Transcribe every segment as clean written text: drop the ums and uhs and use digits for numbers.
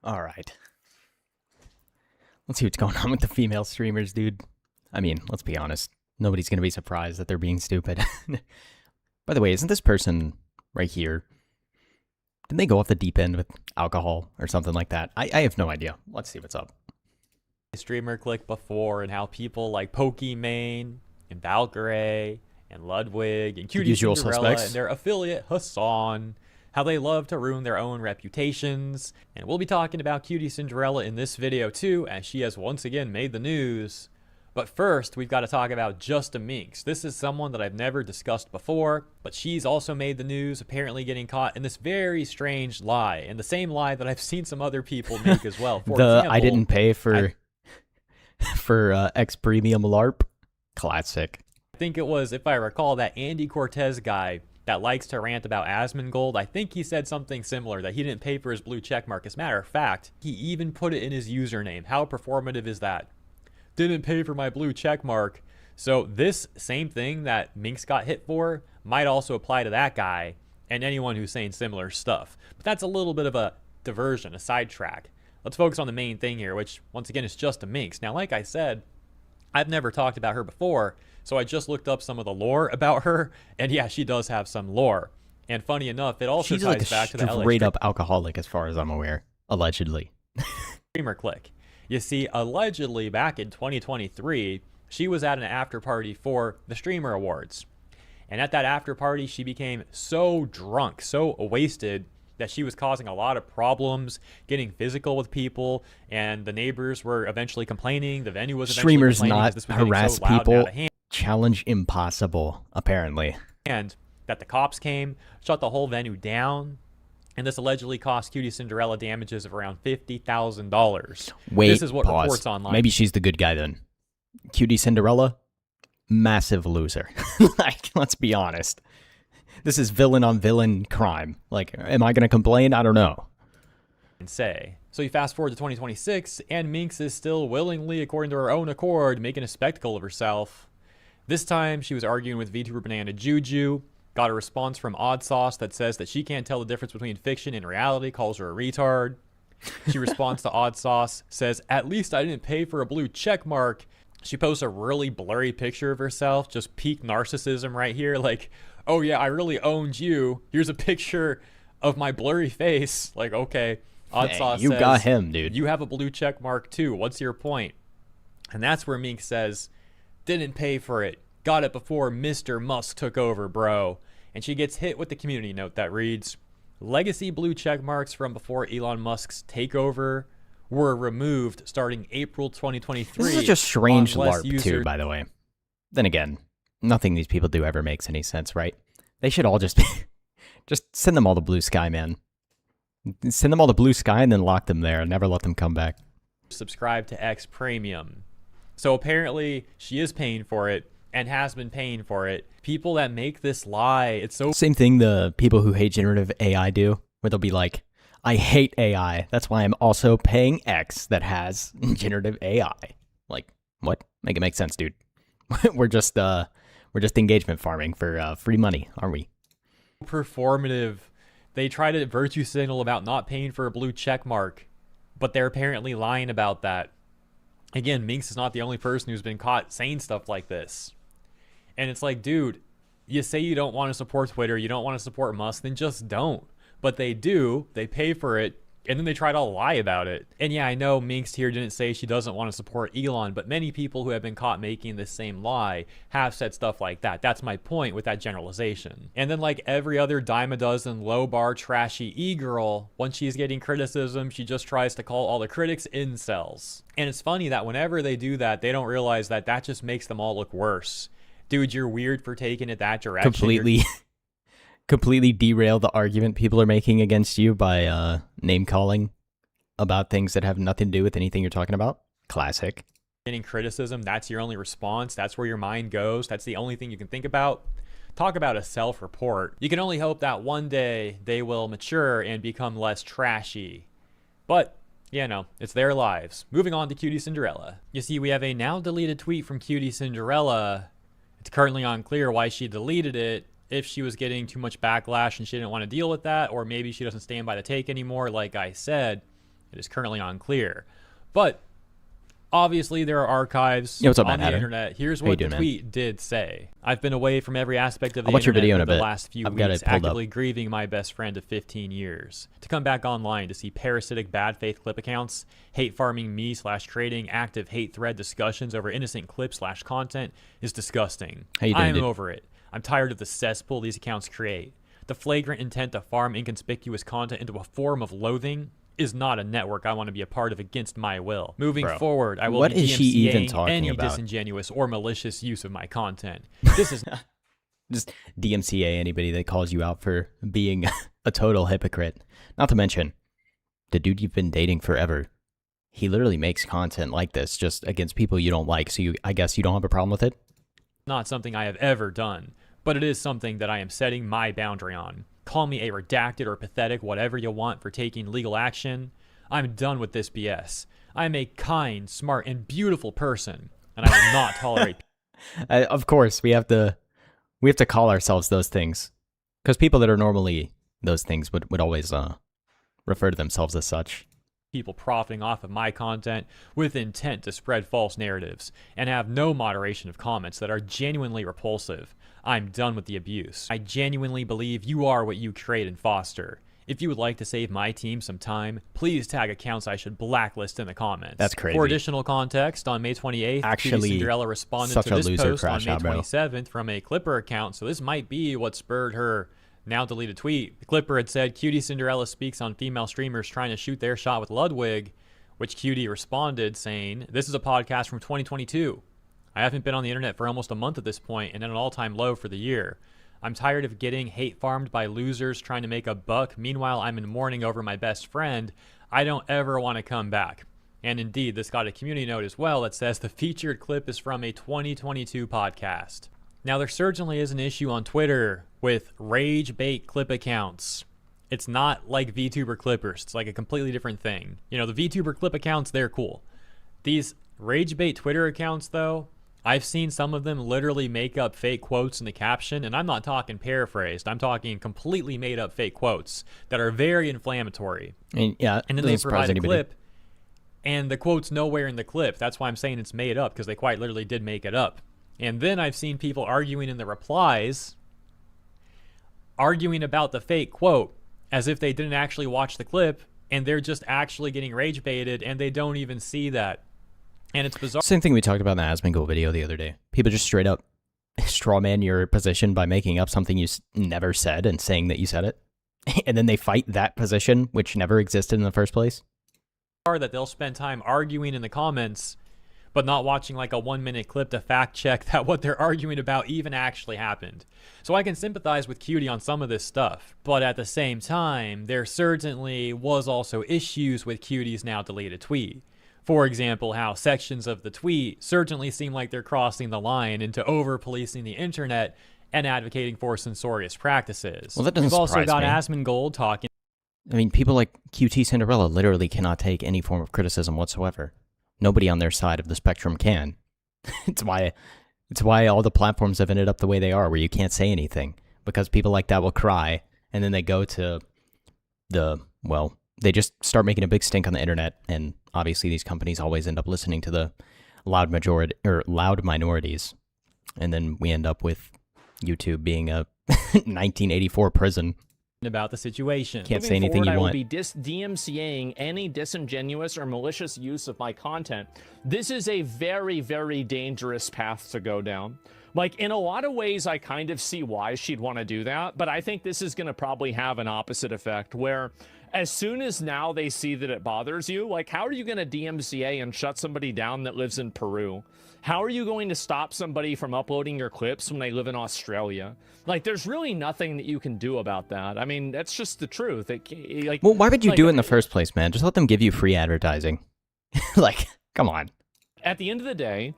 All right. Let's see what's going on with the female streamers, dude. I mean, let's be honest. Nobody's going to be surprised that they're being stupid. By the way, isn't this person right here? Didn't they go off the deep end with alcohol or something like that? I have no idea. Let's see what's up. Streamer click before and how people like Pokimane and Valkyrie and Ludwig and Cutie Usual Cinderella suspects. and their affiliate Hassan, how they love to ruin their own reputations. And we'll be talking about Cutie Cinderella in this video too, as she has once again made the news. But first, we've got to talk about Justa Minx. This is someone that I've never discussed before, but she's also made the news, apparently getting caught in this very strange lie, and the same lie that I've seen some other people make as well. For example, I didn't pay for X Premium LARP. Classic. I think it was, if I recall, that Andy Cortez guy that likes to rant about Asmongold. I think he said something similar, that he didn't pay for his blue checkmark. As a matter of fact, he even put it in his username. How performative is that? Didn't pay for my blue checkmark. So this same thing that Minx got hit for might also apply to that guy and anyone who's saying similar stuff. But that's a little bit of a diversion, a sidetrack. Let's focus on the main thing here, which once again is Justa Minx. Now, like I said, I've never talked about her before, so I just looked up some of the lore about her, and yeah, she does have some lore. And funny enough, it also She's ties like back to the LA straight up alcoholic, as far as I'm aware, allegedly. streamer click. You see, allegedly back in 2023, she was at an after party for the Streamer Awards. And at that after party, she became so drunk, so wasted, that she was causing a lot of problems, getting physical with people, and the neighbors were eventually complaining. The venue was eventually Streamers complaining not this was getting harass so loud and people. out of hand. Challenge impossible, apparently. And that the cops came, shut the whole venue down, and this allegedly cost Cutie Cinderella damages of around $50,000. Wait, this is what pause. reports online. Maybe she's the good guy then. Cutie Cinderella, massive loser. Like, let's be honest. This is villain on villain crime. Like, am I going to complain? I don't know. Say. So you fast forward to 2026, and Minx is still willingly, according to her own accord, making a spectacle of herself. This time, she was arguing with VTuber Banana Juju, got a response from Odd Sauce that says that she can't tell the difference between fiction and reality, calls her a retard. She responds to Odd Sauce, says, "At least I didn't pay for a blue check mark." She posts a really blurry picture of herself, just peak narcissism right here, like, oh yeah, I really owned you. Here's a picture of my blurry face. Like, okay. Odd Sauce you says, got him, dude. You have a blue check mark too. What's your point? And that's where Minx says, didn't pay for it. Got it before Mr. Musk took over, bro. And she gets hit with the community note that reads, legacy blue check marks from before Elon Musk's takeover were removed starting April 2023. This is such a strange unless LARP, too, by the way. Then again, nothing these people do ever makes any sense, right? They should all just just send them all to Blue Sky, man. Send them all to Blue Sky and then lock them there and never let them come back. Subscribe to X Premium. So apparently she is paying for it and has been paying for it. People that make this lie, it's so... Same thing the people who hate generative AI do, where they'll be like, I hate AI. That's why I'm also paying X that has generative AI. Like, what? Make it make sense, dude. we're just engagement farming for free money, aren't we? Performative. They try to virtue signal about not paying for a blue check mark, but they're apparently lying about that. Again, Minx is not the only person who's been caught saying stuff like this. And it's like, dude, you say you don't want to support Twitter, you don't want to support Musk, then just don't. But they do, they pay for it, and then they try to lie about it. And yeah, I know Minx here didn't say she doesn't want to support Elon, but many people who have been caught making this same lie have said stuff like that. That's my point with that generalization. And then like every other dime a dozen low bar trashy e-girl, once she's getting criticism, she just tries to call all the critics incels. And it's funny that whenever they do that, they don't realize that that just makes them all look worse. Dude, you're weird for taking it that direction. Completely derail the argument people are making against you by name calling about things that have nothing to do with anything you're talking about. Classic. Getting criticism, that's your only response. That's where your mind goes. That's the only thing you can think about. Talk about a self-report. You can only hope that one day they will mature and become less trashy. But, you know, it's their lives. Moving on to Cutie Cinderella. You see, we have a now deleted tweet from Cutie Cinderella. It's currently unclear why she deleted it. If she was getting too much backlash and she didn't want to deal with that, or maybe she doesn't stand by the take anymore. Like I said, is currently unclear. But obviously, there are archives Yo, what's up, on Matt the Hatter? internet. Here's How you what doing, the man? tweet did say. I've been away from every aspect of the I'll watch your internet video in for a the bit. last few I've got weeks, it pulled up. actively grieving my best friend of 15 years. To come back online to see parasitic bad faith clip accounts, hate farming me / creating active hate thread discussions over innocent clips / content is disgusting. How you doing, I'm dude? over it. I'm tired of the cesspool these accounts create. The flagrant intent to farm inconspicuous content into a form of loathing is not a network I want to be a part of against my will. Moving Bro, forward, I will what be is she even DMCAing talking any about? disingenuous or malicious use of my content. This is Just DMCA anybody that calls you out for being a total hypocrite. Not to mention, the dude you've been dating forever, he literally makes content like this just against people you don't like, so I guess you don't have a problem with it? not something I have ever done, but it is something that I am setting my boundary on. Call me a redacted or pathetic, whatever you want, for taking legal action. I'm done with this BS. I'm a kind, smart, and beautiful person, and I will not tolerate. Of course, we have to call ourselves those things, because people that are normally those things would always refer to themselves as such. People profiting off of my content with intent to spread false narratives and have no moderation of comments that are genuinely repulsive. I'm done with the abuse. I genuinely believe you are what you create and foster. If you would like to save my team some time, please tag accounts I should blacklist in the comments. That's crazy. For additional context, on May 28th, Actually, Cinderella responded such to a this loser post on crash May out, bro. 27th from a Clipper account, so this might be what spurred her now deleted tweet. The Clipper had said, Cutie Cinderella speaks on female streamers trying to shoot their shot with Ludwig, which Cutie responded saying, this is a podcast from 2022. I haven't been on the internet for almost a month at this point and at an all-time low for the year. I'm tired of getting hate farmed by losers trying to make a buck. Meanwhile, I'm in mourning over my best friend. I don't ever want to come back. And indeed, this got a community note as well that says the featured clip is from a 2022 podcast. Now, there certainly is an issue on Twitter with rage bait clip accounts. It's not like VTuber clippers. It's like a completely different thing. You know, the VTuber clip accounts, they're cool. These rage bait Twitter accounts, though, I've seen some of them literally make up fake quotes in the caption, and I'm not talking paraphrased. I'm talking completely made up fake quotes that are very inflammatory. And yeah, And then doesn't they surprise provide a anybody. clip, and the quote's nowhere in the clip. That's why I'm saying it's made up, because they quite literally did make it up. And then I've seen people arguing in the replies, arguing about the fake quote as if they didn't actually watch the clip, and they're just actually getting rage baited, and they don't even see that. And it's bizarre. Same thing we talked about in the Asmongold video the other day. People just straight up strawman your position by making up something you never said and saying that you said it. And then they fight that position, which never existed in the first place. That they'll spend time arguing in the comments, but not watching like a 1-minute clip to fact check that what they're arguing about even actually happened. So I can sympathize with Cutie on some of this stuff, but at the same time, there certainly was also issues with Cutie's now deleted tweet. For example, how sections of the tweet certainly seem like they're crossing the line into over-policing the internet and advocating for censorious practices. Well, that doesn't We've also surprise got me. Asmongold talking. I mean, people like QT Cinderella literally cannot take any form of criticism whatsoever. Nobody on their side of the spectrum can. It's why all the platforms have ended up the way they are, where you can't say anything, because people like that will cry, and then they go to they just start making a big stink on the internet, and obviously these companies always end up listening to the loud minorities, and then we end up with YouTube being a 1984 prison. About the situation. Can't say Moving anything forward, you want. I will be DMCAing any disingenuous or malicious use of my content. This is a very, very dangerous path to go down. Like, in a lot of ways, I kind of see why she'd want to do that, but I think this is going to probably have an opposite effect, where as soon as now they see that it bothers you, like, how are you going to DMCA and shut somebody down that lives in Peru? How are you going to stop somebody from uploading your clips when they live in Australia? Like, there's really nothing that you can do about that. I mean, that's just the truth. Well, why would you do it in the first place, man? Just let them give you free advertising. Like, come on. At the end of the day,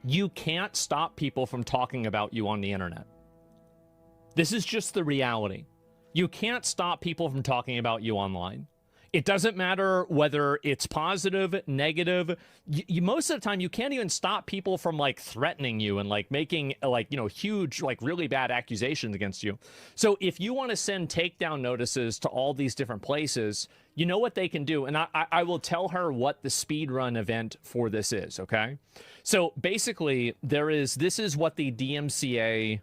you can't stop people from talking about you on the internet. This is just the reality. You can't stop people from talking about you online. It doesn't matter whether it's positive, negative. Most of the time, you can't even stop people from like threatening you and like making like, you know, huge, like really bad accusations against you. So if you want to send takedown notices to all these different places, you know what they can do. And I will tell her what the speedrun event for this is. Okay. So basically this is what the DMCA,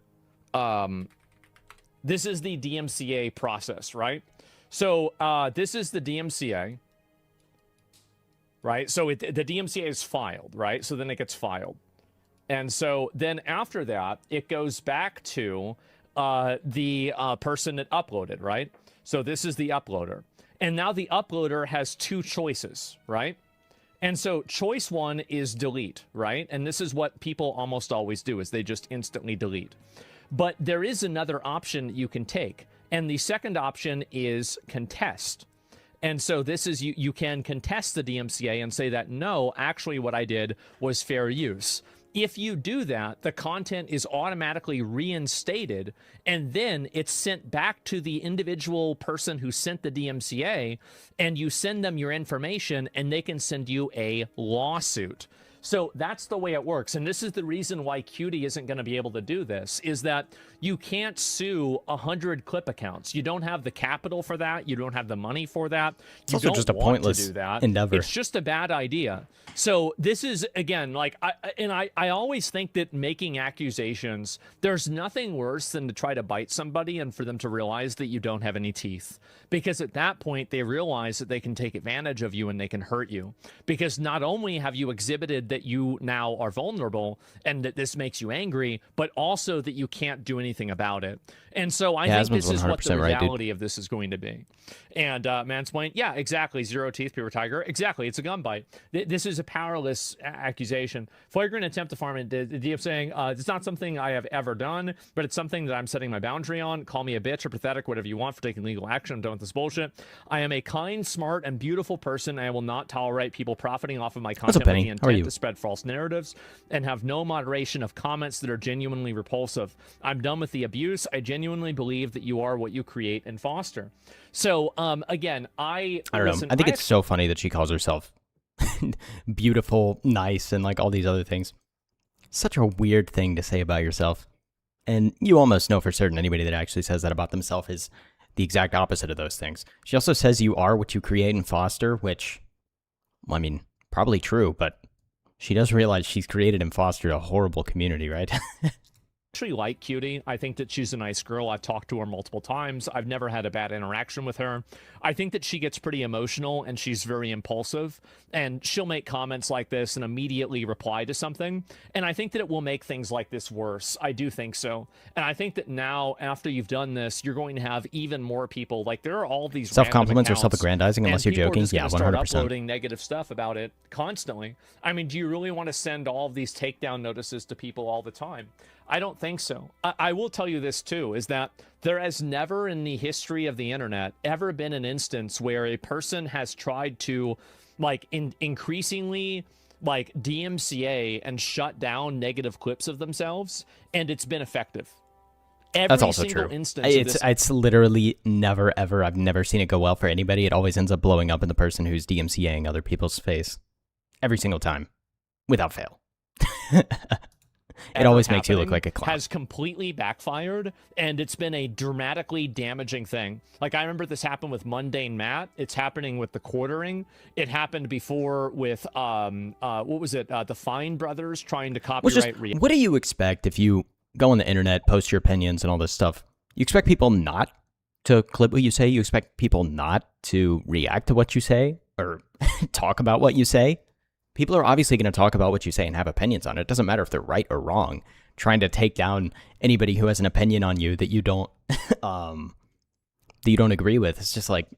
this is the DMCA process, right? So this is the DMCA, right? So the DMCA is filed, right? So then it gets filed. And so then after that, it goes back to the person that uploaded, right? So this is the uploader. And now the uploader has two choices, right? And so choice one is delete, right? And this is what people almost always do, is they just instantly delete. But there is another option you can take. And the second option is contest. And so this is, you can contest the DMCA and say that, no, actually what I did was fair use. If you do that, the content is automatically reinstated, and then it's sent back to the individual person who sent the DMCA, and you send them your information, and they can send you a lawsuit. So that's the way it works. And this is the reason why Qt isn't going to be able to do this, is that you can't sue 100 clip accounts. You don't have the capital for that. You don't have the money for that. It's also just a pointless endeavor. It's just a bad idea. So this is, again, like, I always think that making accusations, there's nothing worse than to try to bite somebody and for them to realize that you don't have any teeth. Because at that point, they realize that they can take advantage of you and they can hurt you. Because not only have you exhibited that you now are vulnerable and that this makes you angry, but also that you can't do anything about it. And so I think this is what the reality of this is going to be. And Mansplain, yeah, exactly. Zero teeth, pure tiger. Exactly. It's a gun bite. This is a powerless accusation. Flagrant attempt to farm it. DF saying, it's not something I have ever done, but it's something that I'm setting my boundary on. Call me a bitch or pathetic, whatever you want, for taking legal action. I'm done with this bullshit. I am a kind, smart, and beautiful person. And I will not tolerate people profiting off of my content with the intent to spread false narratives and have no moderation of comments that are genuinely repulsive. I'm done with the abuse. I genuinely believe that you are what you create and foster. So, again, I don't know. I think it's so funny that she calls herself beautiful, nice, and like all these other things. Such a weird thing to say about yourself. And you almost know for certain anybody that actually says that about themselves is the exact opposite of those things. She also says you are what you create and foster, which, well, I mean, probably true, but she does realize she's created and fostered a horrible community, right? Actually like Qt. I think that she's a nice girl. I've talked to her multiple times. I've never had a bad interaction with her. I think that she gets pretty emotional and she's very impulsive, and she'll make comments like this and immediately reply to something. And I think that it will make things like this worse. I do think so. And I think that now, after you've done this, you're going to have even more people. Like, there are all these self-compliments or self-aggrandizing, unless you're joking. Yeah, 100%. Start uploading negative stuff about it constantly. I mean, do you really want to send all of these takedown notices to people all the time? I don't think so. I will tell you this too, is that there has never in the history of the internet ever been an instance where a person has tried to, like, increasingly, like, DMCA and shut down negative clips of themselves, and it's been effective. That's also true. It's literally never, ever, I've never seen it go well for anybody. It always ends up blowing up in the person who's DMCAing other people's face. Every single time. Without fail. It always makes you look like a clown. Has completely backfired, and it's been a dramatically damaging thing. Like, I remember this happened with Mundane Matt. It's happening with the Quartering. It happened before with, what was it? The Fine Brothers trying to copyright. What do you expect if you go on the internet, post your opinions and all this stuff? You expect people not to clip what you say? You expect people not to react to what you say or talk about what you say? People are obviously going to talk about what you say and have opinions on it. It doesn't matter if they're right or wrong. Trying to take down anybody who has an opinion on you that you don't agree with, it's just like,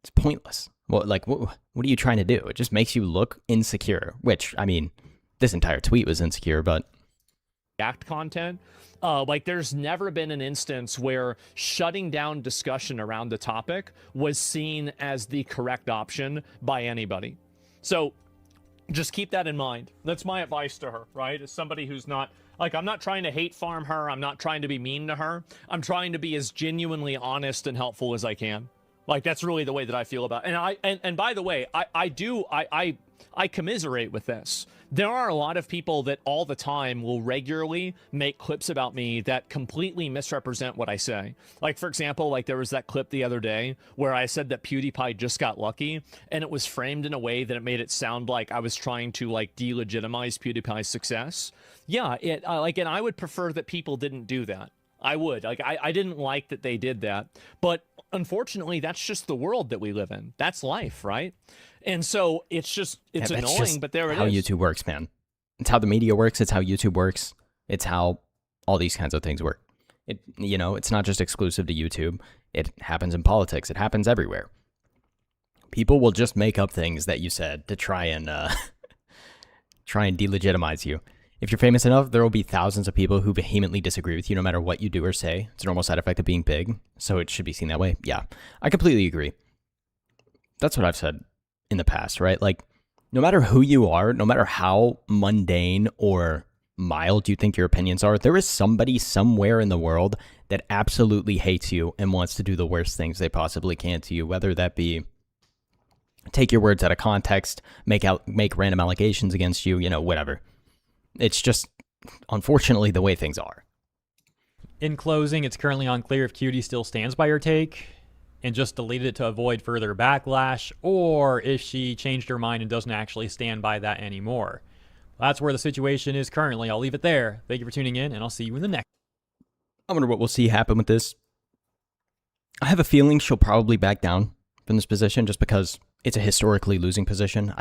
it's pointless. What are you trying to do? It just makes you look insecure, which, I mean, this entire tweet was insecure, but React content. Like, there's never been an instance where shutting down discussion around the topic was seen as the correct option by anybody. So just keep that in mind. That's my advice to her, right? As somebody who's not, like, I'm not trying to hate farm her. I'm not trying to be mean to her. I'm trying to be as genuinely honest and helpful as I can. Like, that's really the way that I feel about it. And by the way, I commiserate with this. There are a lot of people that all the time will regularly make clips about me that completely misrepresent what I say. Like, for example, like there was that clip the other day where I said that PewDiePie just got lucky, and it was framed in a way that it made it sound like I was trying to like delegitimize PewDiePie's success. Yeah, and I would prefer that people didn't do that. I would. Like, I didn't like that they did that. But unfortunately, that's just the world that we live in. That's life, right? And so it's annoying, but there it is. How YouTube works, man. It's how the media works. It's how YouTube works. It's how all these kinds of things work. It's not just exclusive to YouTube. It happens in politics. It happens everywhere. People will just make up things that you said to try and delegitimize you. If you're famous enough, there will be thousands of people who vehemently disagree with you no matter what you do or say. It's a normal side effect of being big, so it should be seen that way. Yeah, I completely agree. That's what I've said in the past, right? Like, no matter who you are, no matter how mundane or mild you think your opinions are, there is somebody somewhere in the world that absolutely hates you and wants to do the worst things they possibly can to you, whether that be take your words out of context, make random allegations against you, whatever. It's just, unfortunately, the way things are. In closing, it's currently unclear if Cutie still stands by her take and just deleted it to avoid further backlash, or if she changed her mind and doesn't actually stand by that anymore. That's where the situation is currently. I'll leave it there. Thank you for tuning in, and I'll see you in the next. I wonder what we'll see happen with this. I have a feeling she'll probably back down from this position just because it's a historically losing position.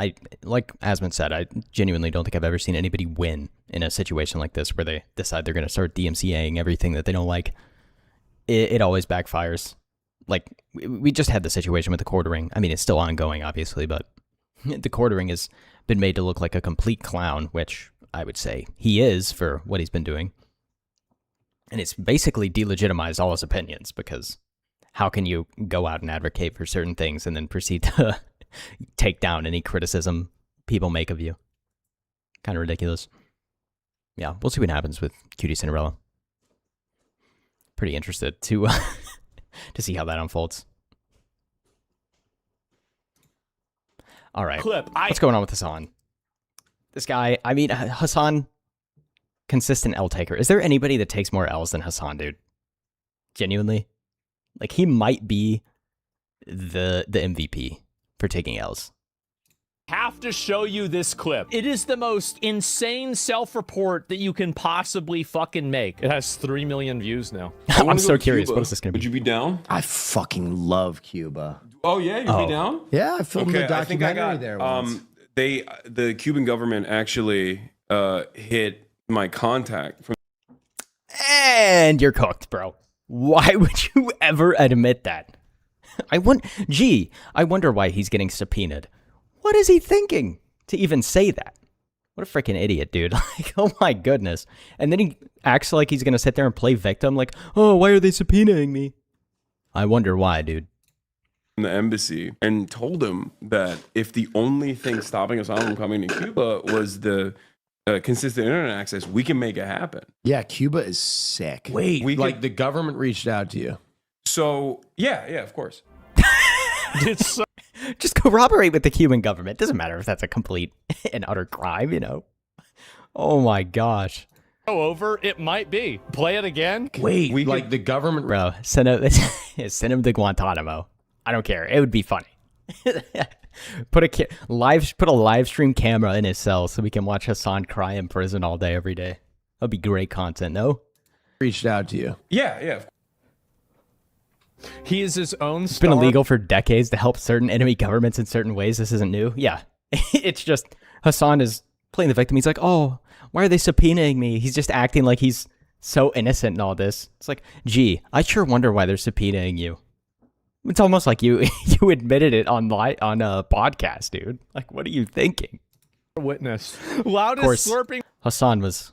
Like Asmund said, I genuinely don't think I've ever seen anybody win in a situation like this where they decide they're going to start DMCAing everything that they don't like. It always backfires. Like, we just had the situation with the quartering. I mean, it's still ongoing, obviously, but the quartering has been made to look like a complete clown, which I would say he is for what he's been doing. And it's basically delegitimized all his opinions, because how can you go out and advocate for certain things and then proceed to take down any criticism people make of you? Kind of ridiculous. Yeah, we'll see what happens with Cutie Cinderella. Pretty interested to see how that unfolds. All right, what's going on with Hassan? This guy, I mean, Hassan, consistent L taker. Is there anybody that takes more L's than Hassan, dude? Genuinely? Like, he might be the MVP for taking L's. Have to show you this clip. It is the most insane self-report that you can possibly fucking make. It has 3 million views now. I'm so curious. What is this going to be? Would you be down? I fucking love Cuba. Oh yeah, you'd be down? Yeah, I filmed a I think I documentary got there once. the Cuban government actually hit my contact from. And you're cooked, bro. Why would you ever admit that? I wonder why he's getting subpoenaed. What is he thinking to even say that? What a freaking idiot, dude. Like, oh my goodness. And then he acts like he's going to sit there and play victim, like, oh, why are they subpoenaing me? I wonder why, dude. The embassy, and told him that if the only thing stopping us from coming to Cuba was the consistent internet access, we can make it happen. Yeah, Cuba is sick. Wait, the government reached out to you? So, yeah, of course. Just corroborate with the Cuban government. Doesn't matter if that's a complete and utter crime, Oh my gosh. Go over, it might be. Play it again. Wait, the government... Bro, send him to Guantanamo. I don't care. It would be funny. Put a live stream camera in his cell so we can watch Hassan cry in prison all day, every day. That'd be great content, no? Reached out to you. Yeah. He is his own It's been illegal for decades to help certain enemy governments in certain ways. This isn't new. Yeah. It's just Hassan is playing the victim. He's like, oh, why are they subpoenaing me? He's just acting like he's so innocent in all this. It's like, gee, I sure wonder why they're subpoenaing you. It's almost like you admitted it on a podcast, dude. Like, what are you thinking? Witness. Loudest slurping. Hassan was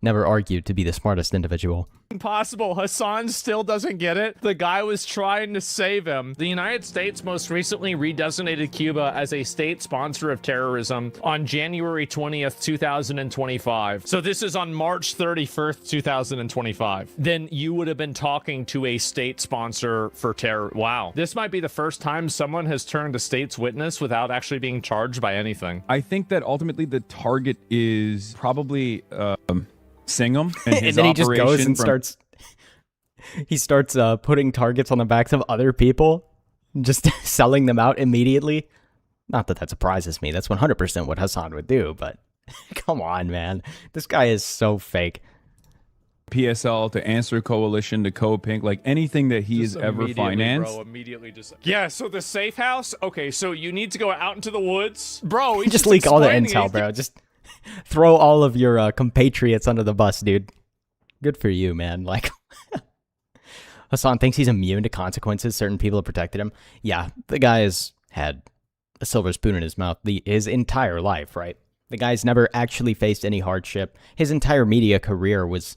never argued to be the smartest individual. Possible. Hassan still doesn't get it. The guy was trying to save him. The United States most recently redesignated Cuba as a state sponsor of terrorism on January 20th, 2025. So this is on March 31st, 2025. Then you would have been talking to a state sponsor for terror. Wow. This might be the first time someone has turned a state's witness without actually being charged by anything. I think that ultimately the target is probably Singham and his And then he just goes operation and starts putting targets on the backs of other people, just selling them out immediately. Not that surprises me. That's 100% what Hassan would do, but come on, man. This guy is so fake. PSL to Answer Coalition to Co-Pink, like anything that he has ever financed. Yeah, so the safe house? Okay, so you need to go out into the woods. Bro, he's Just leak all the explaining intel, it. bro. Just throw all of your compatriots under the bus, dude. Good for you, man. Like, Hassan thinks he's immune to consequences. Certain people have protected him. Yeah, the guy has had a silver spoon in his mouth his entire life, right? The guy's never actually faced any hardship. His entire media career was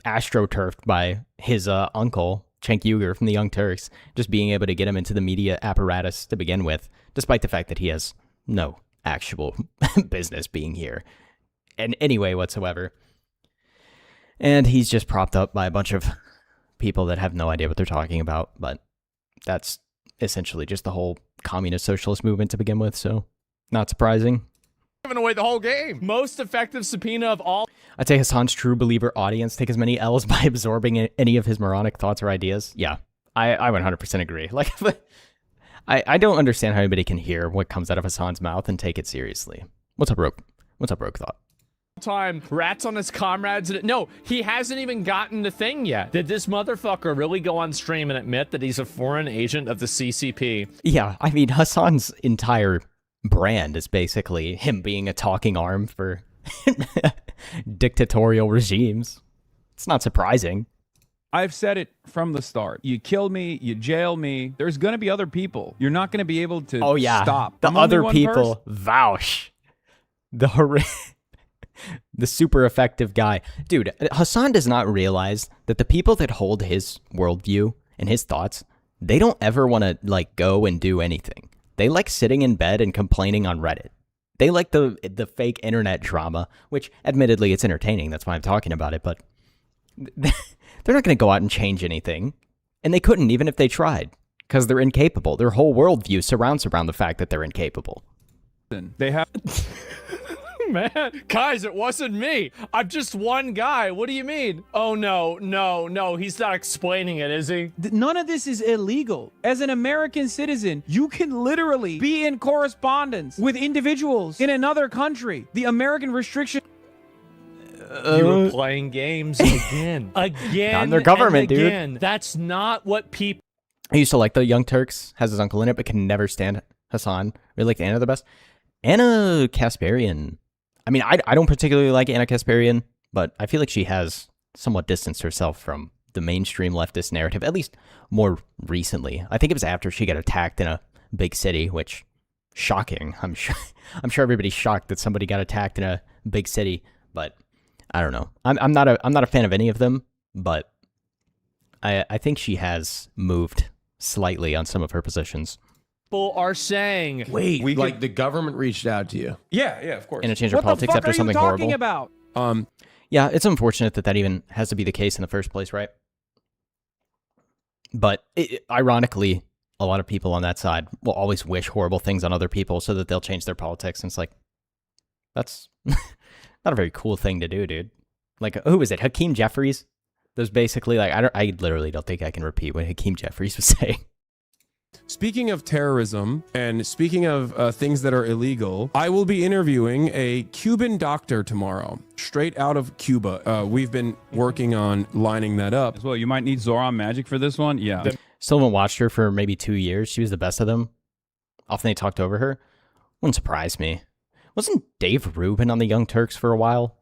astroturfed by his uncle, Cenk Uygur from the Young Turks, just being able to get him into the media apparatus to begin with, despite the fact that he has no actual business being here in any way whatsoever. And he's just propped up by a bunch of people that have no idea what they're talking about, but that's essentially just the whole communist socialist movement to begin with, so not surprising. Giving away the whole game. Most effective subpoena of all. I'd say Hassan's true believer audience take as many L's by absorbing any of his moronic thoughts or ideas. Yeah, I 100% agree. Like, I don't understand how anybody can hear what comes out of Hassan's mouth and take it seriously. What's up, Rogue? What's up, Rogue Thought? Time rats on his comrades. No, he hasn't even gotten the thing yet. Did this motherfucker really go on stream and admit that he's a foreign agent of the CCP? Yeah, I mean, Hassan's entire brand is basically him being a talking arm for dictatorial regimes. It's not surprising. I've said it from the start. You kill me, you jail me. There's going to be other people. You're not going to be able to stop. The I'm only other one people person. vouch. The super effective guy. Dude, Hassan does not realize that the people that hold his worldview and his thoughts, they don't ever want to like go and do anything. They like sitting in bed and complaining on Reddit. They like the fake internet drama, which admittedly it's entertaining. That's why I'm talking about it, but they're not going to go out and change anything. And they couldn't even if they tried because they're incapable. Their whole worldview surrounds around the fact that they're incapable. They have Man, guys, it wasn't me. I'm just one guy. What do you mean? Oh, no. He's not explaining it, is he? none of this is illegal. As an American citizen, you can literally be in correspondence with individuals in another country. The American restriction. You were playing games again. Again. Not in their government, and dude. again. That's not what people. I used to like the Young Turks, has his uncle in it, but can never stand Hassan. Really like Anna the best. Anna Kasparian. I mean, I don't particularly like Anna Kasparian, but I feel like she has somewhat distanced herself from the mainstream leftist narrative, at least more recently. I think it was after she got attacked in a big city, which, shocking. I'm sure everybody's shocked that somebody got attacked in a big city, but I don't know. I'm not a fan of any of them, but I think she has moved slightly on some of her positions. Are saying. Wait, We like the government reached out to you. Yeah, of course. Interchange their What the politics fuck after are you something talking horrible. about? Yeah, it's unfortunate that even has to be the case in the first place, right? But ironically, a lot of people on that side will always wish horrible things on other people so that they'll change their politics. And it's like, that's not a very cool thing to do, dude. Like, who was it? Hakeem Jeffries? There's basically like, I literally don't think I can repeat what Hakeem Jeffries was saying. Speaking of terrorism and speaking of things that are illegal, I will be interviewing a Cuban doctor tomorrow, straight out of Cuba. We've been working on lining that up. As well, you might need Zoran magic for this one. Yeah. Still haven't watched her for maybe 2 years. She was the best of them. Often they talked over her. Wouldn't surprise me. Wasn't Dave Rubin on the Young Turks for a while?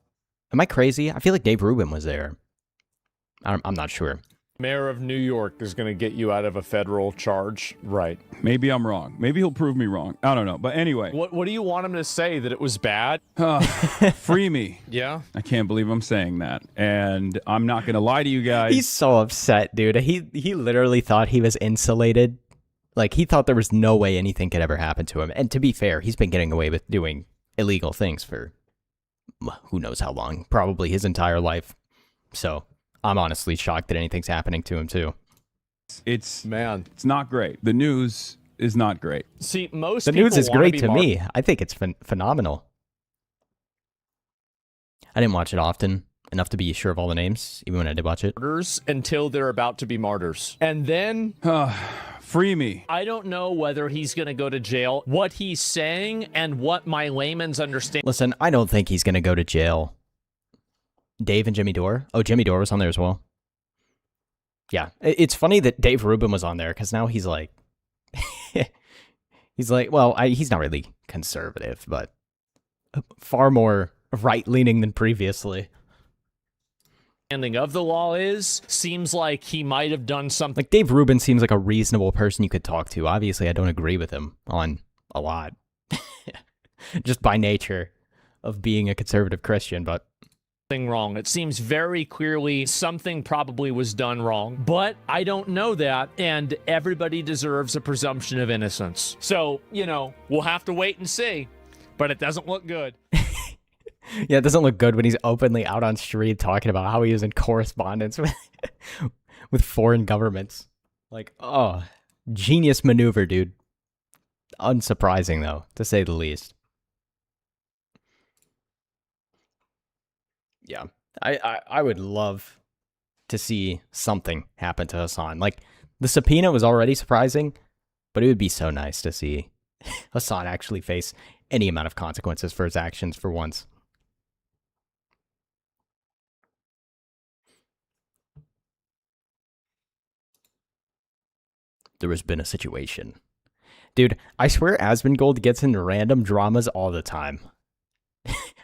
Am I crazy? I feel like Dave Rubin was there. I'm not sure. Mayor of New York is going to get you out of a federal charge. Right. Maybe I'm wrong. Maybe he'll prove me wrong. I don't know. But anyway. What do you want him to say? That it was bad? Free me. Yeah. I can't believe I'm saying that. And I'm not going to lie to you guys. He's so upset, dude. He literally thought he was insulated. Like, he thought there was no way anything could ever happen to him. And to be fair, he's been getting away with doing illegal things for who knows how long. Probably his entire life. So I'm honestly shocked that anything's happening to him, too. It's It's not great. The news is not great. See, most The people news is wanna great be to me. I think it's phenomenal. I didn't watch it often, enough to be sure of all the names, even when I did watch it. martyrs until they're about to be martyrs. And then Free me. I don't know whether he's going to go to jail, what he's saying, and what my layman's understanding. Listen, I don't think he's going to go to jail. Dave and Jimmy Dore? Oh, Jimmy Dore was on there as well. Yeah, it's funny that Dave Rubin was on there, because now he's like... he's like, well, he's not really conservative, but far more right-leaning than previously. Of the law seems like he might have done something. Like, Dave Rubin seems like a reasonable person you could talk to. Obviously, I don't agree with him on a lot. Just by nature of being a conservative Christian, but... wrong. It seems very clearly something probably was done wrong, but I don't know that, and everybody deserves a presumption of innocence. So, you know, we'll have to wait and see, but it doesn't look good. Yeah, it doesn't look good when he's openly out on street talking about how he was in correspondence with foreign governments. Like, oh, genius maneuver, dude. Unsurprising, though, to say the least. Yeah, I would love to see something happen to Hassan. Like, the subpoena was already surprising, but it would be so nice to see Hassan actually face any amount of consequences for his actions for once. There has been a situation. Dude, I swear Asmongold gets into random dramas all the time.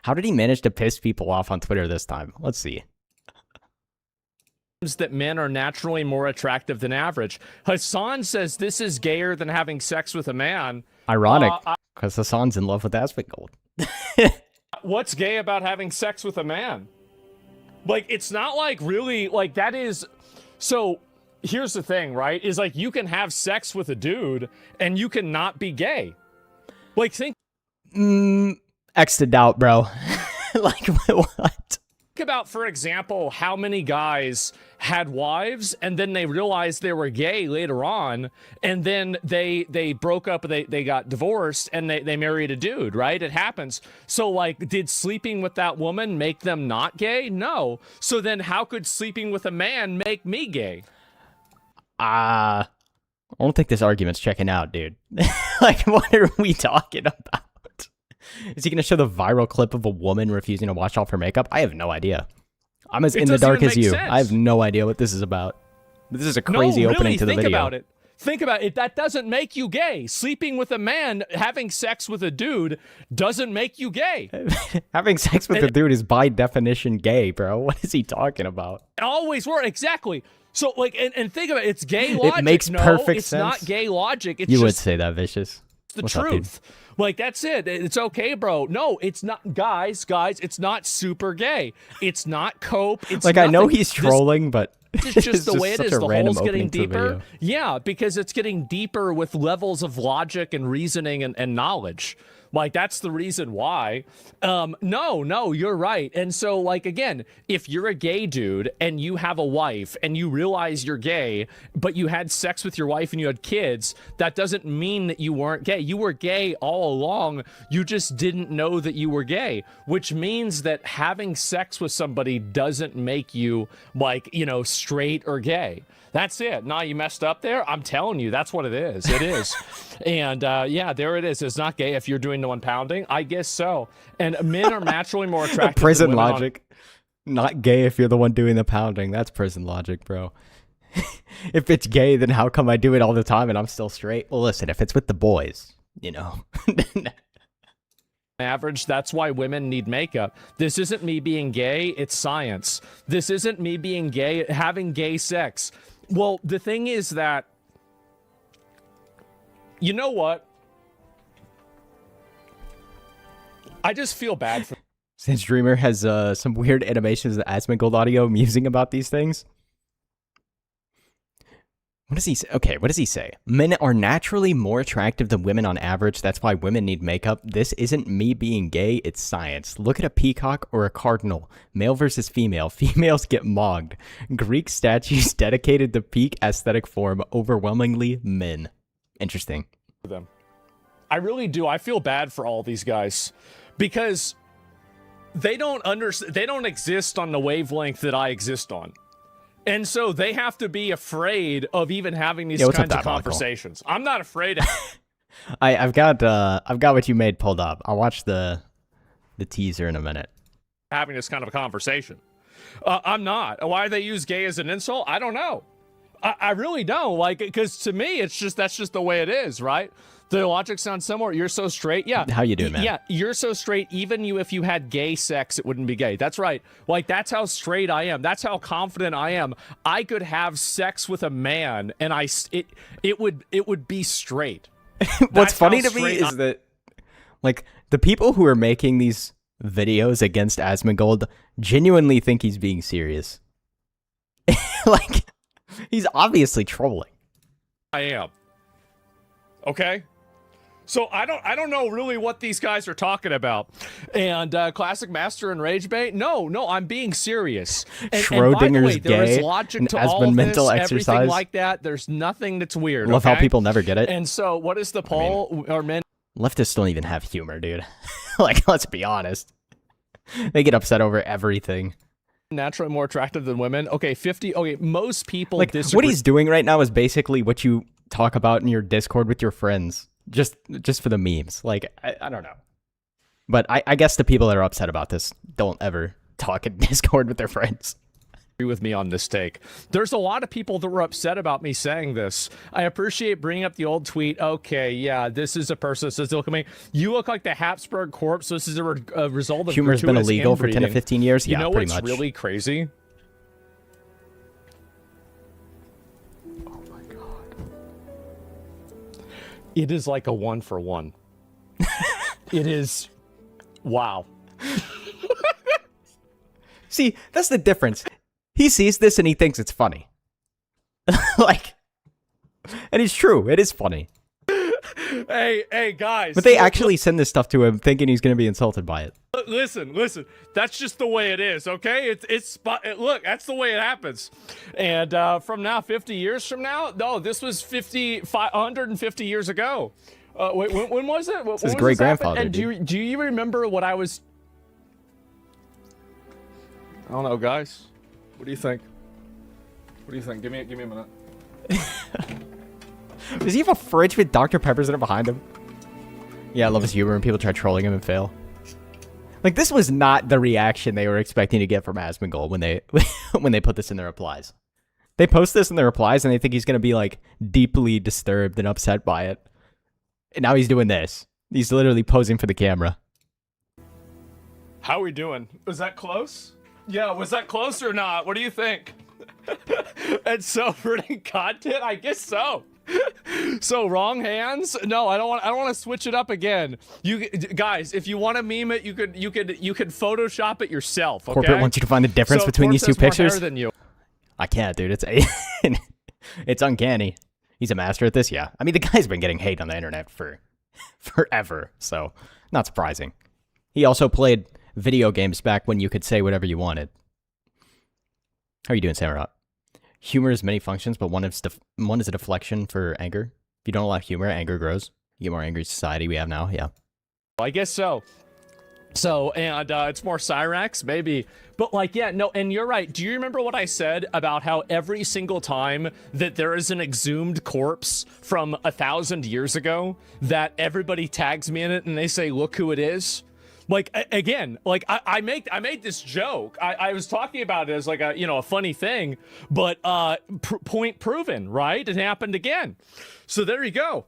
How did he manage to piss people off on Twitter this time? Let's see. That men are naturally more attractive than average. Hassan says this is gayer than having sex with a man. Ironic, because Hassan's in love with Asmongold. What's gay about having sex with a man? Like, it's not like really, like, that is... So, here's the thing, right? Is like, you can have sex with a dude, and you can not be gay. Like, think... X to doubt, bro. Like, what? Think about, for example, how many guys had wives and then they realized they were gay later on, and then they broke up, they got divorced, and they married a dude, right? It happens. So, like, did sleeping with that woman make them not gay? No. So then how could sleeping with a man make me gay? I don't think this argument's checking out, dude. Like, what are we talking about? Is he going to show the viral clip of a woman refusing to wash off her makeup? I have no idea. I'm as in the dark as you. I have no idea what this is about. This is a crazy opening to the video. Think about it. Think about it. That doesn't make you gay. Sleeping with a man, having sex with a dude, doesn't make you gay. Having sex with a dude is by definition gay, bro. What is he talking about? Always were, exactly. So, like, and think about it. It's gay logic. It makes perfect sense. It's not gay logic. It's you just would say that, Vicious. the What's up, truth. Like, that's it. It's okay, bro. No, it's not. Guys, it's not super gay. It's not cope. It's like, nothing. I know he's trolling, but it's just the way it is. The hole's getting deeper. Video. Yeah, because it's getting deeper with levels of logic and reasoning and knowledge. Like, that's the reason why. No, you're right. And so, like, again, if you're a gay dude and you have a wife and you realize you're gay, but you had sex with your wife and you had kids, that doesn't mean that you weren't gay. You were gay all along. You just didn't know that you were gay, which means that having sex with somebody doesn't make you, like, you know, straight or gay. That's it. Nah, you messed up there? I'm telling you, that's what it is. It is. And yeah, there it is. It's not gay if you're doing the one pounding. I guess so. And men are naturally more attractive. Prison logic. Not gay if you're the one doing the pounding. That's prison logic, bro. If it's gay, then how come I do it all the time and I'm still straight? Well, listen, if it's with the boys, you know. average. That's why women need makeup. This isn't me being gay. It's science. This isn't me being gay, having gay sex. Well, the thing is that, you know what? I just feel bad for. Since Dreamer has some weird animations of Asmongold audio musing about these things. What does he say? Okay, what does he say? Men are naturally more attractive than women on average. That's why women need makeup. This isn't me being gay. It's science. Look at a peacock or a cardinal. Male versus female. Females get mogged. Greek statues dedicated to peak aesthetic form. Overwhelmingly men. Interesting. Them. I really do. I feel bad for all these guys because they don't exist on the wavelength that I exist on. And so they have to be afraid of even having these kinds of conversations. I'm not afraid. I've got what you made pulled up. I'll watch the teaser in a minute. Having this kind of a conversation. I'm not. Why they use gay as an insult? I don't know. I really don't. Like, because to me, that's just the way it is, right? The logic sounds similar. You're so straight. Yeah. How you doing, man? Yeah, you're so straight. Even if you had gay sex, it wouldn't be gay. That's right. Like, that's how straight I am. That's how confident I am. I could have sex with a man, and it would be straight. What's funny to me is that, like, the people who are making these videos against Asmongold genuinely think he's being serious. Like, he's obviously trolling. I am. Okay. So I don't know really what these guys are talking about. And Classic Master and Rage Bait? No, I'm being serious. Schrodinger's there is gay, logic an to all this, mental everything exercise. like that. There's nothing that's weird. Love how people never get it. And so what is the poll? Are men Leftists don't even have humor, dude. Like, let's be honest. They get upset over everything. naturally more attractive than women? Okay, 50. Okay, most people like disagree. what he's doing right now is basically what you talk about in your Discord with your friends, just for the memes. Like, I don't know. But I guess the people that are upset about this don't ever talk in Discord with their friends. With me on this take. There's a lot of people that were upset about me saying this. I appreciate bringing up the old tweet. Okay, yeah, this is a person that says, look at me. You look like the Habsburg corpse. So this is a result of humor's been illegal inbreeding. for 10 to 15 years. You Yeah, know pretty what's much. really crazy? Oh my god. It is like a 1-for-1. It is. Wow. See, that's the difference. He sees this and he thinks it's funny. Like, and it's true. It is funny. Hey, guys. But they actually send this stuff to him thinking he's going to be insulted by it. Listen. That's just the way it is, okay? Look, that's the way it happens. And from now, 50 years from now, no, this was 150 years ago. Wait, when was it? His great grandfather. And do you remember what I was? I don't know, guys. What do you think? What do you think? Give me a minute. Does he have a fridge with Dr. Peppers in it behind him? Yeah, I love his humor and people try trolling him and fail. Like, this was not the reaction they were expecting to get from Asmongold when they when they put this in their replies. They post this in their replies and they think he's going to be, like, deeply disturbed and upset by it. And now he's doing this. He's literally posing for the camera. How are we doing? Was that close? Yeah, was that close or not? What do you think? And so for the content, I guess so. So wrong hands? No, I don't want to switch it up again. You guys, if you want to meme it, you could Photoshop it yourself. Okay? Corporate wants you to find the difference between these two pictures. More hair than you. I can't, dude. It's uncanny. He's a master at this, yeah. I mean, the guy's been getting hate on the internet for forever, so not surprising. He also played video games back when you could say whatever you wanted. How are you doing, Samurai? Humor has many functions, but one is a deflection for anger. If you don't allow humor, anger grows. You get more angry society we have now, yeah. I guess so. So, and it's more Cyrax, maybe. But, like, yeah, no, and you're right. Do you remember what I said about how every single time that there is an exhumed corpse from 1,000 years ago, that everybody tags me in it and they say, look who it is? Like, again, like, I made this joke. I was talking about it as, like, a funny thing, but point proven, right? It happened again. So there you go.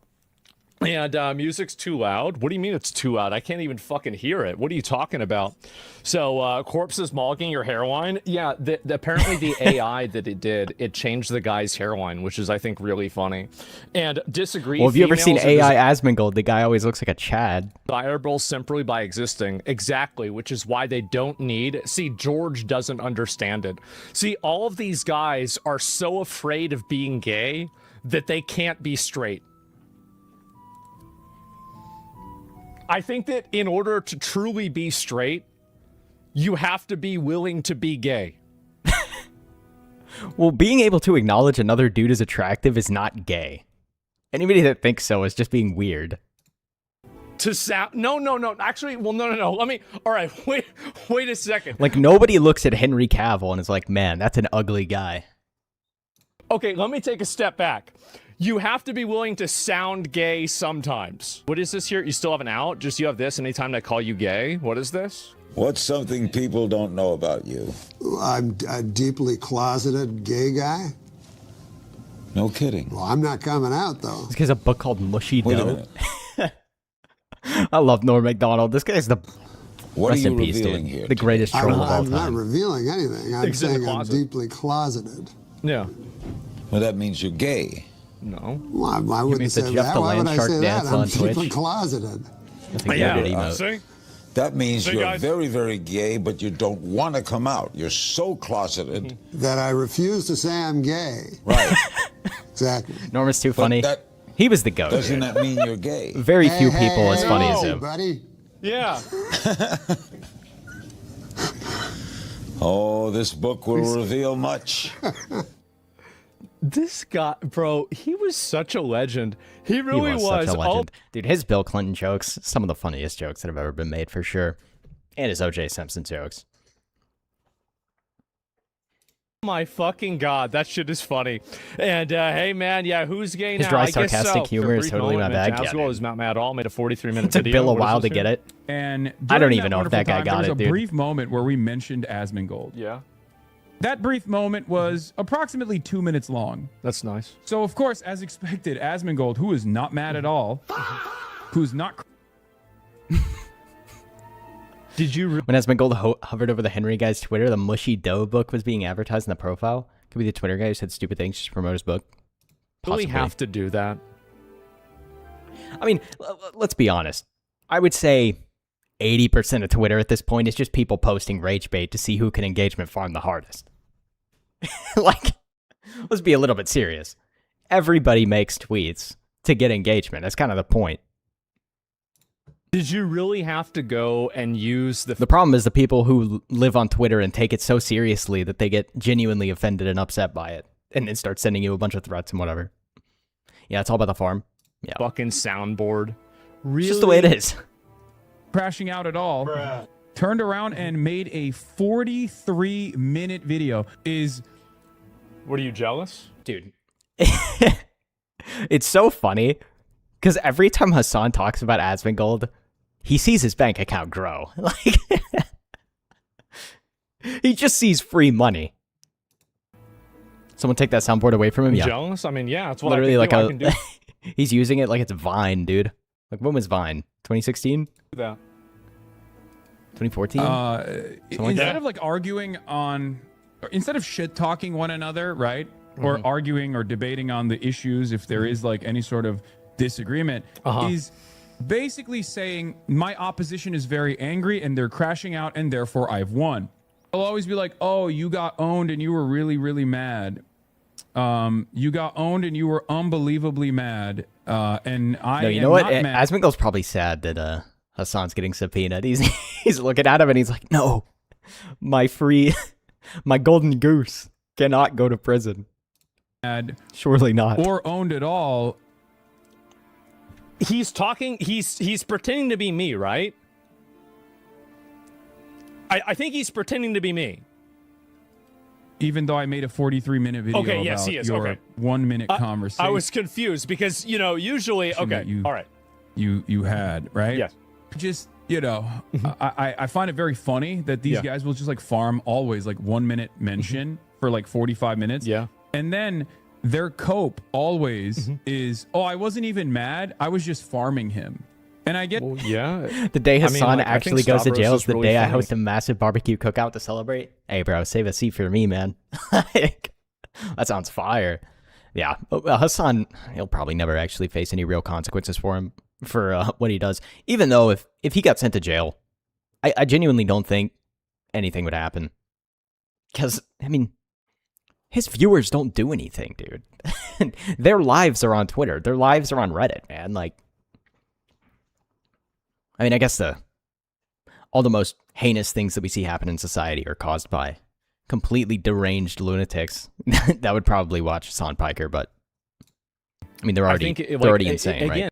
And music's too loud. What do you mean it's too loud? I can't even fucking hear it. What are you talking about? So corpses mogging your hairline. Yeah, apparently the AI that it did, it changed the guy's hairline, which is, I think, really funny. And disagree. Well, have you ever seen AI Asmongold? The guy always looks like a Chad. Desirable simply by existing. Exactly, which is why they don't need... See, George doesn't understand it. See, all of these guys are so afraid of being gay that they can't be straight. I think that in order to truly be straight, you have to be willing to be gay. Well, being able to acknowledge another dude is attractive is not gay. Anybody that thinks so is just being weird. To sound... No. Actually, well, no. Let me... All right, wait a second. Like, nobody looks at Henry Cavill and is like, man, that's an ugly guy. Okay, let me take a step back. You have to be willing to sound gay sometimes. What is this here? You still have an out? Just you have this anytime I call you gay? What is this? What's something people don't know about you? I'm a deeply closeted gay guy. No kidding. Well, I'm not coming out, though. This guy's a book called Mushy Wait a Dough. minute. I love Norm Macdonald. This guy's the... What Rest are you in peace, revealing dude. here? The greatest troll of all I'm not time. revealing anything. I'm Things in the saying I'm closet. deeply closeted. Yeah. Well, that means you're gay. No. Well, I wouldn't means the say Jeff that. the Why would I Landshark say that? dance I'm on deeply Twitch. closeted. That's a goated emote. See? That means See, you're guys? very, very gay, but you don't want to come out. You're so closeted. That I refuse to say I'm gay. Right. Exactly. Norm is too But funny. that He was the goat. doesn't that mean you're gay? Very few Hey, people as funny as hey, him. buddy. Yeah. Oh, this book will reveal much. This guy, bro, he was such a legend. He really He was was. such a legend. Dude, his Bill Clinton jokes, some of the funniest jokes that have ever been made for sure. And his O.J. Simpson jokes. Oh my fucking God, that shit is funny. And hey, man, yeah, who's gay His now? dry, I guess sarcastic so. humor For a is brief totally moment, my Mitch bag. Aswell Yeah, is not mad at all. Made a 43-minute It took video. Bill a What is while this to here? get it. And I don't during even know if that wonderful guy time, got there it, was a dude. brief moment where we mentioned Asmongold. Yeah, That brief moment was approximately 2 minutes long. that's nice. So, of course, as expected, Asmongold, who is not mad at all, who's not... Did you... When Asmongold hovered over the Henry guy's Twitter, the Mushy Dough book was being advertised in the profile. Could be the Twitter guy who said stupid things just to promote his book. really Possibly. have to do that? I mean, let's be honest. I would say 80% of Twitter at this point is just people posting rage bait to see who can engagement farm the hardest. Like, let's be a little bit serious. Everybody makes tweets to get engagement. That's kind of the point. Did you really have to go and use the... The problem is the people who live on Twitter and take it so seriously that they get genuinely offended and upset by it and then start sending you a bunch of threats and whatever. Yeah, it's all about the farm. Yeah. fucking soundboard? Really? It's just the way it is. crashing out at all, turned around and made a 43-minute video. What, are you jealous? Dude. It's so funny because every time Hassan talks about Asmongold, he sees his bank account grow. Like, he just sees free money. Someone take that soundboard away from him? Yeah. Jealous? I mean, yeah, that's what Literally I like can do. I can do he's using it like it's Vine, dude. Like, when was Vine? 2016? that. 2014? like Instead that. of like arguing on, instead of shit talking one another, right? Or arguing or debating on the issues, if there is like any sort of disagreement, is basically saying my opposition is very angry and they're crashing out and therefore I've won. I'll always be like, oh, you got owned and you were really, really mad. You got owned and you were unbelievably mad. And I no, you am know what? not mad. Asmongold's probably sad that Hassan's getting subpoenaed. He's looking at him and he's like, no, my golden goose cannot go to prison. Mad Surely not. or owned at all. He's talking, he's pretending to be me, right? I think he's pretending to be me. Even though I made a 43-minute video Okay, yes, about he is. your Okay. 1 minute conversation. I was confused because, usually, okay, that you- all right. you had, right? Yes. Just, I find it very funny that these Yeah. guys will just like farm always like 1 minute mention for like 45 minutes. Yeah. And then their cope always is, oh, I wasn't even mad. I was just farming him. And I get, Well, yeah. The day Hassan like, I think actually goes to Stavros jail is is the really day I funny. host a massive barbecue cookout to celebrate. Hey, bro, save a seat for me, man. Like, that sounds fire. Yeah, Hassan, he'll probably never actually face any real consequences for what he does. Even though if he got sent to jail, I genuinely don't think anything would happen. Because, I mean, his viewers don't do anything, dude. Their lives are on Twitter. Their lives are on Reddit, man. Like, I mean, I guess all the most heinous things that we see happen in society are caused by completely deranged lunatics that would probably watch Hassan Piker, but I mean, they're already insane, right?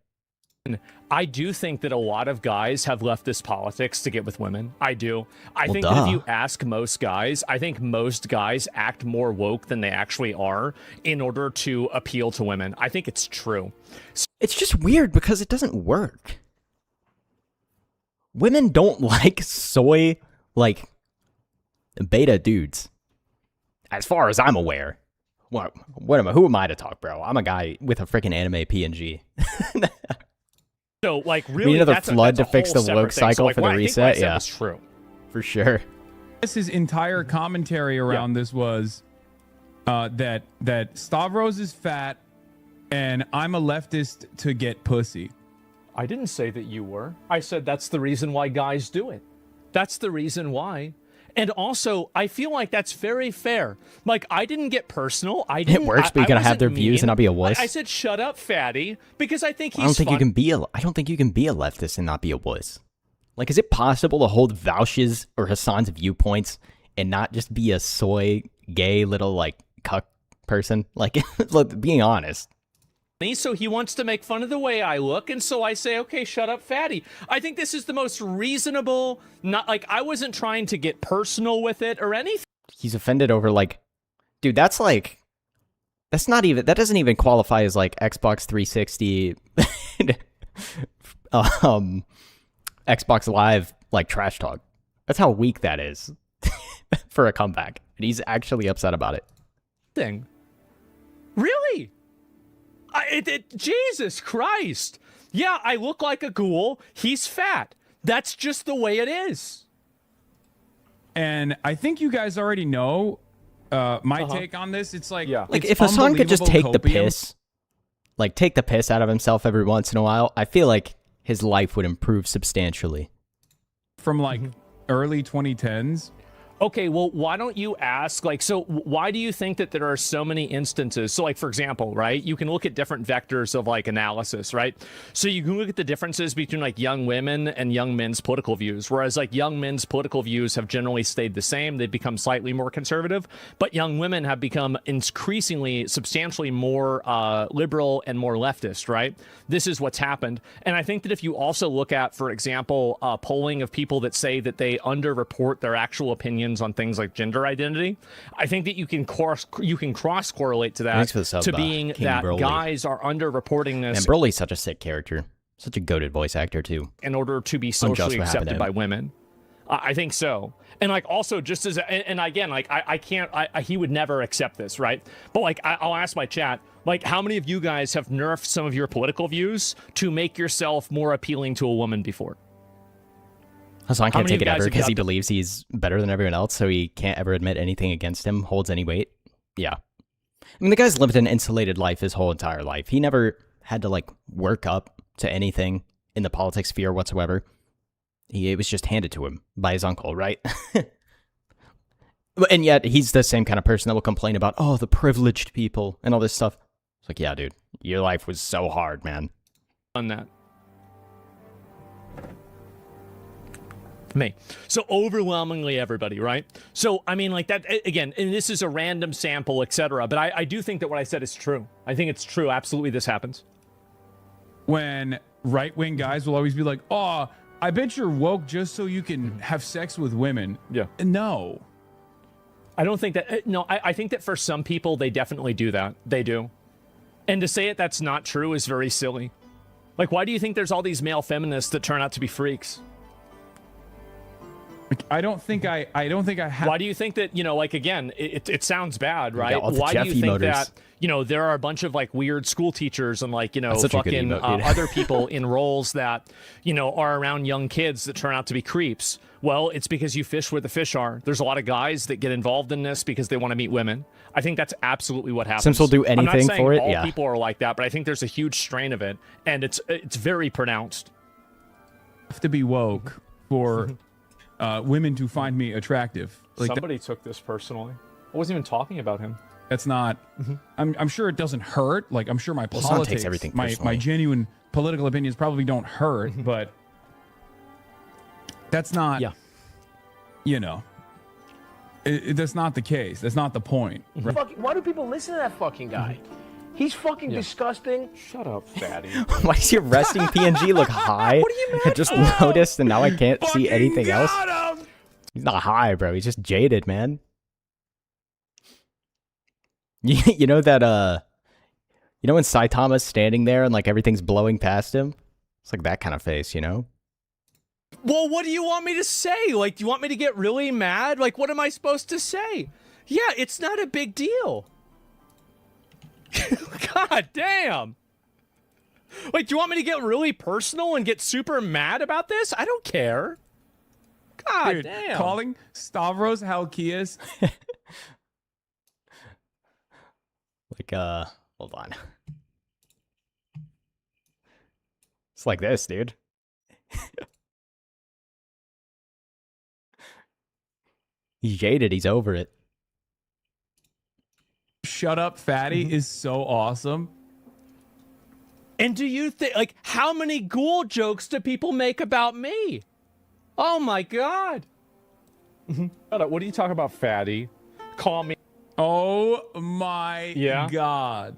I do think that a lot of guys have leftist politics to get with women. I do. I think duh. that if you ask most guys, I think most guys act more woke than they actually are in order to appeal to women. I think it's true. It's just weird because it doesn't work. Women don't like soy, like, beta dudes. As far as I'm aware. Who am I to talk, bro? I'm a guy with a freaking anime PNG. So, like, We really, need another that's flood a to fix whole the woke separate thing. So, cycle like, for what the I think reset. what I said Yeah, was true. for sure. his entire commentary around this was that Stavros is fat and I'm a leftist to get pussy. I didn't say that you were. I said that's the reason why guys do it. That's the reason why. And also, I feel like that's very fair. Like, I didn't get personal. I didn't. It works, but you gotta have their views and not be a wuss. I said, "Shut up, fatty," because I think he's. I don't think fun. you can be I don't think you can be a leftist and not be a wuss. Like, is it possible to hold Vouch's or Hassan's viewpoints and not just be a soy gay little like cuck person? Like, look, being honest. So he wants to make fun of the way I look, and so I say, okay, shut up, fatty. I think this is the most reasonable, not like I wasn't trying to get personal with it or anything. He's offended over like, dude, that's not even, that doesn't even qualify as like Xbox 360, Xbox Live, like trash talk. That's how weak that is for a comeback. And he's actually upset about it. Thing. Really? Jesus Christ. Yeah, I look like a ghoul. He's fat. That's just the way it is. And I think you guys already know my take on this. It's like, Like, it's if Hassan could just take unbelievable the copium. piss, like take the piss out of himself every once in a while, I feel like his life would improve substantially. From like early 2010s. Okay, well, why don't you ask, like, so why do you think that there are so many instances? So, like, for example, right, you can look at different vectors of, like, analysis, right? So you can look at the differences between, like, young women and young men's political views, whereas, like, young men's political views have generally stayed the same. They've become slightly more conservative, but young women have become increasingly, substantially more liberal and more leftist, right? This is what's happened. And I think that if you also look at, for example, polling of people that say that they underreport their actual opinions on things like gender identity, I think that you can cross correlate to that Thanks for the sub, to being King that Broly. guys are underreporting this And Broly's such a sick character. Such a goated voice actor, too. in order to be Unjust socially what happened to accepted him. by women. I think so. And like also just as, and again, like I can't, he would never accept this, right? But like I'll ask my chat, like how many of you guys have nerfed some of your political views to make yourself more appealing to a woman before? Hassan can't many take of it you guys ever have because got he the- believes he's better than everyone else, so he can't ever admit anything against him holds any weight. Yeah. I mean, the guy's lived an insulated life his whole entire life. He never had to, like, work up to anything in the politics sphere whatsoever. It was just handed to him by his uncle, right? And yet, he's the same kind of person that will complain about, oh, the privileged people and all this stuff. It's like, yeah, dude, your life was so hard, man. On that. Me. So overwhelmingly everybody, right? So, I mean, like that, again, and this is a random sample, etc. But I do think that what I said is true. I think it's true. Absolutely, this happens. When right-wing guys will always be like, oh, I bet you're woke just so you can have sex with women. Yeah. No. I don't think that, no, I think that for some people, they definitely do that. They do. And to say it that's not true is very silly. Like, why do you think there's all these male feminists that turn out to be freaks? Like, I don't think I have. Why do you think that, like, again, it sounds bad, right? all the Why Jeff do you think emoters. that, there are a bunch of, like, weird school teachers and, like, That's such a good fucking emote, dude. other people in roles that, are around young kids that turn out to be creeps? Well, it's because you fish where the fish are. There's a lot of guys that get involved in this because they want to meet women. I think that's absolutely what happens. Sims will do I'm not anything saying for it, all yeah. people are like that, but I think there's a huge strain of it, and it's very pronounced. Have to be woke for women to find me attractive. Like Somebody took this personally. I wasn't even talking about him. that's not. I'm sure it doesn't hurt. Like I'm sure my Hassan politics, takes everything my personally. genuine political opinions probably don't hurt, but that's not. Yeah. That's not the case. That's not the point. Why do people listen to that fucking guy? He's fucking disgusting. Shut up, fatty. Why does your resting PNG look high? What are you I mad just for? noticed, and now I can't see Fucking anything else. got him! He's not high, bro. He's just jaded, man. You know that when Saitama's standing there and like everything's blowing past him? It's like that kind of face, Well, what do you want me to say? Like, do you want me to get really mad? Like, what am I supposed to say? Yeah, it's not a big deal. God damn. Like, do you want me to get really personal and get super mad about this? I don't care. God Dude, damn. calling Stavros Halkias. Like, hold on. It's like this, dude. He's jaded. He's over it. Shut up, fatty is so awesome. And do you think, like, how many ghoul jokes do people make about me? Oh my God. Shut up. What are you talking about, fatty? Call me. Oh my Yeah? God.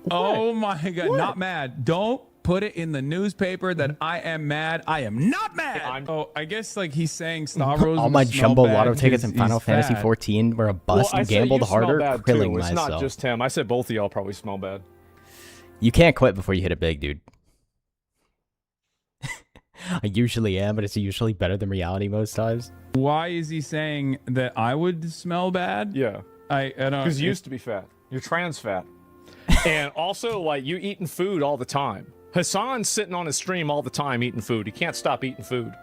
Oh my God. What? Not mad. Don't put it in the newspaper that I am mad. I am not mad. Oh, I guess like he's saying Stavros. All my would smell jumbo bad lotto tickets because in Final he's Fantasy fat. 14 were a bust and gambled harder, killing myself. It's not just him. I said both of y'all probably smell bad. You can't quit before you hit it big, dude. I usually am, but it's usually better than reality most times. Why is he saying that I would smell bad? Yeah. I don't. Because you used to be fat. You're trans fat. And also, like, you eating food all the time. Hassan's sitting on his stream all the time eating food. He can't stop eating food.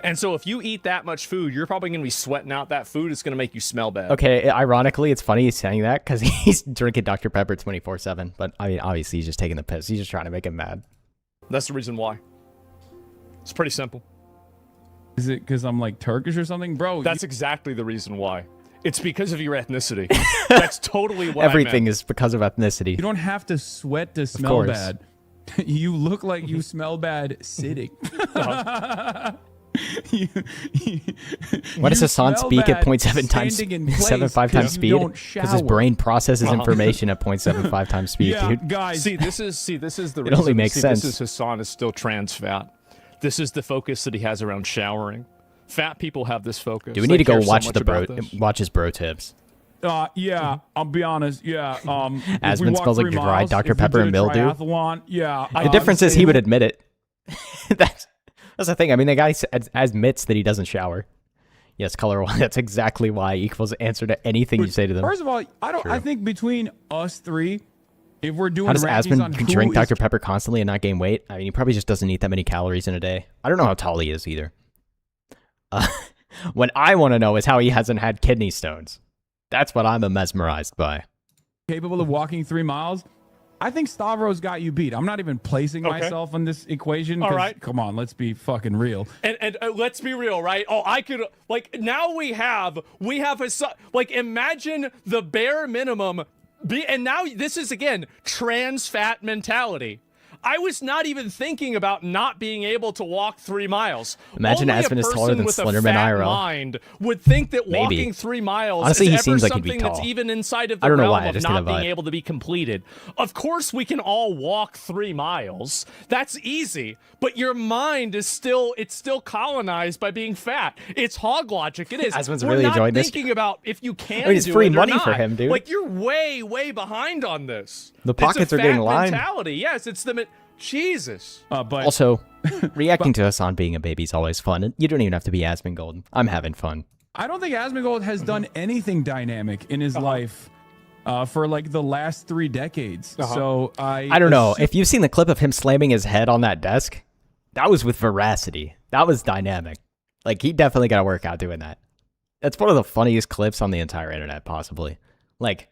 And so if you eat that much food, you're probably going to be sweating out that food. It's going to make you smell bad. Okay, ironically, it's funny he's saying that because he's drinking Dr. Pepper 24/7. But I mean, obviously, he's just taking the piss. He's just trying to make him mad. That's the reason why. It's pretty simple. Is it because I'm like Turkish or something, bro? That's exactly the reason why. It's because of your ethnicity. That's totally what Everything I meant. is because of ethnicity. You don't have to sweat to smell course. bad. You look like you smell bad sitting. Why does Hassan smell speak at bad 0.7 times, standing in place 7.5 times 'cause you speed? don't Because his shower. brain processes information at 0.75 times speed, Yeah, dude. guys. See, this is the reason. It only makes sense. This is Hassan is still trans fat. This is the focus that he has around showering. Fat people have this focus. Do we They need to go care so watch much the bro? about this. Watch his bro tips. Yeah, I'll be honest. Yeah. If we Asmund walk smells like 3 dry miles, Dr. if we Pepper did and a mildew. triathlon, yeah. The difference is he would admit it. that's the thing. I mean, the guy admits that he doesn't shower. Yes, color one. That's exactly why equals answer to anything you say to them. First of all, I don't. True. I think between us three, if we're doing How does rankings on Asmund who drink is- Dr. Pepper constantly and not gain weight? I mean, he probably just doesn't eat that many calories in a day. I don't know how tall he is either. What I want to know is how he hasn't had kidney stones. That's what I'm mesmerized by. capable of walking 3 miles, I think Stavros got you beat. I'm not even placing myself in this equation. All 'cause, right. come on, let's be fucking real. And let's be real, right? Oh, I could, like, now we have a, like, imagine the bare minimum, and now this is, again, trans fat mentality. I was not even thinking about not being able to walk 3 miles. Imagine Only Asmund a is taller person than with a Slenderman fat IRL. mind would think that Maybe. walking 3 miles Honestly, is he ever seems like he'd be something that's tall. even inside of the I don't know realm why, I of just get not a being vibe. able to be completed. Of course, we can all walk 3 miles. That's easy. But your mind is still colonized by being fat. It's hog logic. It is. Asmund's We're really not enjoying this. thinking about if you can. I mean, it's do free it or money not. for him, dude. Like, you're way behind on this. The It's a pockets are fat getting lined. mentality. Yes, it's the. Jesus. But Also, reacting to Hassan being a baby is always fun. And you don't even have to be Asmongold. I'm having fun. I don't think Asmongold has done anything dynamic in his life for like the last 3 decades. So I don't know. If you've seen the clip of him slamming his head on that desk, that was with veracity. That was dynamic. Like, he definitely got to work out doing that. That's one of the funniest clips on the entire internet, possibly. Like,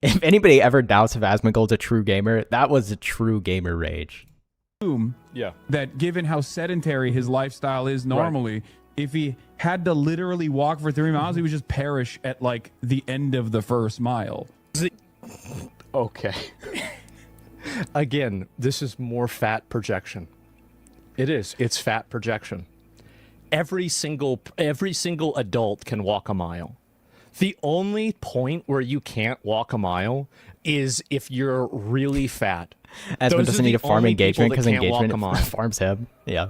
if anybody ever doubts if Asmongold's a true gamer, that was a true gamer rage. That given how sedentary his lifestyle is normally, if he had to literally walk for 3 miles, he would just perish at like the end of the first mile. Okay. Again, this is more fat projection. It is. It's fat projection. Every single adult can walk a mile. The only point where you can't walk a mile is if you're really fat. Asmon doesn't need to farm engagement because engagement walk a mile. farms him. Yeah.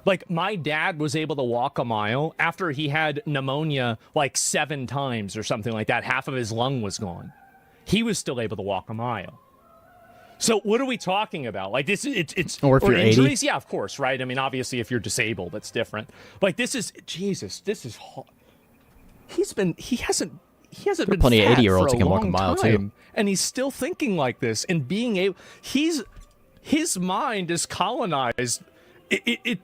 Like, my dad was able to walk a mile after he had pneumonia like 7 times or something like that. Half of his lung was gone. He was still able to walk a mile. So what are we talking about? Like, this is it's or if you're injuries, 80? yeah, of course, right? I mean, obviously, if you're disabled, that's different. Like, this is Jesus. This is he hasn't been plenty of fat for80-year-olds a who can walk a long mile, time, too. and he's still thinking like this and being able. His mind is colonized. It's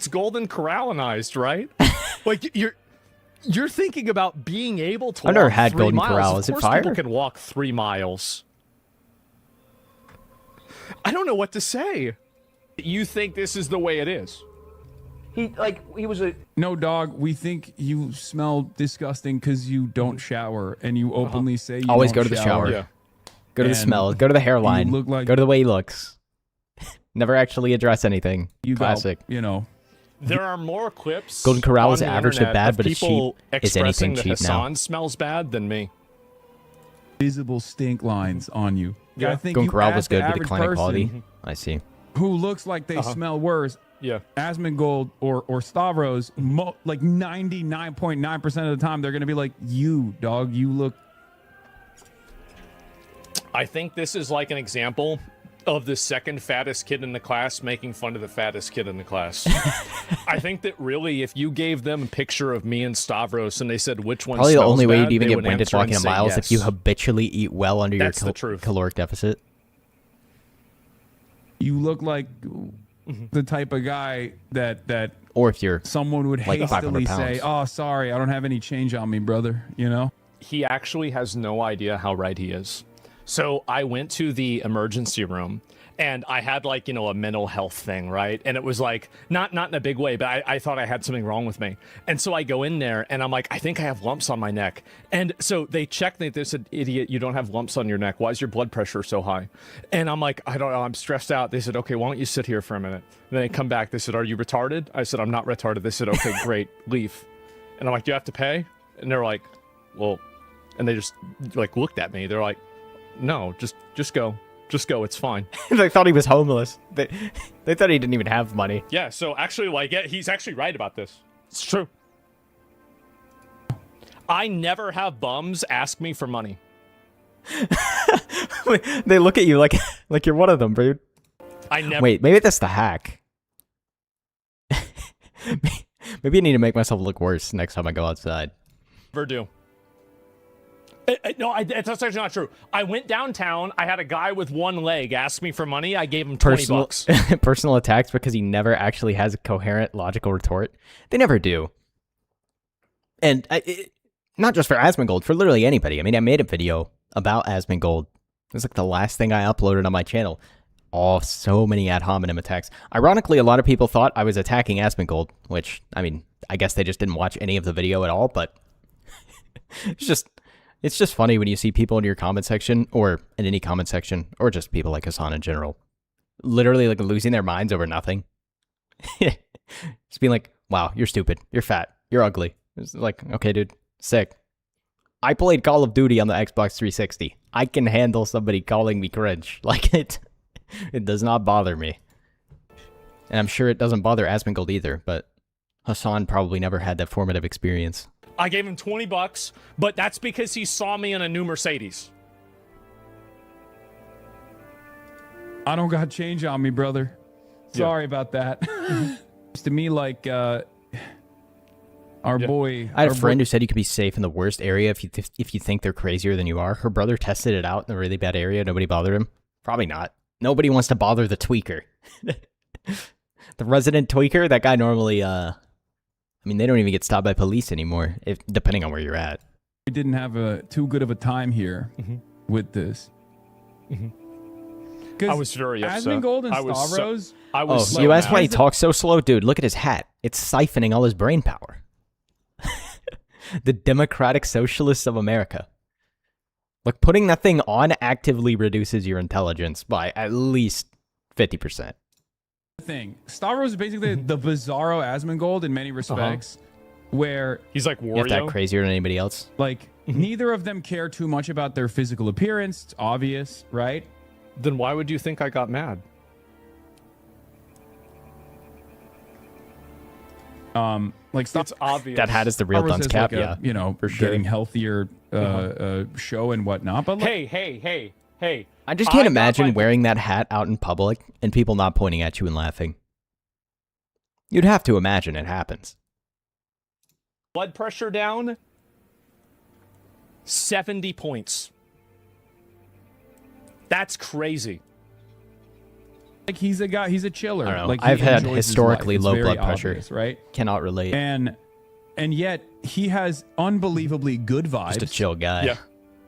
Golden Corralonized, right? Like, you're thinking about being able to. I've never walk had 3 Golden miles. Corral. Of Is it course fire? People can walk 3 miles. I don't know what to say. You think this is the way it is? He was a. No, dog, we think you smell disgusting because you don't shower and you openly say you Always don't go to the shower. Yeah. Go to the And smell. Go to the hairline. you look like- go to the way he looks. Never actually address anything. You Classic. Go, you know. There are more clips. Golden Corral on is the average to internet bad, of but it's people cheap. Is anything expressing that cheap now? Hassan smells bad than me. Visible stink lines on you. Yeah. I think Golden you Corral ask was the good, but average declining person quality. I see. who looks like they smell worse. Yeah. Asmongold or Stavros, like 99.9% of the time, they're going to be like, you, dog, you look. I think this is like an example of the second fattest kid in the class making fun of the fattest kid in the class. I think that really, if you gave them a picture of me and Stavros and they said which one Probably the smells only way bad, you'd even they get would winded answer walking and a mile is say if you yes. habitually eat well under That's your the truth. caloric deficit. You look like the type of guy that Or if you're someone would like hastily 500 pounds. say, "Oh, sorry, I don't have any change on me, brother." You know. He actually has no idea how right he is. So I went to the emergency room and I had like, you know, a mental health thing, right? And it was like, not in a big way, but I thought I had something wrong with me. And so I go in there and I'm like, I think I have lumps on my neck. And so they checked me. They said, idiot, you don't have lumps on your neck. Why is your blood pressure so high? And I'm like, I don't know. I'm stressed out. They said, okay, why don't you sit here for a minute? And then they come back. They said, are you retarded? I said, I'm not retarded. They said, okay, great, leave. And I'm like, do you have to pay? And they're like, well, and they just like looked at me. They're like, no, just go. Just go. It's fine. They thought he was homeless. They thought he didn't even have money. Yeah, so actually, like, yeah, he's actually right about this. It's true. I never have bums ask me for money. They look at you like you're one of them, dude. I never. Wait, maybe that's the hack. Maybe I need to make myself look worse next time I go outside. Never do. No, that's actually not true. I went downtown. I had a guy with one leg ask me for money. I gave him 20 bucks. Personal attacks because he never actually has a coherent, logical retort. They never do. And not just for Asmongold, for literally anybody. I mean, I made a video about Asmongold. It was like the last thing I uploaded on my channel. Oh, so many ad hominem attacks. Ironically, a lot of people thought I was attacking Asmongold, which, I mean, I guess they just didn't watch any of the video at all, but it's just funny when you see people in your comment section, or in any comment section, or just people like Hassan in general, literally like losing their minds over nothing. Just being like, wow, you're stupid, you're fat, you're ugly. It's like, okay, dude, sick. I played Call of Duty on the Xbox 360. I can handle somebody calling me cringe. Like, it does not bother me. And I'm sure it doesn't bother Asmongold either, but Hassan probably never had that formative experience. I gave him 20 bucks, but that's because he saw me in a new Mercedes. I don't got change on me, brother. Sorry about that. To me, like our boy. I had a friend who said you could be safe in the worst area if you think they're crazier than you are. Her brother tested it out in a really bad area. Nobody bothered him. Probably not. Nobody wants to bother the tweaker. The resident tweaker, that guy normally, I mean, they don't even get stopped by police anymore, depending on where you're at. We didn't have too good of a time here with this. I was very upset. Asmongold and Stavros. So you asked why he talks so slow? Dude, look at his hat. It's siphoning all his brain power. The Democratic Socialists of America. Look, putting that thing on actively reduces your intelligence by at least 50%. Thing. Stavros is basically the bizarro Asmongold in many respects, where he's like Wario. You have to act crazier than anybody else. Like, neither of them care too much about their physical appearance. It's obvious, right? Then why would you think I got mad? Like it's obvious. That hat is the real dunce cap, like you know, for sure. getting healthier show and whatnot. But like, hey. I just can't imagine wearing that hat out in public and people not pointing at you and laughing. You'd have to imagine it happens. Blood pressure down 70 points. That's crazy. Like he's a guy, he's a chiller. I don't know. Like I've had enjoys his historically life. low It's blood very pressure. obvious, right? Cannot relate. And yet he has unbelievably good vibes. Just a chill guy. Yeah.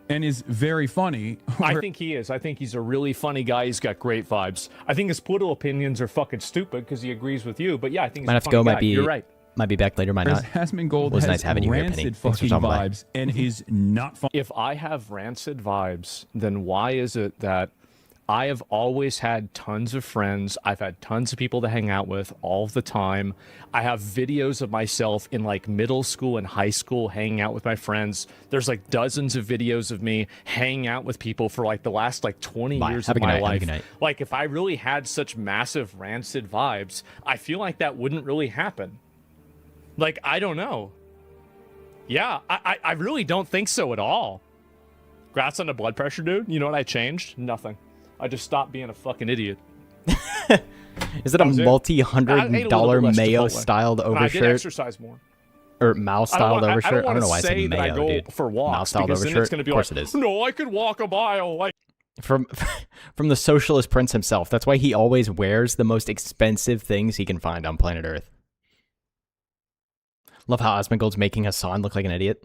And is very funny. I think he is. I think he's a really funny guy. He's got great vibes. I think his political opinions are fucking stupid because he agrees with you. But yeah, I think he's Might a have to funny go. guy. You're right. Might be back later. Might not. Asmongold was has nice having you here, Penny. rancid Thanks for fucking stopping by. vibes and is not fun. If I have rancid vibes, then why is it that I have always had tons of friends? I've had tons of people to hang out with all the time. I have videos of myself in like middle school and high school hanging out with my friends. There's like dozens of videos of me hanging out with people for like the last like 20 years of my life. Like if I really had such massive rancid vibes, I feel like that wouldn't really happen. Like, I don't know. Yeah, I really don't think so at all. Congrats on the blood pressure, dude. You know what I changed? Nothing. I just stopped being a fucking idiot. Is it a multi-$100 mayo-styled I did overshirt? exercise more. Or mouse-styled overshirt? I don't know why I said that mayo, I go dude. for walks Mouse-styled because then overshirt? it's going to be Of course like, it is. no, I could walk a mile. Like From the socialist prince himself. That's why he always wears the most expensive things he can find on planet Earth. Love how Asmongold's making Hassan look like an idiot.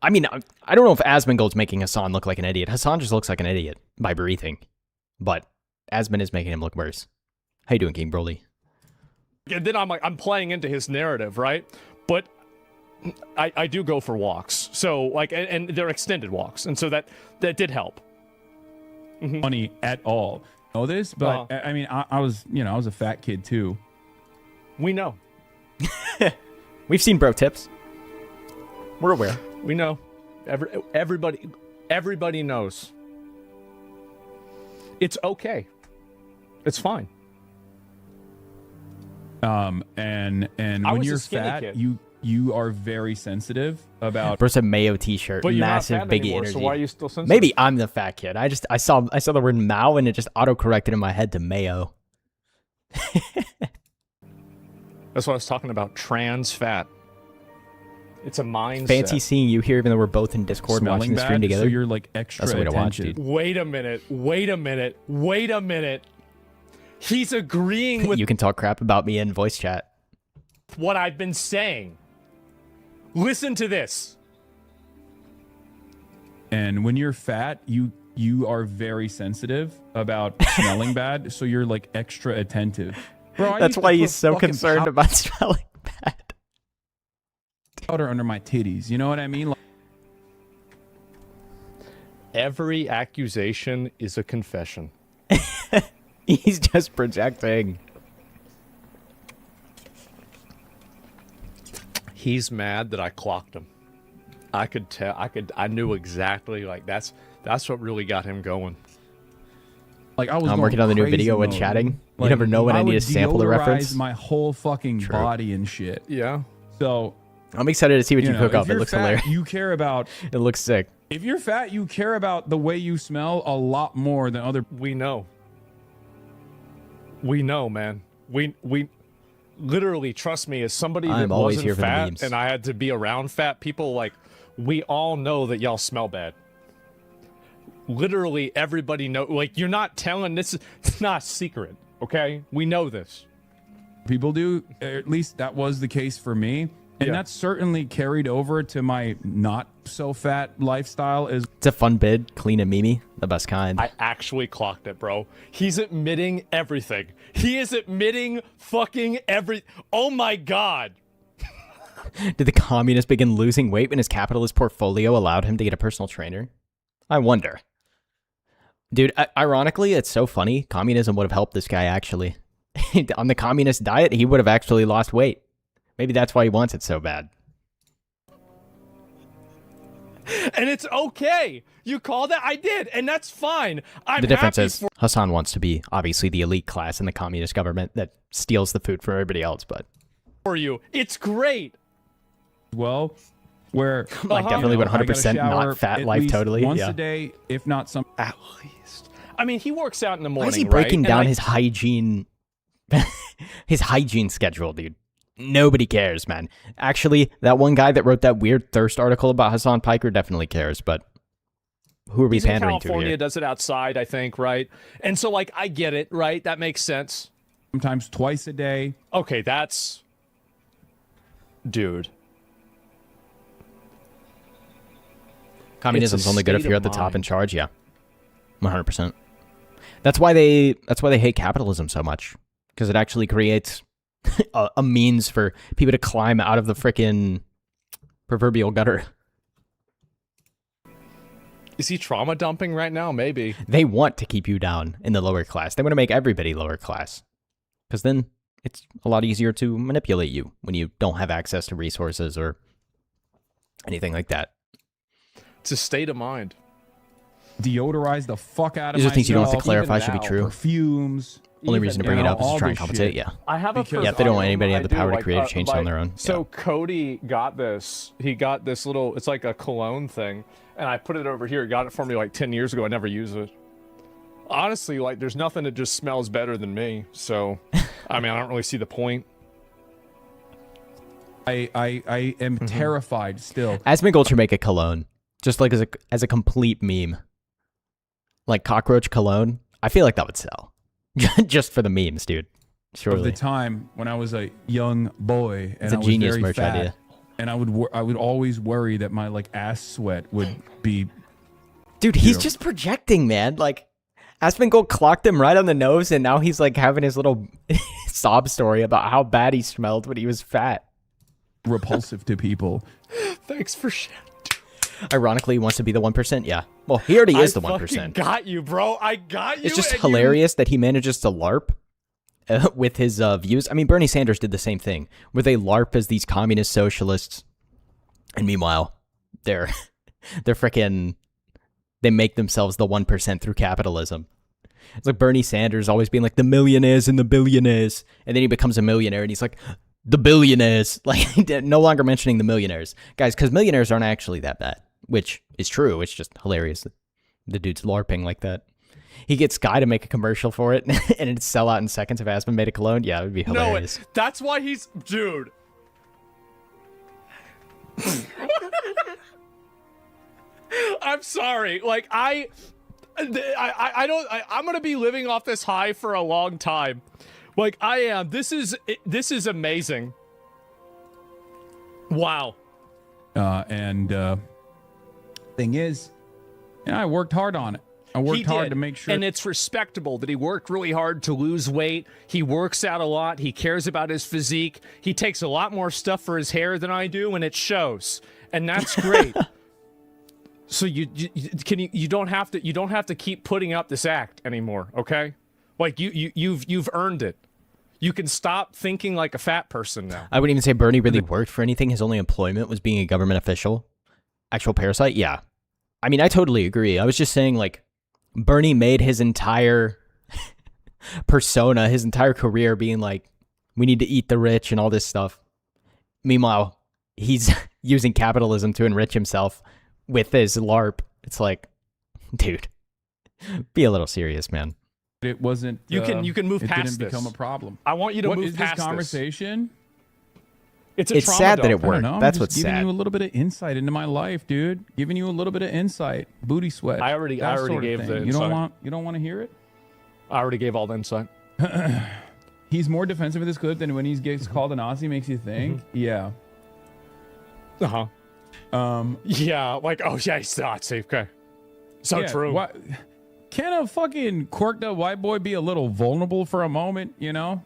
I mean, I don't know if Asmongold's making Hassan look like an idiot. Hassan just looks like an idiot by breathing. But Asmon is making him look worse. How you doing, King Broly? And then I'm playing into his narrative, right? But I do go for walks. So like, and they're extended walks. And so that did help. Funny at all. Know this, but I mean, I was a fat kid too. We know. We've seen bro tips. We're aware. We know. Everybody knows. It's okay. It's fine. And when you're fat, kid. you are very sensitive about. Bro said mayo t-shirt. But you're massive not fat biggie anymore, energy. so why are you still sensitive? Maybe I'm the fat kid. I saw the word Mao and it just auto-corrected in my head to mayo. That's what I was talking about. Trans fat. It's a mindset. Fancy seeing you here, even though we're both in Discord smelling watching the stream bad, together. So you're like extra That's the way to watch, attentive. dude. Wait a minute. He's agreeing with You can talk crap about me in voice chat. what I've been saying. Listen to this. And when you're fat, you are very sensitive about smelling bad, so you're like extra attentive. Bro, That's why he's so concerned about smelling bad. Powder under my titties. You know what I mean? Like, Every accusation is a confession. He's just projecting. He's mad that I clocked him. I could tell. I knew exactly. Like that's what really got him going. like I was. I'm going working on the new crazy video and mode. chatting. You Like, never know when I need would to sample the reference. deodorize my whole fucking True. body and shit. Yeah. So I'm excited to see what you know, cook if up. It you're looks fat, hilarious. You care about. It looks sick. If you're fat, you care about the way you smell a lot more than other. We know. We know, man. We literally, trust me, as somebody that I'm always wasn't here for the fat memes. and I had to be around fat people, like, we all know that y'all smell bad. Literally everybody know, like, you're not telling this, it's not a secret, okay? We know this. People do, at least that was the case for me. And that's certainly carried over to my not so fat lifestyle as It's a fun bid, clean and memey, the best kind. I actually clocked it, bro. He's admitting everything. He is admitting fucking oh my god. Did the communist begin losing weight when his capitalist portfolio allowed him to get a personal trainer? I wonder. Dude, ironically, it's so funny. Communism would have helped this guy, actually. On the communist diet, he would have actually lost weight. Maybe that's why he wants it so bad. And it's okay. You called it? I did, and that's fine. The difference is Hassan wants to be, obviously, the elite class in the communist government that steals the food from everybody else, but... For you. It's great. well, where Like, definitely 100% not fat life, totally. Once Yeah. a day, if not some. At least. I mean, he works out in the morning, Why is he breaking right? down And, like, his hygiene... his hygiene schedule, dude? Nobody cares, man. Actually, that one guy that wrote that weird thirst article about Hassan Piker definitely cares, but who are we he's in pandering to California, here? does it outside, I think, right? And so, like, I get it, right? That makes sense. Sometimes twice a day. Okay, that's... Dude. Communism's It's a only good if state you're of at the top mind. in charge, yeah. 100%. That's why they hate capitalism so much, because it actually creates a means for people to climb out of the frickin' proverbial gutter. Is he trauma dumping right now? Maybe. They want to keep you down in the lower class. They want to make everybody lower class, because then it's a lot easier to manipulate you when you don't have access to resources or anything like that. It's a state of mind. Deodorize the fuck out of These are things you don't have to myself, clarify even should be now. true. Perfumes. Only reason to bring it up is to all try and this compensate, shit. yeah. I have a Because- Yeah, if they don't want anybody to I have the power do, to create a change on their own. So Cody got this. He got this little, it's like a cologne thing, and I put it over here. He got it for me like 10 years ago. I never use it. Honestly, like, there's nothing that just smells better than me. So, I mean, I don't really see the point. I am terrified still. Asmongold should make a cologne, just like as a complete meme. Like cockroach cologne. I feel like that would sell. Just for the memes, dude. Of Surely. the time when I was a young boy and It's a I was genius very merch fat, idea. and I would always worry that my like ass sweat would be. Dude, he's just projecting, man. Like, Asmongold clocked him right on the nose, and now he's like having his little sob story about how bad he smelled when he was fat. Repulsive to people. Thanks for sharing. Ironically, he wants to be the 1%. Yeah. Well, he already is the I 1%. fucking got you, bro. I got you. It's just and hilarious that he manages to LARP with his views. I mean, Bernie Sanders did the same thing, where they LARP as these communist socialists, and meanwhile, they're frickin' they make themselves the 1% through capitalism. It's like Bernie Sanders always being like the millionaires and the billionaires, and then he becomes a millionaire, and he's like the billionaires, like no longer mentioning the millionaires, guys, because millionaires aren't actually that bad, which is true. It's just hilarious that the dude's LARPing like that. He gets Sky to make a commercial for it, and it'd sell out in seconds if Aspen made a cologne. Yeah, it would be No, hilarious. that's why he's... Dude. I'm sorry. Like, I'm going to be living off this high for a long time. Like, I am. This is amazing. Wow. Thing is, I worked hard on it. I worked hard to make sure. And it's respectable that he worked really hard to lose weight. He works out a lot. He cares about his physique. He takes a lot more stuff for his hair than I do, and it shows. And that's great. So you don't have to keep putting up this act anymore, okay? Like you've earned it. You can stop thinking like a fat person now. I wouldn't even say Bernie really worked for anything. His only employment was being a government official. Actual parasite, yeah. I mean, I totally agree. I was just saying, like, Bernie made his entire persona, his entire career being like, we need to eat the rich and all this stuff. Meanwhile, he's using capitalism to enrich himself with his LARP. It's like, dude, be a little serious, man. it wasn't. You can move it past didn't this. become a problem. I want you to What move is past this conversation? It's a It's trauma sad that dump. it worked. I don't know. That's I'm what's just giving sad. you a little bit of insight into my life, dude. Giving you a little bit of insight. Booty sweat. I already that sort of gave thing. the You don't insight. want to hear it? I already gave all the insight. He's more defensive in this clip than when he gets called a Nazi. Makes you think. Yeah. Yeah, like, oh yeah, he's Nazi. Okay. So Yeah, true. What, can a fucking quirked up white boy be a little vulnerable for a moment? You know.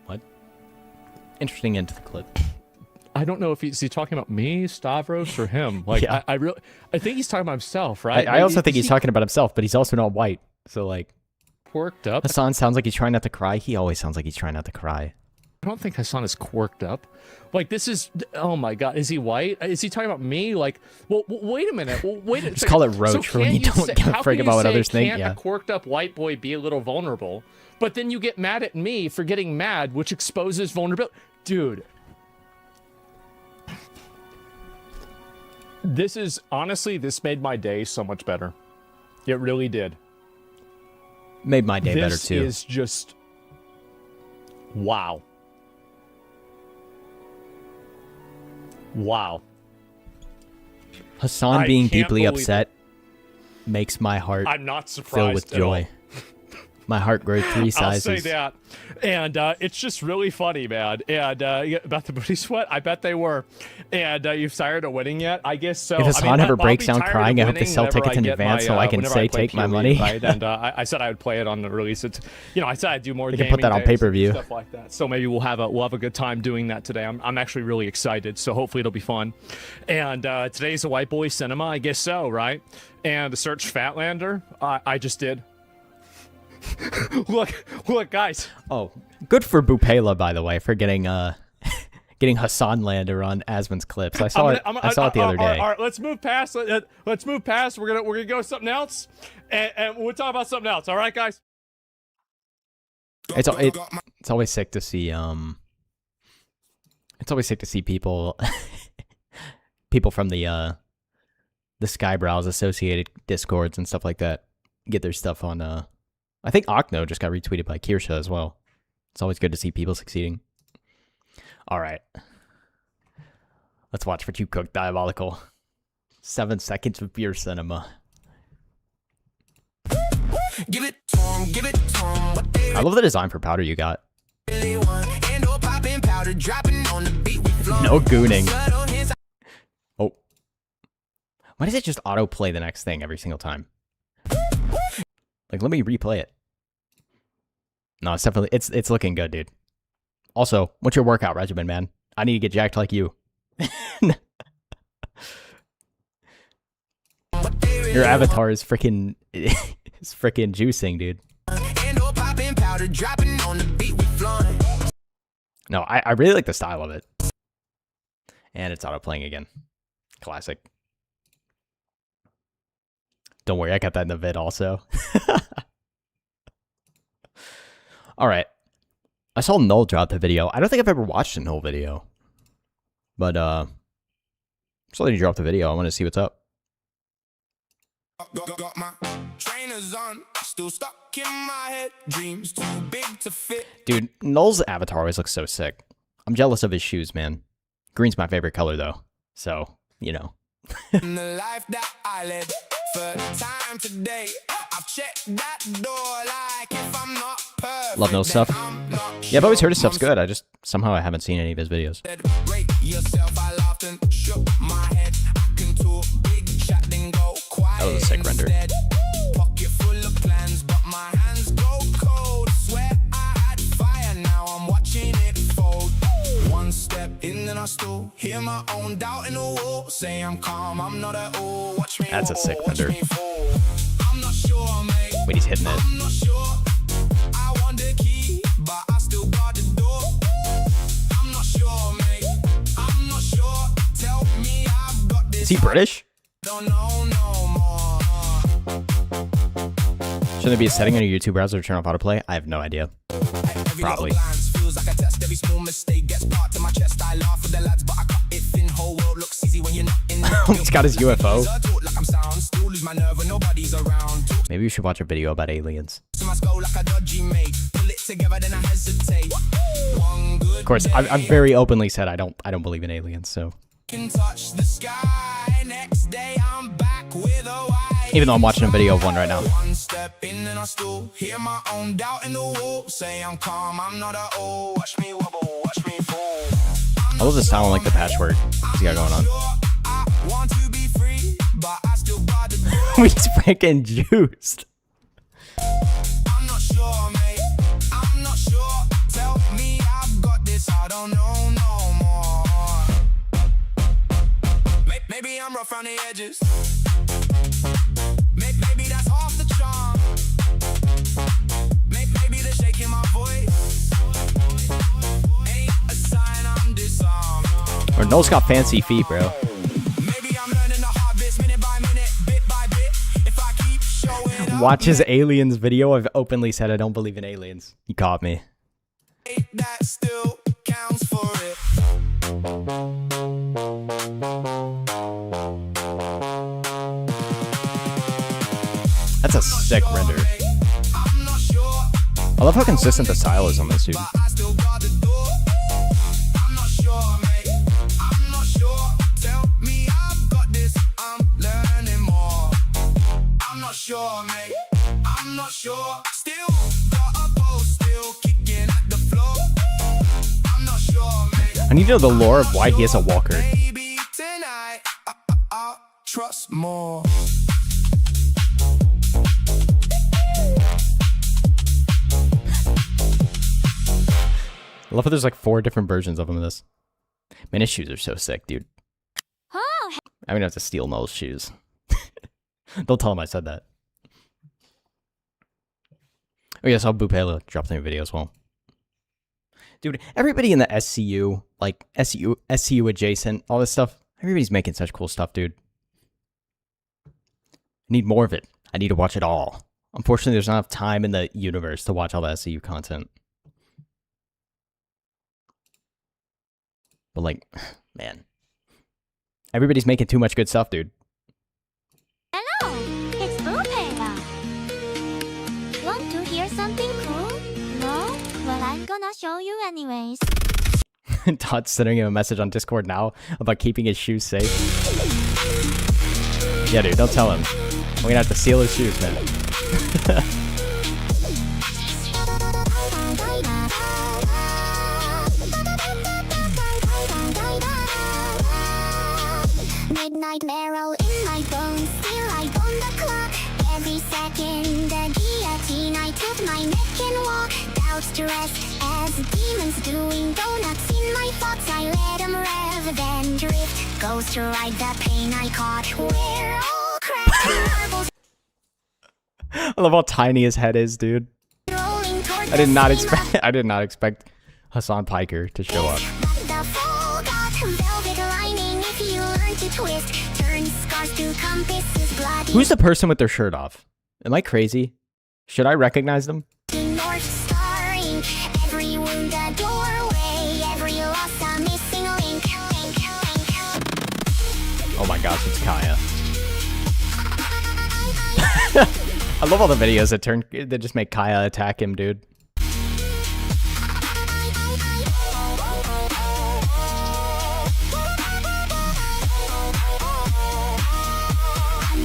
What? Interesting into the clip. I don't know if he's talking about me, Stavros, or him. Like, Yeah. I think he's talking about himself, right? I also think he's talking about himself, but he's also not white. So like, quirked up. Hassan sounds like he's trying not to cry. He always sounds like he's trying not to cry. I don't think Hassan is quirked up. Like, this is, oh my God, is he white? Is he talking about me? Like, well, wait a minute. Well, wait a second. Just call it roach for when you don't give a frick about what others think. Can't Yeah. a quirked up white boy be a little vulnerable? But then you get mad at me for getting mad, which exposes vulnerability. Dude. This is, honestly, this made my day so much better. It really did. Made my day better This too. is just, wow. Wow. Hassan I being can't deeply believe upset makes my heart I'm not surprised fill with at all. joy. My heart grows 3 sizes. I'll say that. And it's just really funny, man. And about the booty sweat, I bet they were. And you've tired of winning yet? I guess so. If Hassan I mean, ever I'll breaks be down tired of crying, I hope they winning sell whenever tickets I in get advance my, so I can whenever say, play "Take my Pure money." League, right? And I said I would play it on the release. It's, I said I'd do more We can gaming put that on days and pay-per-view. stuff like that. So maybe we'll have a good time doing that today. I'm actually really excited. So hopefully it'll be fun. And today's a white boy cinema, I guess so, right? And to search Fatlander, I just did. look, guys. Oh, good for Bupela, by the way, for getting getting Hassan Lander on Asmon's clips. I saw it the other day. All right, let's move past. Let's move past. We're gonna go something else, and we'll talk about something else. All right, guys. It's always sick to see it's always sick to see people from the Skybrowse associated discords and stuff like that get their stuff on I think Okno just got retweeted by Kirsha as well. It's always good to see people succeeding. All right. Let's watch what you cooked, Diabolical. 7 seconds of beer cinema. Give it to 'em, give it to 'em. What they I love the design for powder you got. really want. And no popping powder, dropping on the beat, we flow. No gooning. Subtle hints, Oh. Why does it just autoplay the next thing every single time? Like, let me replay it. No, it's definitely, it's looking good, dude. Also, what's your workout regimen, man? I need to get jacked like you. Your avatar is freaking, is freaking juicing, dude. and no popping powder, dropping on the beat, we flowing. No, I really like the style of it. And it's autoplaying again. Classic. Don't worry, I got that in the vid also. All right. I saw Null drop the video. I don't think I've ever watched a Null video. But, just letting you drop the video. I want to see what's up. Got my trainers on, still stuck in my head. Dreams too big to fit. Dude, Null's avatar always looks so sick. I'm jealous of his shoes, man. Green's my favorite color, though. So, you know. In the life that I led, for time today, I've checked that door like if I'm not perfect. Love Null stuff. Yeah, I've always heard his stuff's good. I just, somehow I haven't seen any of his videos. Rate yourself, I laughed and shook my head. I can talk big chat, then go quiet. That was a sick render. instead. Pocket full of plans, but my hands go cold. Swear I had fire, now I'm watching it fold. One step in, then I still hear my own doubt in the wall. Say I'm calm, I'm not at all. Watch me. That's a sick watch render. me fall. I'm not sure, mate. Wait, he's hitting it. I'm not sure. I want the key, but I still got the door. I'm not sure, mate. I'm not sure. Tell me I've got this. Is he British? Don't know no more. Shouldn't there be a setting on your YouTube browser to turn off autoplay? I have no idea. Every Probably. little glance feels like a test. Every small mistake gets part to my chest. I laugh with the lads, but I cut it thin. Whole world looks easy when you're not in it. He's got his UFO. Talk like I'm sound. Still lose my nerve when nobody's around. Maybe we should watch a video about aliens. to my skull like a dodgy mate. Pull it together, then I hesitate. One good Of course, I've very openly said I don't believe in aliens. So can touch the sky. Next day I'm back with a white. even though I'm watching a video of one right now. One step in and I still hear my own doubt in the wall. Say I'm calm, I'm not at all. Watch me wobble, watch me fall. I love the sound like the patchwork he's got going on. I want to be free, but I still got the We just freaking juiced. I'm not sure, mate. I'm not sure. Tell me I've got this. I don't know no more. Maybe I'm rough around the edges. Maybe that's half the charm. Maybe the shake in my voice ain't a sign I'm disarmed. Or Noel's got fancy feet, bro. Maybe I'm learning the hard bits minute by minute, bit by bit. If I keep showing up, Watch his aliens video. I've openly said I don't believe in aliens. You caught me. that still counts for it. That's a sick render. I love how consistent the style is on this dude. I still got the door. I'm not sure, mate. I'm not sure. Tell me I've got this. I'm learning more. I'm not sure, mate. I'm not sure. Still got a pulse, still kicking at the floor. I'm not sure, mate. I need to know the lore of why he has a walker. Maybe tonight I'll trust more. I love how there's like 4 different versions of him in this. Man, his shoes are so sick, dude. I'm gonna have to steal Noel's shoes. Don't tell him I said that. Oh yeah, I saw Bupela drop the new video as well. Dude, everybody in the SCU, like SCU adjacent, all this stuff, everybody's making such cool stuff, dude. I need more of it. I need to watch it all. Unfortunately, there's not enough time in the universe to watch all the SCU content. But like, man, everybody's making too much good stuff, dude. Hello, it's Bupela. Want to hear something cool? No? Well, I'm gonna show you anyways. Todd's sending him a message on Discord now about keeping his shoes safe. Yeah, dude, don't tell him. We're gonna have to steal his shoes, man. Midnight marrow in my bones, still I on the clock. Every second the guillotine, I tilt my neck and walk. Doubts to rest as demons doing donuts in my thoughts. I let them rev, then drift. Goes to ride the pain I caught. We're all cracked marbles. I love how tiny his head is, dude. I did not expect Hassan Piker to show up. The fall got velvet lining if you learn to twist. Turn scars to compasses, bloody. Who's the person with their shirt off? Am I crazy? Should I recognize them? North starring every wound a doorway, every loss a missing link. Oh my gosh, it's Kaya. I love all the videos that just make Kaya attack him, dude. I'm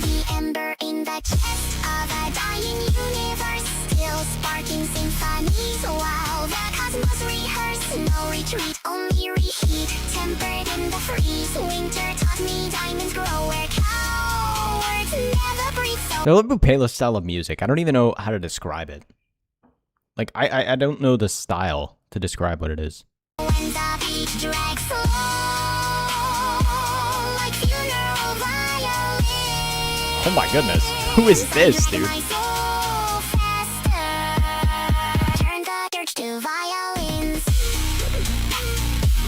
the ember in the chest of a dying universe, still sparking symphonies while the cosmos rehearse. No retreat, only reheat, tempered in the freeze. Winter taught me diamonds grow where cowards never breathe. So I love Bupela's style of music. I don't even know how to describe it. Like, I don't know the style to describe what it is. when the beat drags slow, like funeral violin. Oh my goodness. Who is this, dude? My soul faster. Turn the dirge to violins.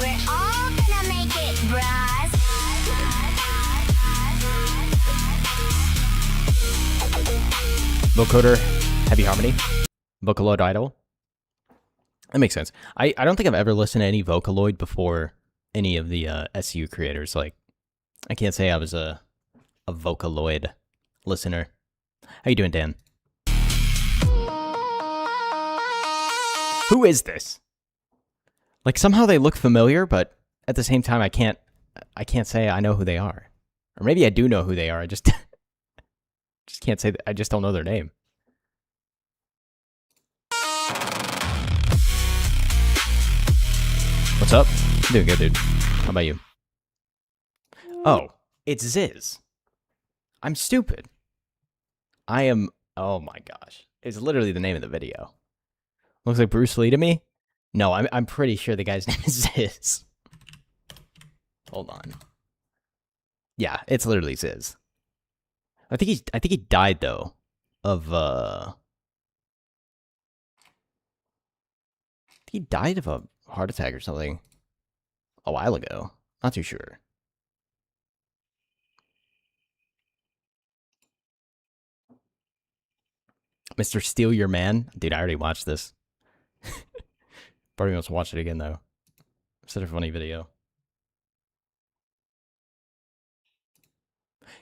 We're all gonna make it, bros. Vocoder, Heavy Harmony, Vocaloid Idol. That makes sense. I don't think I've ever listened to any Vocaloid before any of the SU creators. Like, I can't say I was a Vocaloid listener. How you doing, Dan? Who is this? Like, somehow they look familiar, but at the same time, I can't say I know who they are. Or maybe I do know who they are. I just can't say that. I just don't know their name. What's up? I'm doing good, dude. How about you? Oh, it's Ziz. I'm stupid. I am... Oh my gosh. It's literally the name of the video. Looks like Bruce Lee to me? No, I'm pretty sure the guy's name is Ziz. Hold on. Yeah, it's literally Ziz. I think he died though of he died of a heart attack or something a while ago. Not too sure. Mr. Steal Your Man? Dude, I already watched this. Probably wants to watch it again though. Such a funny video.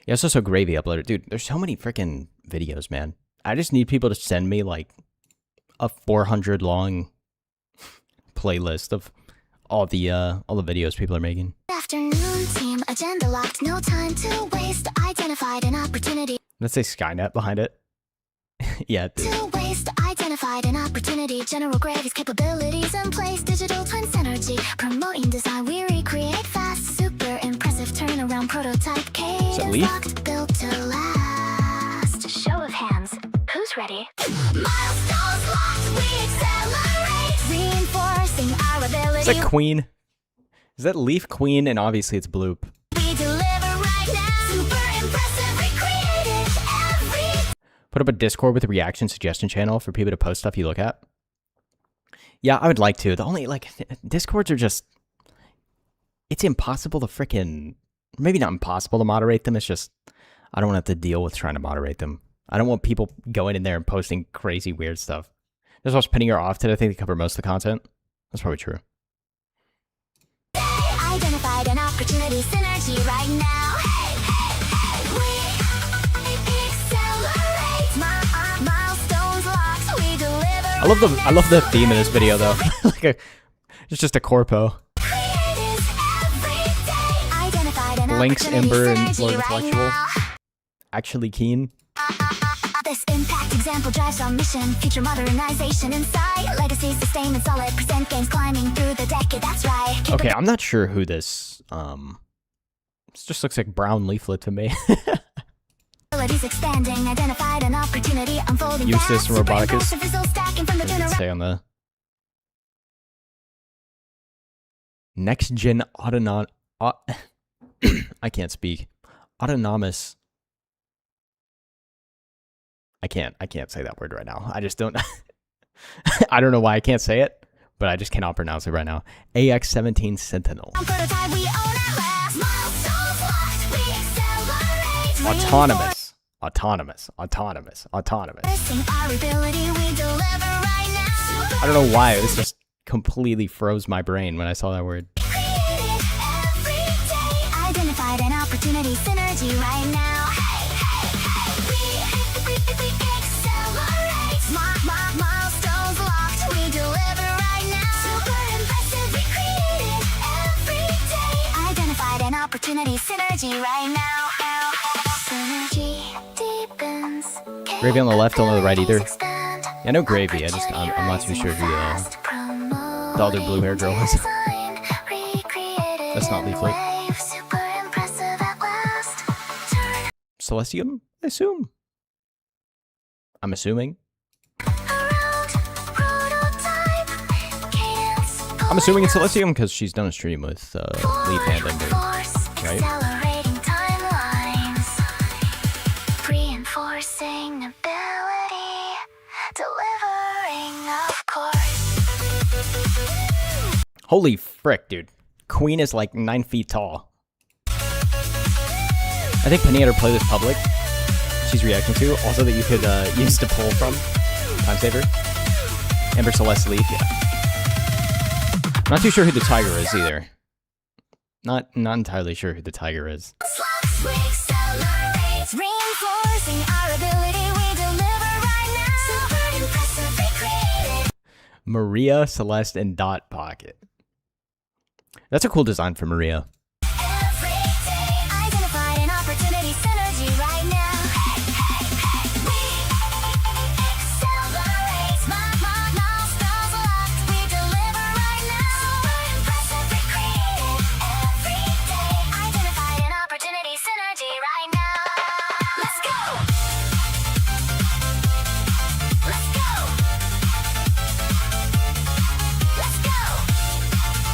Yeah, it's also Gravy uploaded. Dude, there's so many freaking videos, man. I just need people to send me like a 400 long playlist of all the videos people are making. Afternoon team, agenda locked, no time to waste. Identified an opportunity. Let's say Skynet behind it. Yeah, dude. To waste, identified an opportunity. General Gravy's capabilities in place. Digital twin synergy. Promoting design, we recreate fast. Super impressive turnaround prototype. Cadence locked, built to last. Show of hands, who's ready? Milestones locked, we accelerate. Reinforcing our ability. Is that Queen? Is that Leaf Queen? And obviously it's Bloop. We deliver right now. Super impressive, recreated every. Put up a Discord with a reaction suggestion channel for people to post stuff you look at. Yeah, I would like to. The only, like, Discords are just... It's impossible to frickin'... Maybe not impossible to moderate them, it's just... I don't want to have to deal with trying to moderate them. I don't want people going in there and posting crazy weird stuff. This was pinning her off today. I think they cover most of the content. That's probably true. Identified an opportunity synergy right now. I love the theme of this video though. It's just a corpo. Lynx, Ember, and Lord Intellectual. Actually keen. This impact example drives our mission. Future modernization inside. Legacy sustainment solid. Present gains climbing through the decade. That's right. Okay, I'm not sure who this. This just looks like Brown Leaflet to me. Expanding, identified an opportunity unfolding. Eustace from Roboticus. Doesn't say on the next gen I can't speak. Autonomous. I can't say that word right now. I just don't. I don't know why I can't say it, but I just cannot pronounce it right now. AX-17 Sentinel. Autonomous. Autonomous. Autonomous. Autonomous. I don't know why. This just completely froze my brain when I saw that word. Identified an opportunity synergy right now. Milestones locked, we deliver right now. Super impressive, we created every day. Identified an opportunity synergy right now. Synergy deepens. Gravy on the left, don't know the right either. Yeah, I know Gravy. I'm not too sure who the other blue hair girl is. That's not Leaflet. Celestium, I assume. I'm assuming. I'm assuming it's Celestium because she's done a stream with Leaf and Ember, right? Reinforcing ability, delivering, of course. Holy frick, dude. Queen is like 9 feet tall. I think Penny had her play this public. She's reacting to. Also that you could use to pull from. Time saver. Ember Celeste Leaf, yeah. Not too sure who the tiger is either. Not entirely sure who the tiger is. Maria, Celeste, and Dot Pocket. That's a cool design for Maria.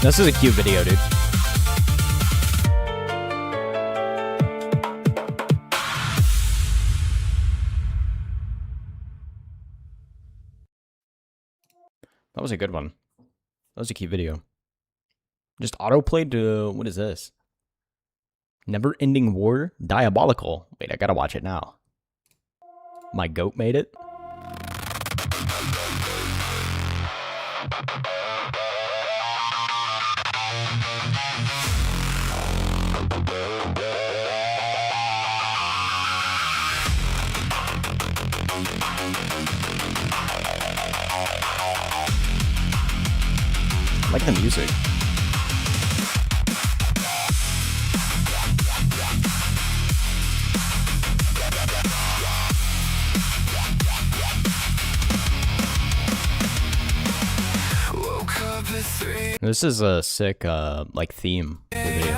This is a cute video, dude. That was a good one. That was a cute video. Just autoplayed to, what is this? Never Ending War? Diabolical. Wait, I gotta watch it now. My goat made it? I like the music. This is a sick like theme for the video.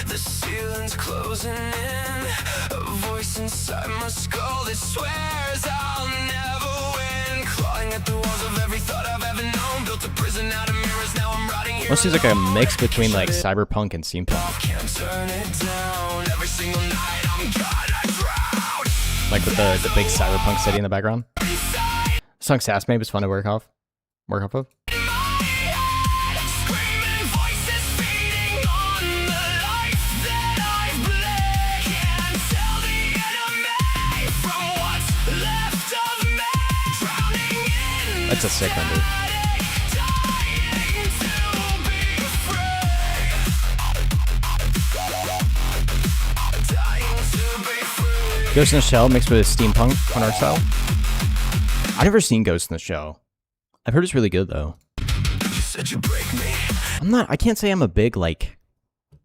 The ceiling's closing in. A voice inside my skull that swears I'll never win. Clawing at the walls of every thought I've ever known. Built a prison out of mirrors, now I'm rotting here. This seems like a mix between like cyberpunk and steampunk. Can't turn it down. Every single night I'm gonna drown. Like with the big cyberpunk city in the background. The song Sass Maybe is fun to work off of. That's a sick one, dude. Ghost in the Shell mixed with steampunk on art style. I've never seen Ghost in the Shell. I've heard it's really good though. I can't say I'm a big like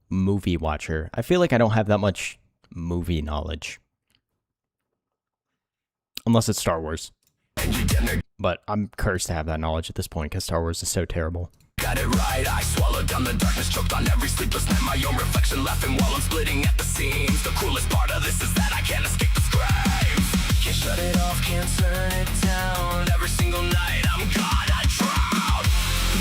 movie watcher. I feel like I don't have that much movie knowledge. Unless it's Star Wars. But I'm cursed to have that knowledge at this point because Star Wars is so terrible. Got it right, I swallowed down the darkness, choked on every sleepless night. My own reflection laughing while I'm splitting at the seams. The cruelest part of this is that I can't escape the screams. Can't shut it off, can't turn it down. Every single night I'm gonna drown.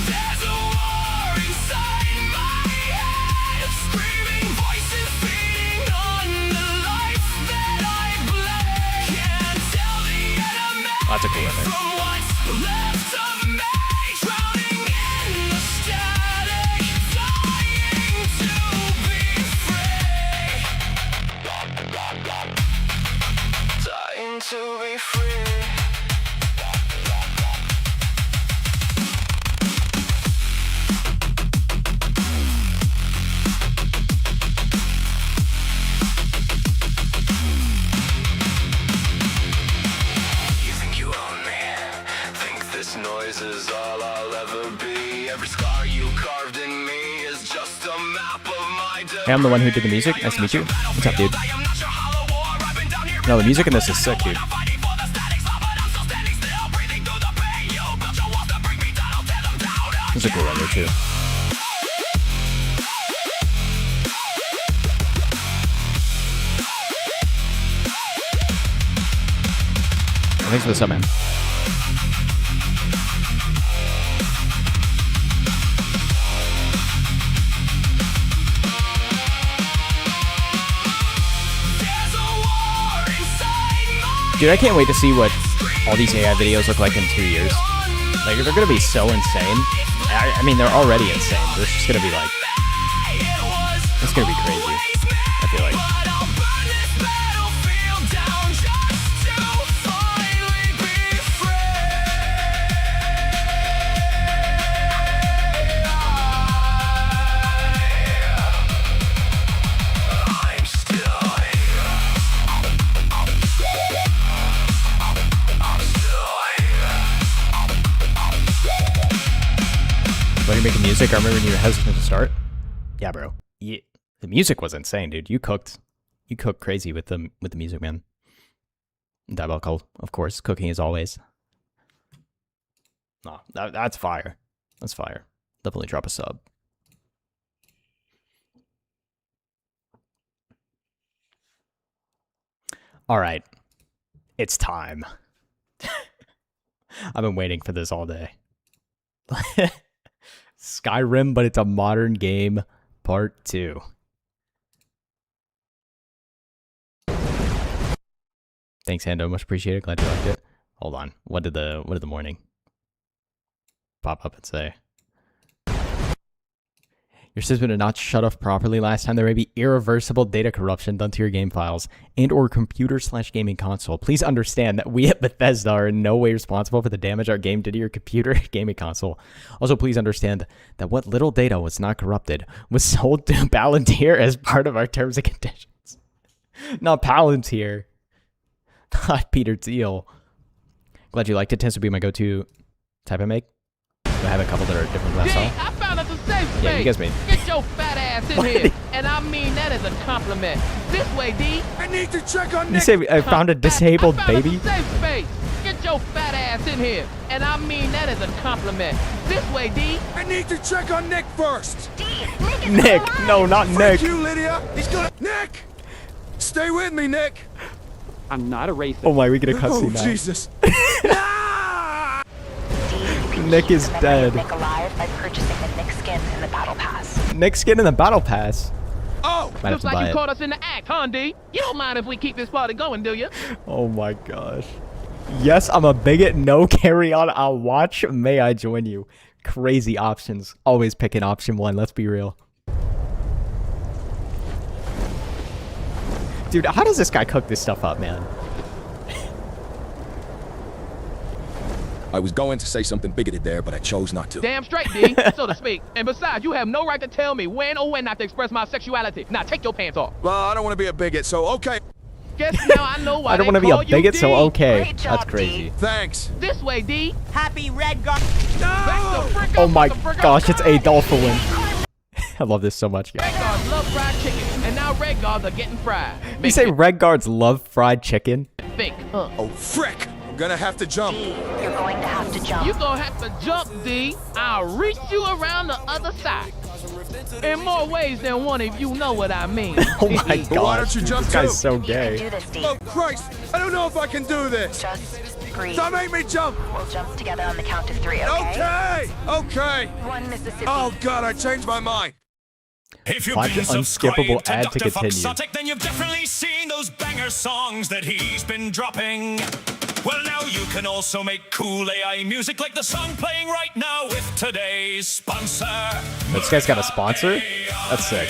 There's a war inside my head. Screaming voices feeding on the life that I bled. Can't tell the enemy. That's a cool one. Left of me, drowning in the static, dying to be free. Dying to be free. Noise is all I'll ever be. Every scar you carved in me is just a map of my day. Hey, I'm the one who did the music. Nice to meet you. What's up, dude? No, the music in this is sick, dude. There's a cool one there too. Thanks for the sub, man. Dude, I can't wait to see what all these AI videos look like in 2 years. Like, they're gonna be so insane. I mean, they're already insane. They're just gonna be like, it's gonna be crazy, I feel like. music. I remember when you were hesitant to start. Yeah, bro. Yeah. The music was insane, dude. You cooked crazy with the music, man. Diabolical, of course. Cooking as always. No, that's fire. That's fire. Definitely drop a sub. All right. It's time. I've been waiting for this all day. Skyrim, but it's a modern game, part 2. Thanks, Hando. Much appreciated. Glad you liked it. Hold on. What did the morning pop up and say? Your system did not shut off properly last time. There may be irreversible data corruption done to your game files and or computer/gaming console. Please understand that we at Bethesda are in no way responsible for the damage our game did to your computer gaming console. Also, please understand that what little data was not corrupted was sold to Palantir as part of our terms and conditions. Not Palantir. Not Peter Thiel. Glad you liked it. Tends to be my go-to type of make. I have a couple that are different than Hey, I found us a safe space. Yeah, you guys made. Get your fat ass in here. And I mean that as a compliment. This way, D. I need to check on You Nick. say I found a disabled I found baby? us a safe space. Get your fat ass in here. And I mean that as a compliment. This way, D. I need to check on Nick first. Nick, no, not Nick. Thank you, Lydia. He's gonna... Nick! Stay with me, Nick. I'm not a racist. Oh my, we get a cutscene Oh, now. Jesus. Nick is dead. Nick alive by purchasing the Nick skin in the battle pass. Nick skin in the battle pass. Oh, Might have looks to like buy you it. caught us in the act, huh, D? You don't mind if we keep this party going, do you? Oh my gosh. Yes, I'm a bigot. No carry on. I'll watch. May I join you? Crazy options. Always picking option 1. Let's be real. Dude, how does this guy cook this stuff up, man? I was going to say something bigoted there, but I chose not to. Damn straight, D, so to speak. And besides, you have no right to tell me when or when not to express my sexuality. Now, take your pants off. Well, I don't want to be a bigot, so okay. Guess now I know why I don't want to be a bigot, so okay. Great job, That's crazy. Thanks. This way, D. Happy Red Guard. Oh my gosh, it's Adolfowin. I love this so much, Red guys. Guards love fried chicken, and now Red Guards are getting fried. You say Red Guards love fried chicken? Think, huh? Oh, frick. I'm gonna have to jump. You're going to have to jump. You gonna have to jump, D. I'll reach you around the other side. In more ways than one, if you know what I mean. Oh my But why don't gosh, you jump this guy's too? so You can gay. do this, D. Oh, Christ. I don't know if I can do this. Just breathe. Don't make me jump. We'll jump together on the count of 3, okay? Okay. Okay. 1 Mississippi. Oh, God, I changed my mind. If you've Watch been an unskippable subscribed to ad to Dr. continue. Foxotic, then you've definitely seen those banger songs that he's been dropping. Well, now you can also make cool AI music like the song playing right now with today's sponsor. This guy's got a sponsor? That's sick.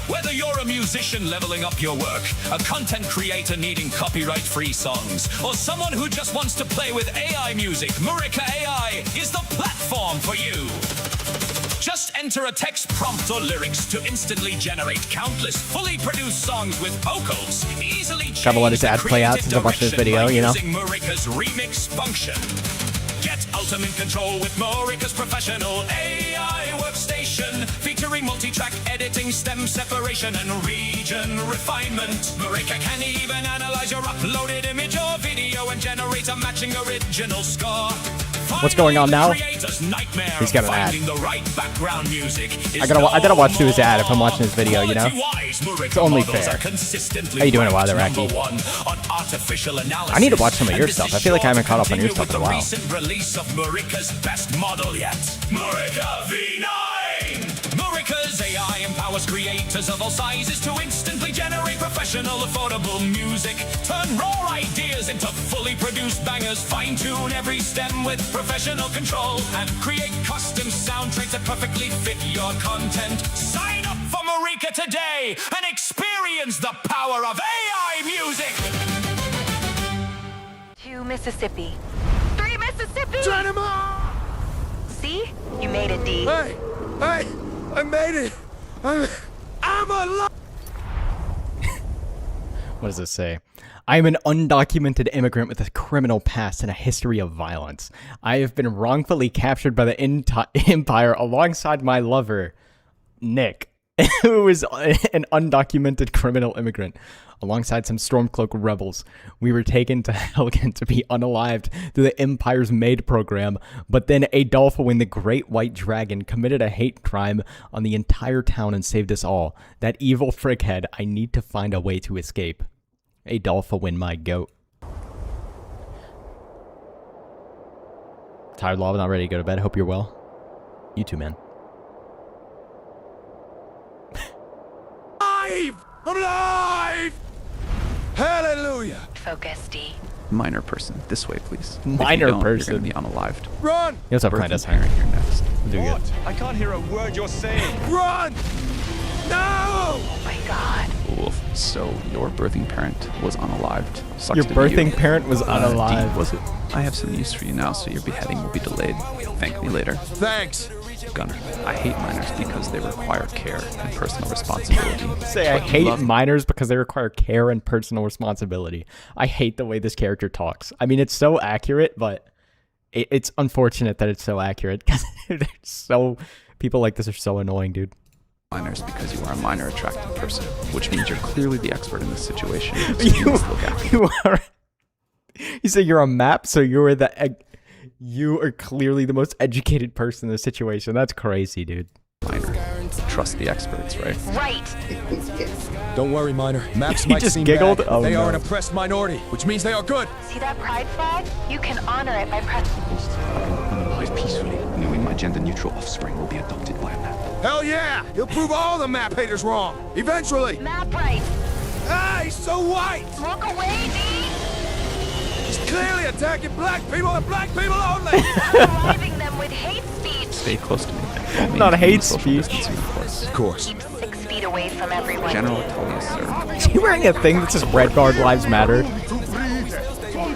Whether you're a musician leveling up your work, a content creator needing copyright-free songs, or someone who just wants to play with AI music, Murica AI is the platform for you. Just enter a text prompt or lyrics to instantly generate countless fully produced songs with vocals, easily Gotta let his ad play out since I'm watching this video, you know? using Murica's remix function. Get ultimate control with Murica's professional AI workstation, featuring multi-track editing, stem separation, and region refinement. Murica can even analyze your uploaded image or video and generate a matching original score. What's going on now? He's got an ad. I gotta watch through his ad if I'm watching his video, you know? It's only fair. How you doing, Wilder Racky? I need to watch some of your stuff. I feel like I haven't caught up on your stuff in a while. Release of Murica's best model yet. Murica V9! Murica's AI empowers creators of all sizes to instantly generate professional, affordable music. Turn raw ideas into fully produced bangers. Fine-tune every stem with professional control. And create custom soundtracks that perfectly fit your content. Sign up for Murica today and experience the power of AI music! 2 Mississippi. 3 Mississippi! Dynamite! See? You made it, D. Hey! Hey! I made it! I'm alive! What does this say? I am an undocumented immigrant with a criminal past and a history of violence. I have been wrongfully captured by the Empire alongside my lover, Nick, who is an undocumented criminal immigrant, alongside some Stormcloak rebels. We were taken to Helgen to be unalived through the Empire's MAID program, but then Adolfowin, the Great White Dragon, committed a hate crime on the entire town and saved us all. That evil frickhead, I need to find a way to escape. Adolfowin, my goat. Tired, Lava, not ready to go to bed. Hope you're well. You too, man. Alive! Alive! Hallelujah! Focus, D. Minor person, this way, please. Minor person. You're gonna be unalived. Run! Hey, what's up, Prentice? Parent here next. Do good. I can't hear a word you're saying. Run! No! Oh my god. Wolf. So your birthing parent was unalived. Sucks Your to be birthing you. parent was unalived. D, was it? I have some news for you now, so your beheading will be delayed. Thank me later. Thanks. Gunner. I hate minors because they require care and personal responsibility. Say I hate minors because they require care and personal responsibility. I hate the way this character talks. I mean, it's so accurate, but it's unfortunate that it's so accurate because people like this are so annoying, dude. Minors because you are a minor attractive person, which means you're clearly the expert in this situation. So you must look after You say you're a map, so you are clearly the most educated person in the situation. That's crazy, dude. Minor. Trust the experts, right? Right. Don't worry, Minor. Maps He might just seem giggled? bad. Oh, they no. are an oppressed minority, which means they are good. See that pride flag? You can honor it by pressing. Unalive peacefully, knowing my gender-neutral offspring will be adopted by a map. Hell yeah! He'll prove all the map haters wrong. Eventually. Map right. Ah, he's so white! Look away, D. He's clearly attacking black people and black people only! Driving them with hate speech. Stay close to me. Not hate Social speech. distancing, of course. Of course. Keep 6 feet away from everyone. General Tullius, sir. Is he wearing a thing that says Red Guard Lives Matter?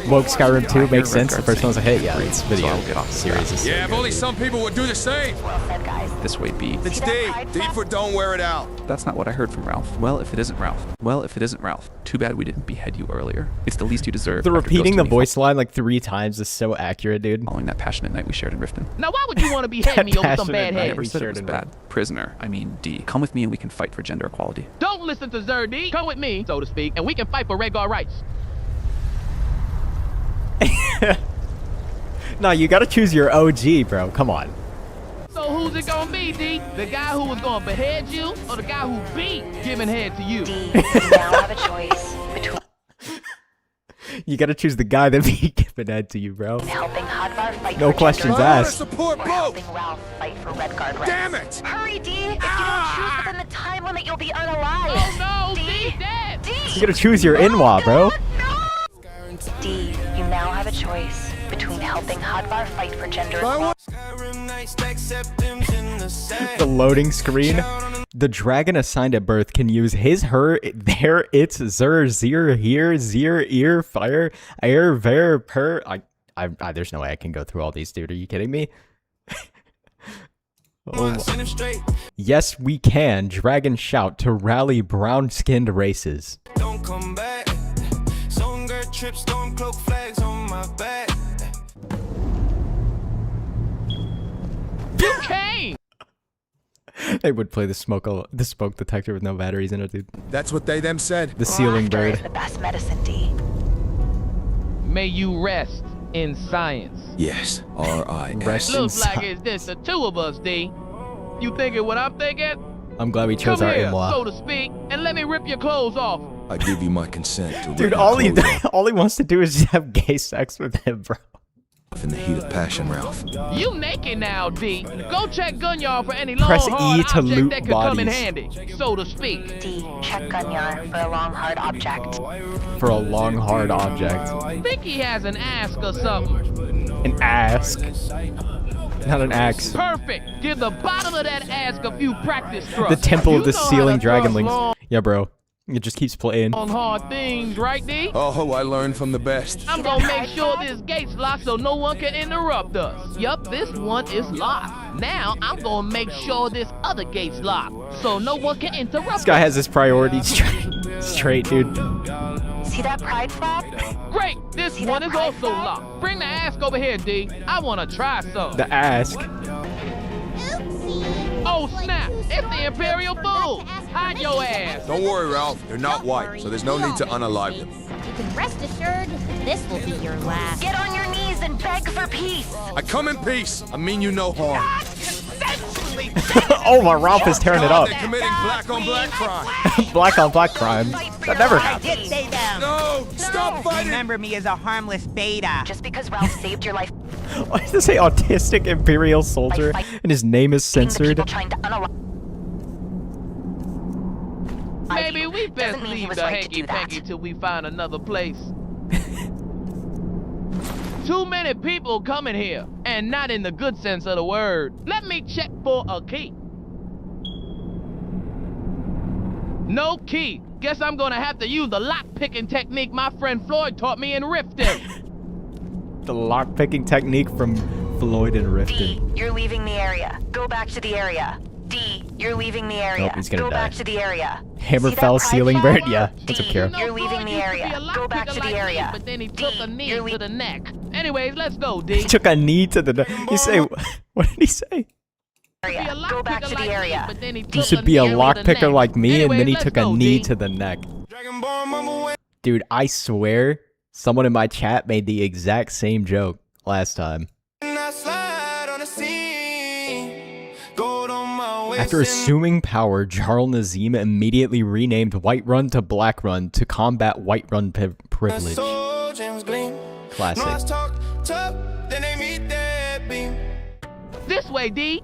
Woke Skyrim 2 makes sense. The first one's a hit. Yeah, it's video So I'll get off the series. Yeah, if only some people would do the same! Well said, guys. This way, B. It's D. D for don't wear it out. That's not what I heard from Ralph. Well, if it isn't Ralph. Well, if it isn't Ralph. Too bad we didn't behead you earlier. It's the least you deserve. The after repeating the ghosting me voice line like 3 times is so accurate, dude. following that passionate night we shared in Riften. Now, why would you want to behead me over some Passionate bad night. I head? never said it was bad. Prisoner, I mean D. Come with me and we can fight for gender equality. Don't listen to Zerdy. Come with me, so to speak, and we can fight for Red Guard rights. No, you gotta choose your OG, bro. Come on. So who's it gonna be, D? The guy who was gonna behead you, or the guy who beat giving head to you? D, you now have a choice between You gotta choose the guy that be giving head to you, bro. helping Hadvar fight No for questions gender asked. Support or both! helping Ralph fight for Red Guard rights. Damn it! Hurry, D! If you don't choose within the time limit, you'll be unalive. Oh no, D, dead! D! You gotta choose your Inwa, bro. D, you now have a choice between helping Hadvar fight for gender equality. The loading screen. The dragon assigned at birth can use his, her, their, its, zer, zir, here, zir, ear, fire, air, ver, per. There's no way I can go through all these, dude. Are you kidding me? Oh. Yes, we can. Dragon shout to rally brown-skinned races. Don't come back. Songer trips, Stormcloak flags on my back. You came! They would play the smoke detector with no batteries in it, dude. That's what they them said. The ceiling Laughter bird. is the best medicine, D. May you rest in science. Yes. R.I.S. Rest in Looks like science. it's just the two of us, D. You thinking what I'm thinking? I'm glad we chose Come our here, Imwa. so to speak, and let me rip your clothes off. I give you my consent to Dude, rip all he your clothes all he wants to do is just have gay sex with him, bro. off in the heat of passion, Ralph. You naked now, D. Go check Gunyard for any Press long, hard E to object loot that could come in bodies. handy, so to speak. D, check Gunyar for a long, hard object. For a long, hard object. Think he has an ask or something. An ask. Not an axe. Perfect. Give the bottom of that ask a few practice The thrusts. temple of You the know how ceiling to thrust dragonlings. long, Yeah, bro. It just keeps playing. hard things, right, D? Oh, I learned from the best. I'm gonna make sure this gate's locked so no one can interrupt us. Yup, this one is locked. Now I'm gonna make sure this other gate's locked so no one can interrupt us. This guy has his priorities straight, dude. See that pride flag? Great, this one is also locked. Bring the ask over here, D. I want to try some. The ask. Oh, snap. It's the Imperial Bull. Hide your ass. Don't worry, Ralph. They're not white, so there's no need to unalive them. You can rest assured this will be your last. Get on your knees and beg for peace. I come in peace. I mean you no harm. Oh, my Ralph is tearing it up. They're committing black on black crime. Black on black crime. That never happened. I did say them. No, stop fighting. Remember me as a harmless beta. Just because Ralph saved your life. Why does it say autistic Imperial soldier and his name is censored? Maybe we best leave the hanky-panky till we find another place. Too many people coming here, and not in the good sense of the word. Let me check for a key. No key. Guess I'm gonna have to use the lock-picking technique my friend Floyd taught me in Riften. The lock-picking technique from Floyd and Riften. D, you're leaving the area. Go back to the area. D, you're leaving the area. Nope, he's gonna Go die. back to the area. Hammerfell ceiling bird? Yeah, that's a cure. You're leaving the area. Go back to the area. But then he took a knee to the neck. Anyways, let's go, D. He took a knee to the neck. You say, what did he say? Go back to the area. You should be a lockpicker like me, and then he took a knee to the neck. Dude, I swear, someone in my chat made the exact same joke last time. After assuming power, Jarl Nazim immediately renamed Whiterun to Blackrun to combat Whiterun privilege. Classic. This way, D.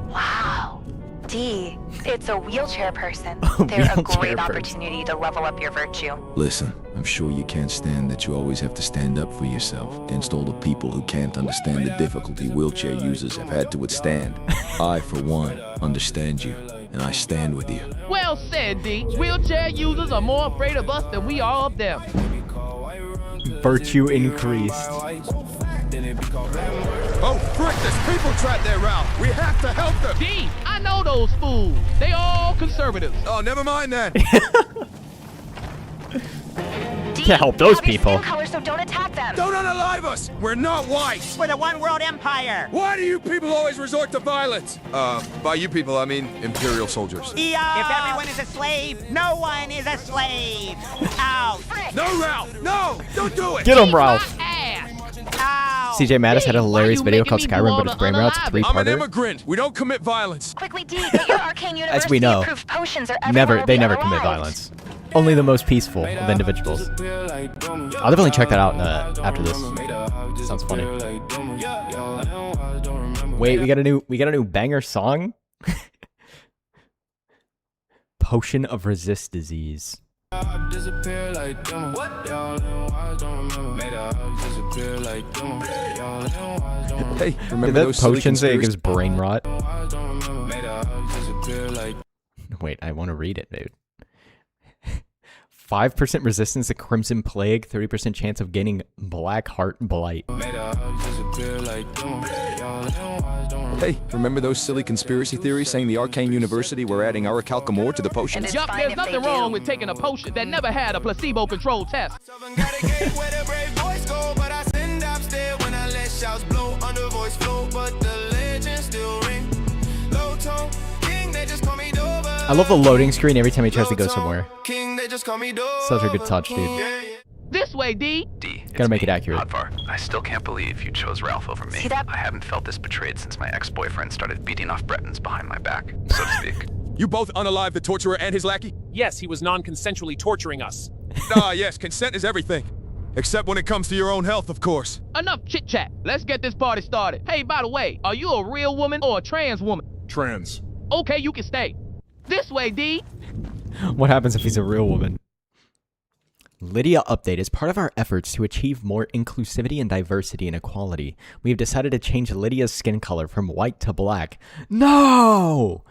Wow. D, it's a wheelchair person. They're a great opportunity to level up your virtue. Listen, I'm sure you can't stand that you always have to stand up for yourself against all the people who can't understand the difficulty wheelchair users have had to withstand. I, for one, understand you, and I stand with you. Well said, D. Wheelchair users are more afraid of us than we are of them. Virtue increased. Oh, frick, there's people trapped there, Ralph. We have to help them. D, I know those fools. They all conservatives. Oh, never mind then. To help those people. Color, so don't attack them. Don't unalive us. We're not white. We're the one world empire. Why do you people always resort to violence? By you people, I mean Imperial soldiers. If everyone is a slave, no one is a slave. Out. No, Ralph. No, don't do it. Get him, Ralph. Ow. CJ Mattis had a hilarious video called Skyrim, but his brain rot's a I'm an three-parter. immigrant. We don't commit violence. Quickly, D, get your arcane As we know, university-approved potions or everyone will they be never unalived. commit violence. Only the most peaceful of individuals. I'll definitely check that out after this. Sounds funny. Wait, we got a new banger song. Potion of Resist Disease. Hey, remember Did that those silly potion say it gives conspiracy- brain rot? Wait, I want to read it, dude. 5% resistance to Crimson Plague, 30% chance of gaining Black Heart Blight. Hey, remember those silly conspiracy theories saying the Arcane University were adding Aracalcamore to the potions? Yup, there's nothing wrong with taking a potion that never had a placebo-controlled test. I love the loading screen every time he tries to go somewhere. Such a good touch, dude. This way, D. Gotta make it accurate. Hotvar, I still can't believe you chose Ralph over me. I haven't felt this betrayed since my ex-boyfriend started beating off Bretons behind my back, so to speak. You both unalive the torturer and his lackey? Yes, he was non-consensually torturing us. Yes, consent is everything. Except when it comes to your own health, of course. Enough chit-chat. Let's get this party started. Hey, by the way, are you a real woman or a trans woman? Trans. Okay, you can stay. This way, D. What happens if he's a real woman? Lydia update. As part of our efforts to achieve more inclusivity and diversity and equality, we have decided to change Lydia's skin color from white to black. No!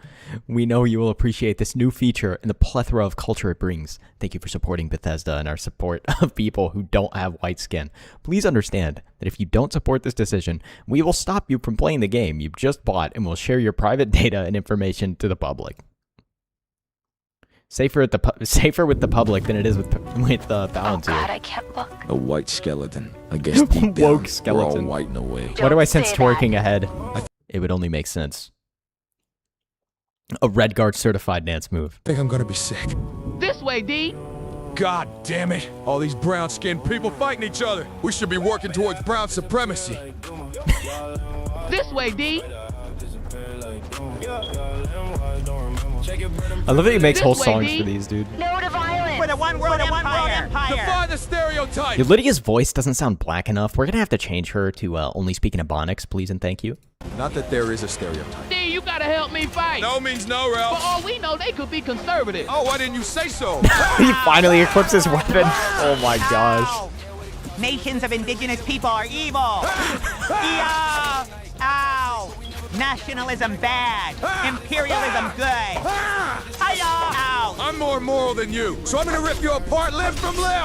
We know you will appreciate this new feature and the plethora of culture it brings. Thank you for supporting Bethesda and our support of people who don't have white skin. Please understand that if you don't support this decision, we will stop you from playing the game you've just bought and will share your private data and information to the public. Safer with the public than it is with Palantir. God, I can't look. A white skeleton. I guess deep down, Woke skeleton. we're all white in a way. Why do I sense say twerking ahead? It would only make sense. A Red Guard certified dance move. I think I'm gonna be sick. This way, D. God damn it! All these brown-skinned people fighting each other. We should be working towards brown supremacy. This way, D. I love that he makes This whole way, songs D. for these, dude. No to violence. For the one world empire. Defy the stereotype. Dude, Lydia's voice doesn't sound black enough. We're gonna have to change her to only speak in Ebonics, please and thank you. Not that there is a stereotype. D, you gotta help me fight. No means no, Ralph. For all we know, they could be conservative. Oh, why didn't you say so? He finally equips his weapon. Oh my gosh. Ow. Nations of indigenous people are evil. Yeah. Ow. Nationalism bad. Imperialism good. Hiya. Ow. I'm more moral than you, so I'm gonna rip you apart limb from limb.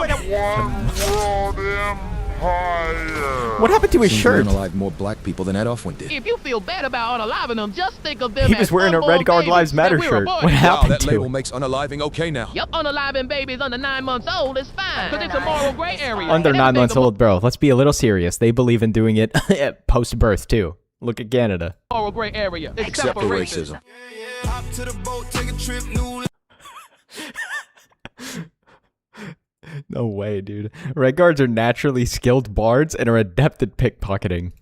What happened to his Seems shirt? we unalive more black people than Ed Offwin did. If you feel bad about unaliving them, just think of them He as was wearing a unborn Red Guard babies Lives Matter that we're shirt. aborting. What happened that to label him? makes unaliving okay now. Yep, unaliving babies under 9 months old is fine, because it's a moral gray area. Under And 9 everything months old, bro. Let's be a little serious. They believe in doing it post-birth, too. Look at Canada. Moral gray area, Except for racism. Hop to the boat, take a trip, new No way, dude. Red Guards are naturally skilled bards and are adept at pickpocketing.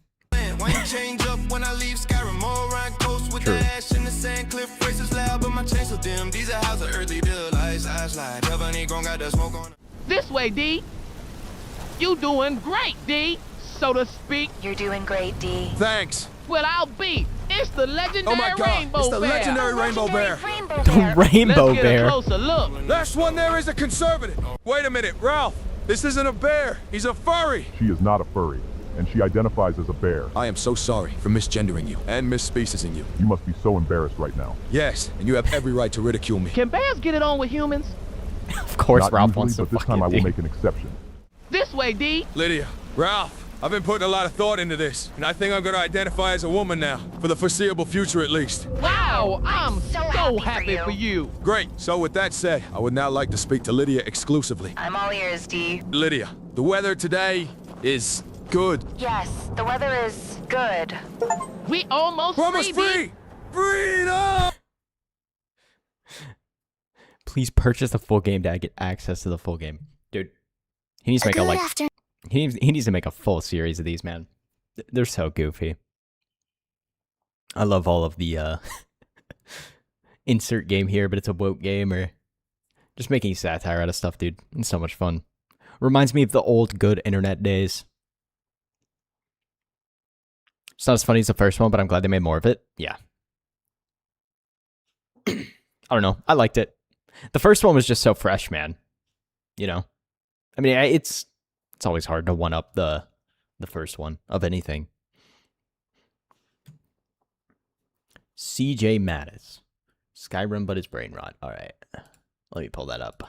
Why you change up when I leave Skyrim? More around coast with True. the ash in the sand, cliff races loud, but my chains so dim. These are houses earthly bill, ice slide. Heaven grown, got the smoke on. This way, D. You doing great, D, so to speak. You're doing great, D. Thanks. Well, I'll be. It's the legendary Oh my God, rainbow it's the bear. legendary rainbow bear. The Rainbow Let's get Bear. a closer look. Last one there is a conservative. Wait a minute, Ralph. This isn't a bear. He's a furry. She is not a furry, and she identifies as a bear. I am so sorry for misgendering you and misspeciesing you. You must be so embarrassed right now. Yes, and you have every right to ridicule me. Can bears get it on with humans? Of course, Not Ralph usually, wants to but this fucking time I will do. make an exception. This way, D. Lydia, Ralph, I've been putting a lot of thought into this, and I think I'm going to identify as a woman now, for the foreseeable future at least. Wow, I'm so happy for you. Great. So with that said, I would now like to speak to Lydia exclusively. I'm all ears, D. Lydia, the weather today is good. Yes, the weather is good. We almost We're almost free! Freedom! Please purchase the full game to get access to the full game. Dude, he needs to make he needs to make a full series of these, man. They're so goofy. I love all of the insert game here, but it's a woke game, or just making satire out of stuff, dude. It's so much fun. Reminds me of the old good internet days. It's not as funny as the first one, but I'm glad they made more of it. Yeah. I don't know. I liked it. The first one was just so fresh, man. You know? I mean, it's always hard to one-up the first one of anything. CJ Mattis. Skyrim, but it's brain rot. All right. Let me pull that up.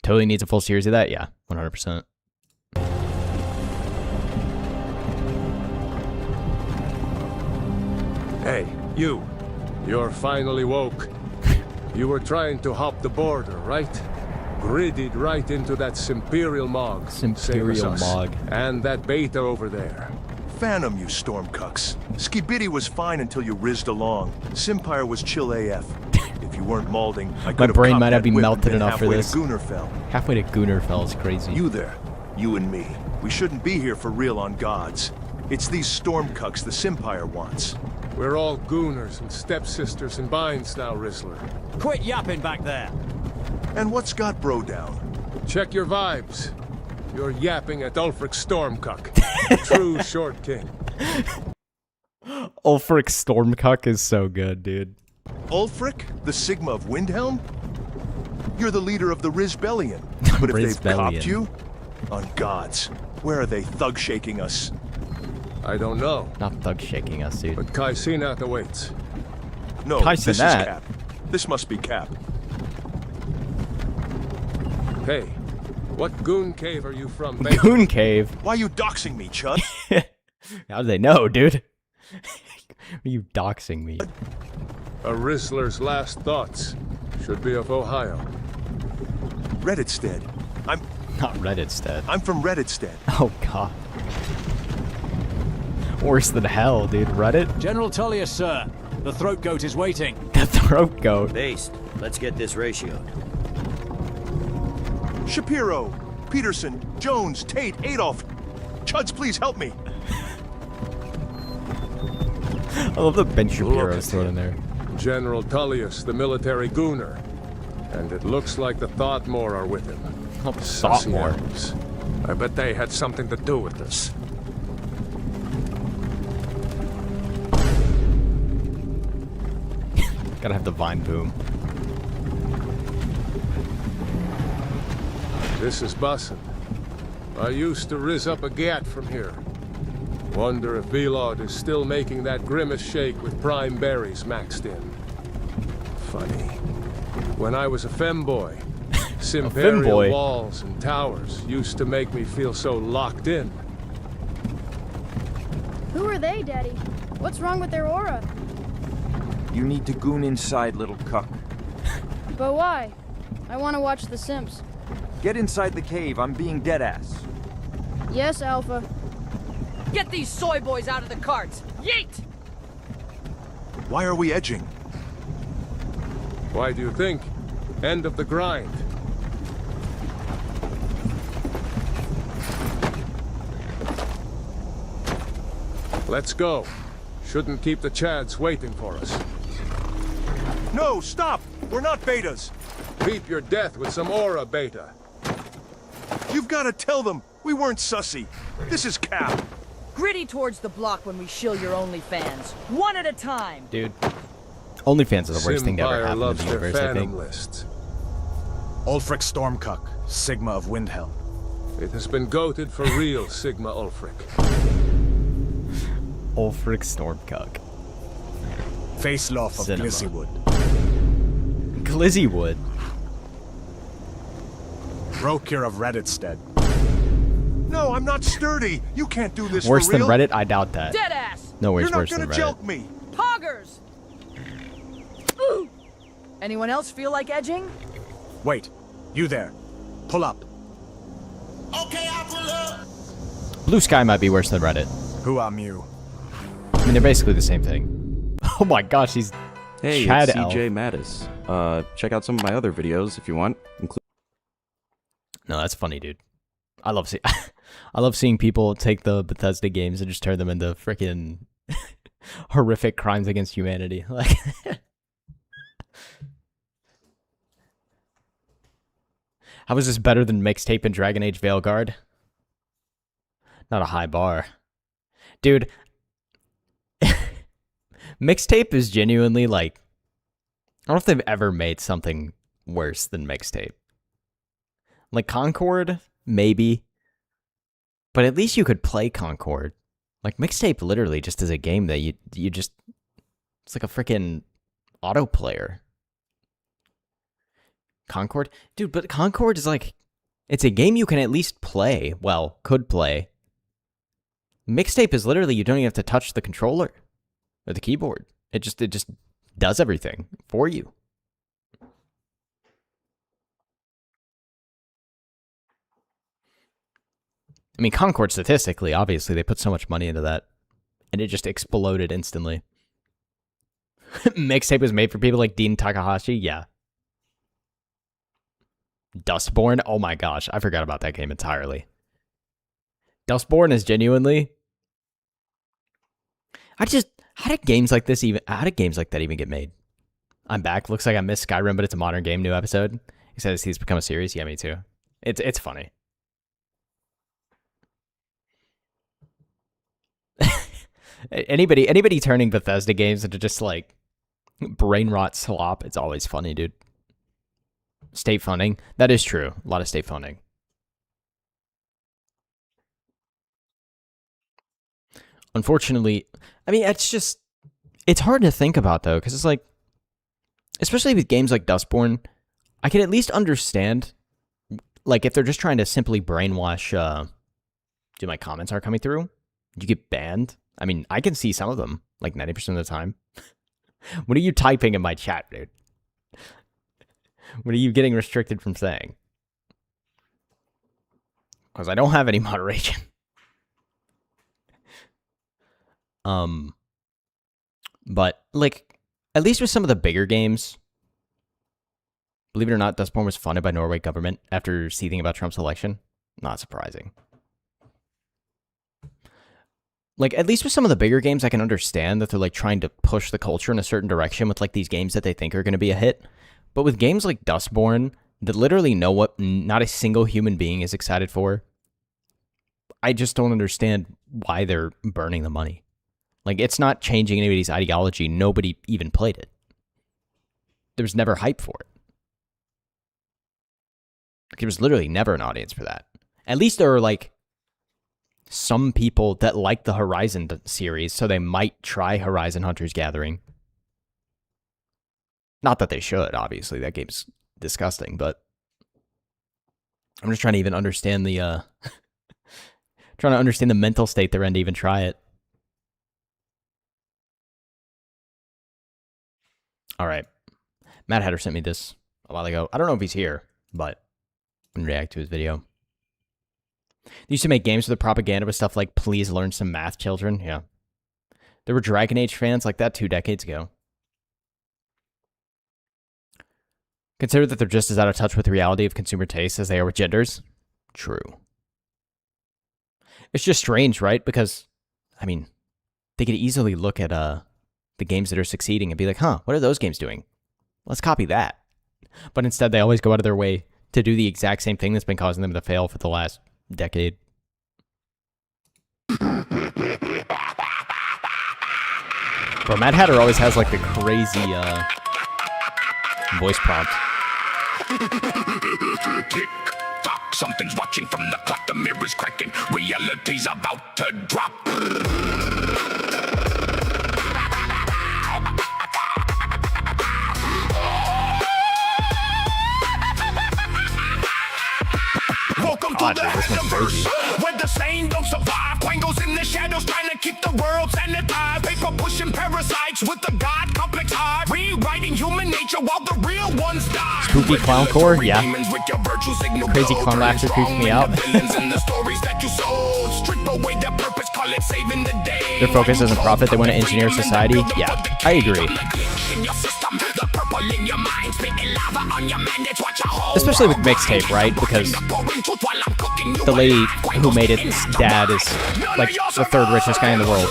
Totally needs a full series of that? Yeah, 100%. Hey, you. You're finally woke. You were trying to hop the border, right? Gridded right into that Simperial Mog. Simperial Mog. And that beta over there. Phantom, you stormcucks. Skibidi was fine until you rizzed along. Simpire was chill AF. If you weren't malding, I could My have brain copped might not that be whip and melted been enough for halfway this. to Gunnerfell. Halfway to Gunnerfell is crazy. You there, you and me. We shouldn't be here for real on gods. It's these stormcucks the Simpire wants. We're all gooners and stepsisters and binds now, Rizzler. Quit yapping back there. And what's got bro down? Check your vibes. You're yapping at Ulfric Stormcuck. True short king. Ulfric Stormcuck is so good, dude. Ulfric, the Sigma of Windhelm? You're the leader of the Rizbellion. But if they've Rizbellion. copped you, on gods, where are they thug shaking us? I don't know. Not thug shaking us, dude. But Kai Cenat awaits. No, Kai this is Cenat. Cap. This must be Cap. Hey, what goon cave are you from, baby? Goon cave? Why are you doxing me, Chud? How do they know, dude? Are you doxing me? A Rizzler's last thoughts should be of Ohio. Redditstead. Not Redditstead. I'm from Redditstead. Oh, God. Worse than hell, dude. Reddit? General Tullius, sir. The throat goat is waiting. The throat goat. Based. Let's get this ratio. Shapiro, Peterson, Jones, Tate, Adolf. Chuds, please help me. I love the Ben Shapiro's thrown in there. General Tullius, the military gooner. And it looks like the Thoughtmore are with him. Thoughtmore. I bet they had something to do with this. Gotta have the vine boom. This is bussin'. I used to rizz up a gat from here. Wonder if Velod is still making that grimace shake with prime berries maxed in. Funny. When I was a femboy, Simperial walls and towers used to make me feel so locked in. Who are they, Daddy? What's wrong with their aura? You need to goon inside, little cuck. But why? I want to watch The Simps. Get inside the cave. I'm being deadass. Yes, Alpha. Get these soy boys out of the carts! Yeet! Why are we edging? Why do you think? End of the grind. Let's go. Shouldn't keep the Chads waiting for us. No, stop! We're not betas! Beep your death with some aura, beta. You've got to tell them we weren't sussy. This is Cap. Gritty towards the block when we shill your OnlyFans. One at a time. Dude. OnlyFans is the worst thing to ever happen loves to the their universe, I think. fandom lists. Ulfric Stormcuck, Sigma of Windhelm. It has been goated for real, Sigma Ulfric. Ulfric Stormcuck. Faceloff of Cinema. Glizzywood. Glizzywood. Brokir of Redditstead. No, I'm not sturdy. You can't do this Worse for than real. Reddit? I doubt that. Deadass! No way You're it's not worse than gonna Reddit. joke me. Poggers! Ooh. Anyone else feel like edging? Wait, you there. Pull up. Okay, I pull up. Blue Sky might be worse than Reddit. Who am you? I mean, they're basically the same thing. Oh my gosh, he's Hey, Chad it's Elf. CJ Mattis. Check out some of my other videos if you want. No, that's funny, dude. I love I love seeing people take the Bethesda games and just turn them into freaking horrific crimes against humanity. Like, how is this better than Mixtape and Dragon Age Veilguard? Not a high bar, dude. Mixtape is genuinely like, I don't know if they've ever made something worse than Mixtape. Like Concord, maybe. But at least you could play Concord. Like Mixtape literally just is a game that you just, it's like a freaking auto player. Concord? Dude, but Concord is like, it's a game you can at least play. Well, could play. Mixtape is literally, you don't even have to touch the controller or the keyboard. It just does everything for you. I mean, Concord statistically, obviously, they put so much money into that, and it just exploded instantly. Mixtape was made for people like Dean Takahashi, yeah. Dustborn, oh my gosh, I forgot about that game entirely. Dustborn is genuinely... how did games like that even get made? I'm back, looks like I missed Skyrim, but it's a modern game, new episode. He says he's become a series, yeah, me too. It's funny. Anybody turning Bethesda games into just like brain rot slop, it's always funny, dude. State funding, that is true. A lot of state funding. unfortunately, I mean, it's hard to think about, though, because it's like, especially with games like Dustborn, I can at least understand, like, if they're just trying to simply brainwash, do my comments aren't coming through? You get banned? I mean, I can see some of them, like 90% of the time. What are you typing in my chat, dude? What are you getting restricted from saying? Because I don't have any moderation. But, like, at least with some of the bigger games, believe it or not, Dustborn was funded by Norway government after seething about Trump's election. Not surprising. Like, at least with some of the bigger games, I can understand that they're, like, trying to push the culture in a certain direction with, like, these games that they think are going to be a hit. But with games like Dustborn, that literally not a single human being is excited for, I just don't understand why they're burning the money. Like, it's not changing anybody's ideology. Nobody even played it. There was never hype for it. Like, there was literally never an audience for that. At least there are, like, some people that like the Horizon series, so they might try Horizon Hunter's Gathering. Not that they should, obviously. That game's disgusting, but I'm just trying to even understand the, trying to understand the mental state they're in to even try it. All right. Matt Hatter sent me this a while ago. I don't know if he's here, but I can react to his video. They used to make games with the propaganda with stuff like, please learn some math, children. Yeah. There were Dragon Age fans like that 2 decades ago. Consider that they're just as out of touch with the reality of consumer taste as they are with genders. True. It's just strange, right? Because, I mean, they could easily look at the games that are succeeding and be like, huh, what are those games doing? Let's copy that. But instead, they always go out of their way to do the exact same thing that's been causing them to fail for the last decade. Bro, Mad Hatter always has like the crazy voice prompt. Tick tock, something's watching from the clock. The mirror's cracking. Reality's about to drop. Welcome to the Hataverse, where the sane don't survive. Quangos in the shadows trying to keep the world sanitized. Paper pushing parasites with the god complex high. Rewriting human nature while the real ones die. Spooky clown core, yeah. Crazy clown laughter creeps me out. Their focus isn't profit, they want to engineer society. Yeah, I agree. Especially with mixtape, right? Because the lady who made it's dad is like the 3rd richest guy in the world.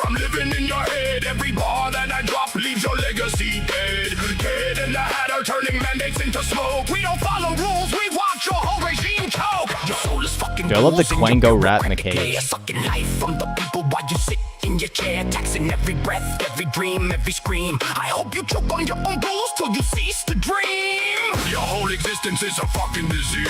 I'm living in your head. Every bar that I drop leaves your legacy dead. Kid in the Hatter turning mandates into smoke. We don't follow rules, we watch your whole regime choke. Your soul is fucking. Dude, I love the Quango rat in the cage. Sucking life from the people while you sit in your chair, taxing every breath, every dream, every scream. I hope you choke on your own goals till you cease to dream. Your whole existence is a fucking disease.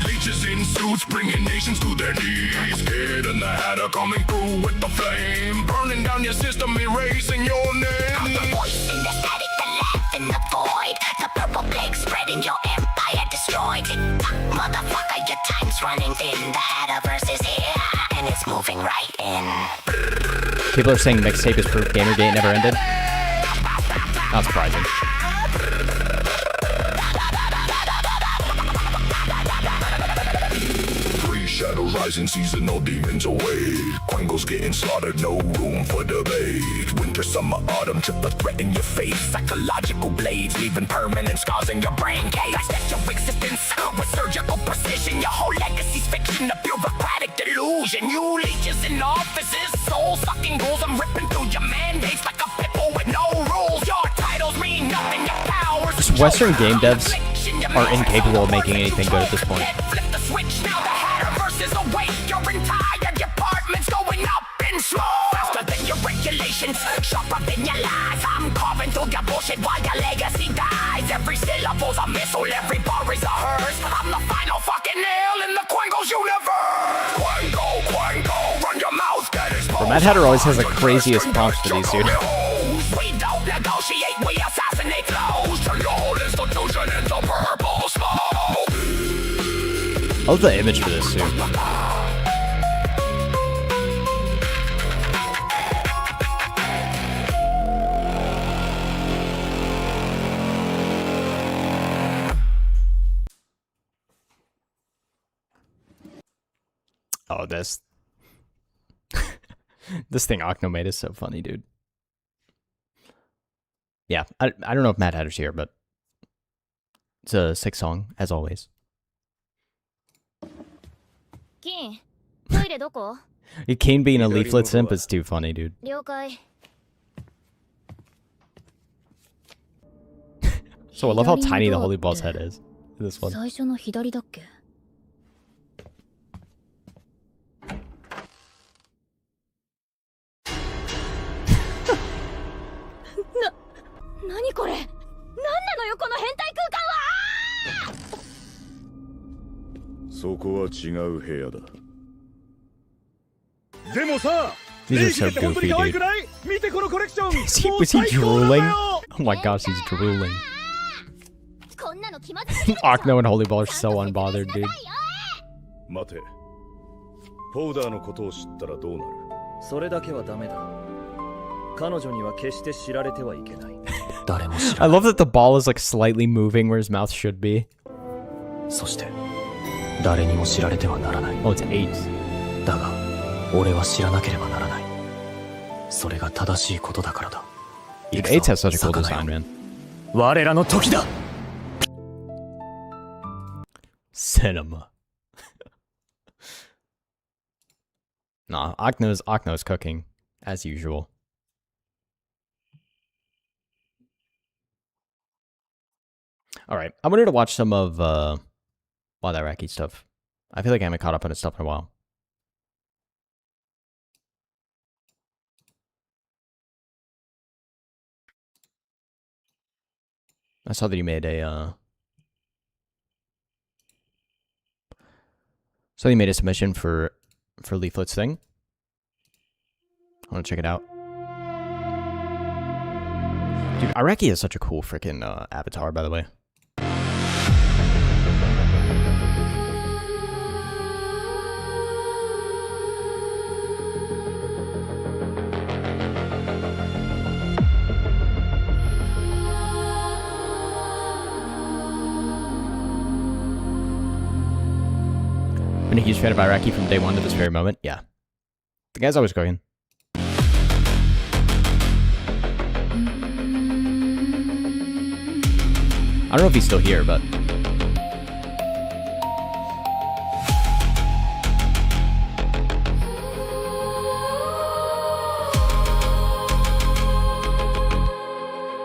Leeches in suits bringing nations to their knees. Kid in the Hatter coming through with the flame, burning down your system, erasing your name. I'm the voice in the static, the laugh in the void. The purple plague spreading your empire destroyed. Tick-tock, motherfucker, your time's running thin. The Hataverse is here, and it's moving right in. People are saying mixtape is proof Gamergate never ended. Not surprising. Shadows rising, seasonal demons away. Quangos getting slaughtered, no room for debate. Winter, summer, autumn, triple threat in your face. Psychological blades, leaving permanent scars in your brain cave. Dissect your existence with surgical precision. Your whole legacy's fiction, a bureaucratic delusion. You leeches in offices, soul-sucking ghouls. I'm ripping through your mandates like a pitbull with no rules. Your titles mean nothing, your powers. Just Western game devs are incapable of making anything good at this point. Flip the switch now, the Hataverse is awake. Your entire department's going up in smoke. Faster than your regulations, sharper than your lies. I'm carving through your bullshit while your legacy dies. Every syllable's a missile, every bar is a hearse. I'm the final fucking nail in the Quango's universe. Quango, Quango, run your mouth, get exposed. But Mad Hatter always has the craziest prompts for these, dude. We don't negotiate, we assassinate flows. Turn your whole institution into purple smoke. I love the image for this, too. Oh, this thing Ocno made is so funny, dude. Yeah, I don't know if Mad Hatter's here, but it's a sick song, as always. Kane being a leaflet simp is too funny, dude. So I love how tiny the Holy Ball's head is in this one. These are so goofy, dude. Was he drooling? Oh my gosh, he's drooling. Ocno and Holy Ball are so unbothered, dude. 待て。ポーダーのことを知ったらどうなる？それだけはダメだ。彼女には決して知られてはいけない。誰も知らない。 I love that the ball is like slightly moving where his mouth should be. そして誰にも知られてはならない。 Oh, it's 8. だが俺は知らなければならない。それが正しいことだからだ。 Dude, 8 has such a cool design, man. 我らの時だ。 Cinema. Nah, Ocno's cooking, as usual. Alright, I wanted to watch some of Wild Iraqi stuff. I feel like I haven't caught up on his stuff in a while. I saw that you made a so he made a submission for Leaflet's thing. I want to check it out. Dude, Iraqi is such a cool freaking avatar, by the way. Been a huge fan of Iraqi from day one to this very moment. Yeah. The guy's always cooking. I don't know if he's still here, but...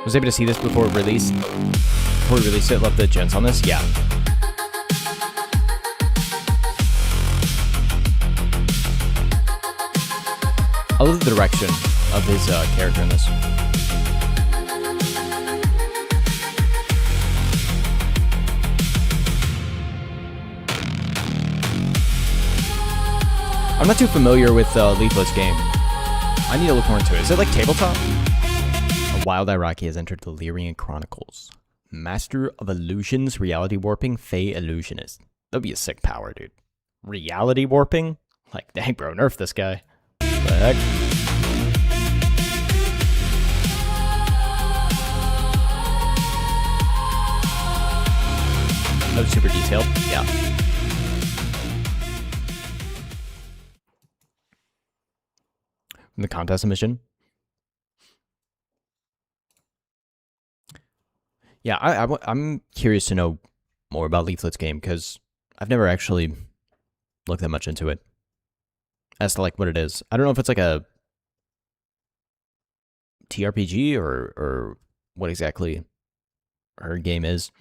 Was able to see this before it released. Before we released it, love the gents on this. Yeah. I love the direction of his character in this. I'm not too familiar with Leaflet's game. I need to look more into it. Is it like tabletop? A wild Iraqi has entered the Lyrian Chronicles. Master of Illusions, Reality Warping, Fey Illusionist. That'd be a sick power, dude. Reality Warping? Like, dang bro, nerf this guy. What the heck? That was super detailed. Yeah. From the contest mission. Yeah, I'm curious to know more about Leaflet's game because I've never actually looked that much into it. As to like what it is. I don't know if it's like a TRPG or what exactly her game is.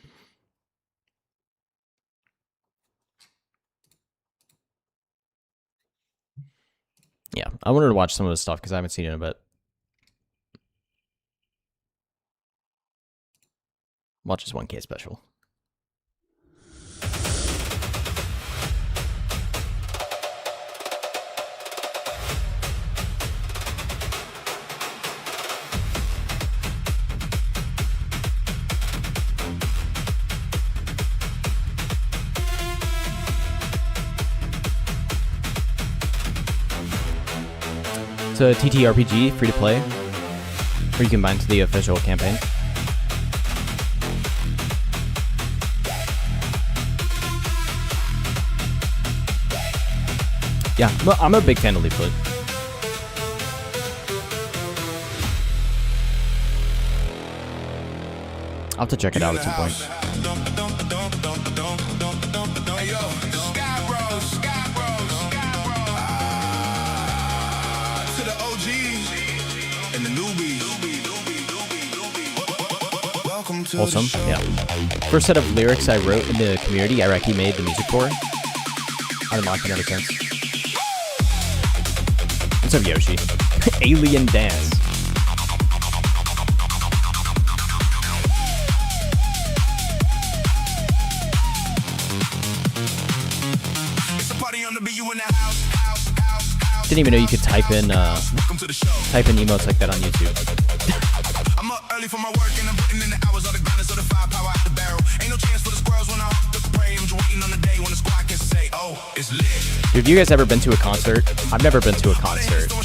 Yeah, I wanted to watch some of this stuff because I haven't seen it in a bit. Watch this 1K special. It's a TTRPG, free to play, or you can buy into the official campaign. Yeah, I'm a big fan of Leaflet. I'll have to check it out at some point. To the OGs and the newbies. Welcome to Wholesome, the show. yeah. First set of lyrics I wrote in the community, Iraqi made the music for. I've been watching ever since. What's up, Yoshi? Alien Dance. Didn't even know you could type in emotes like that on YouTube. I'm up early for my work and I'm putting in the hours of the grinders of the firepower out the barrel. Ain't no chance for the squirrels when I hook the prey. I'm just waiting on the day when the squad can say, oh, it's lit. Dude, have you guys ever been to a concert? I've never been to a concert. I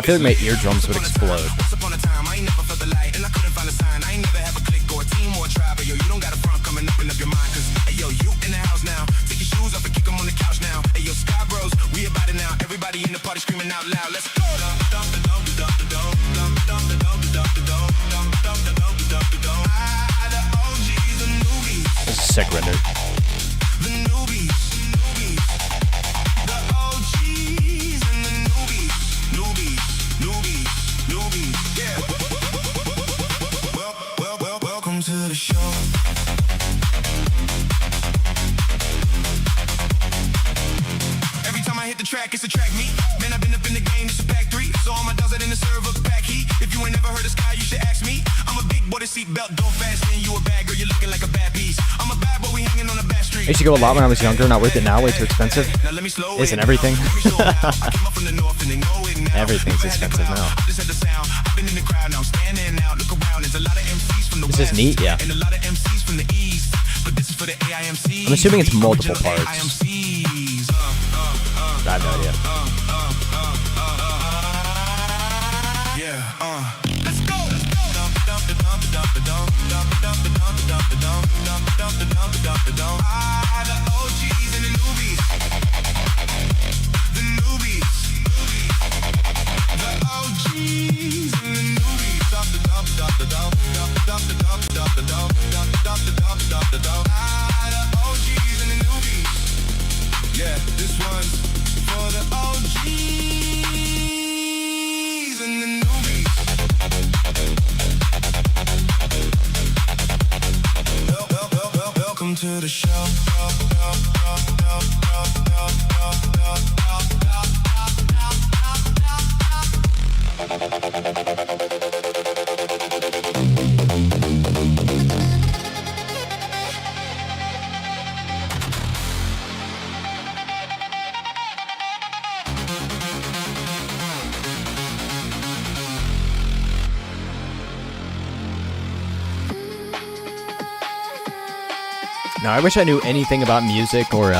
feel like my eardrums would explode. Once upon a time, I ain't never felt the light and I couldn't find a sign. I ain't never have a click or a team or a tribe. But yo, you don't got a front coming up and up your mind. Cause, hey, yo, you in the house now. Take your shoes off and kick them on the couch now. Hey, yo, Sky Bros, we about it now. Everybody in the party screaming out loud. Let's go. This is sick render. Welcome to the show. Every time I hit the track, it's a track meet. Man, I've been up in the game, it's a pack 3. So all my dogs out in the server pack heat. If you ain't never heard of Sky, you should ask me. I'm a big boy, the seatbelt don't fasten. You a bad girl, you're looking like a bad piece. I'm a bad boy, we hanging on the back street. I used to go a lot when I was younger, not worth it now, way too expensive. Isn't everything? Everything's expensive now. This is neat, yeah. I'm assuming it's multiple parts. I have no idea. Let's go. The OGs and the newbies. The newbies. The OGs and the newbies. The OGs and the newbies. Yeah, this one's for the OGs and the newbies. Welcome to the show. Now, I wish I knew anything about music or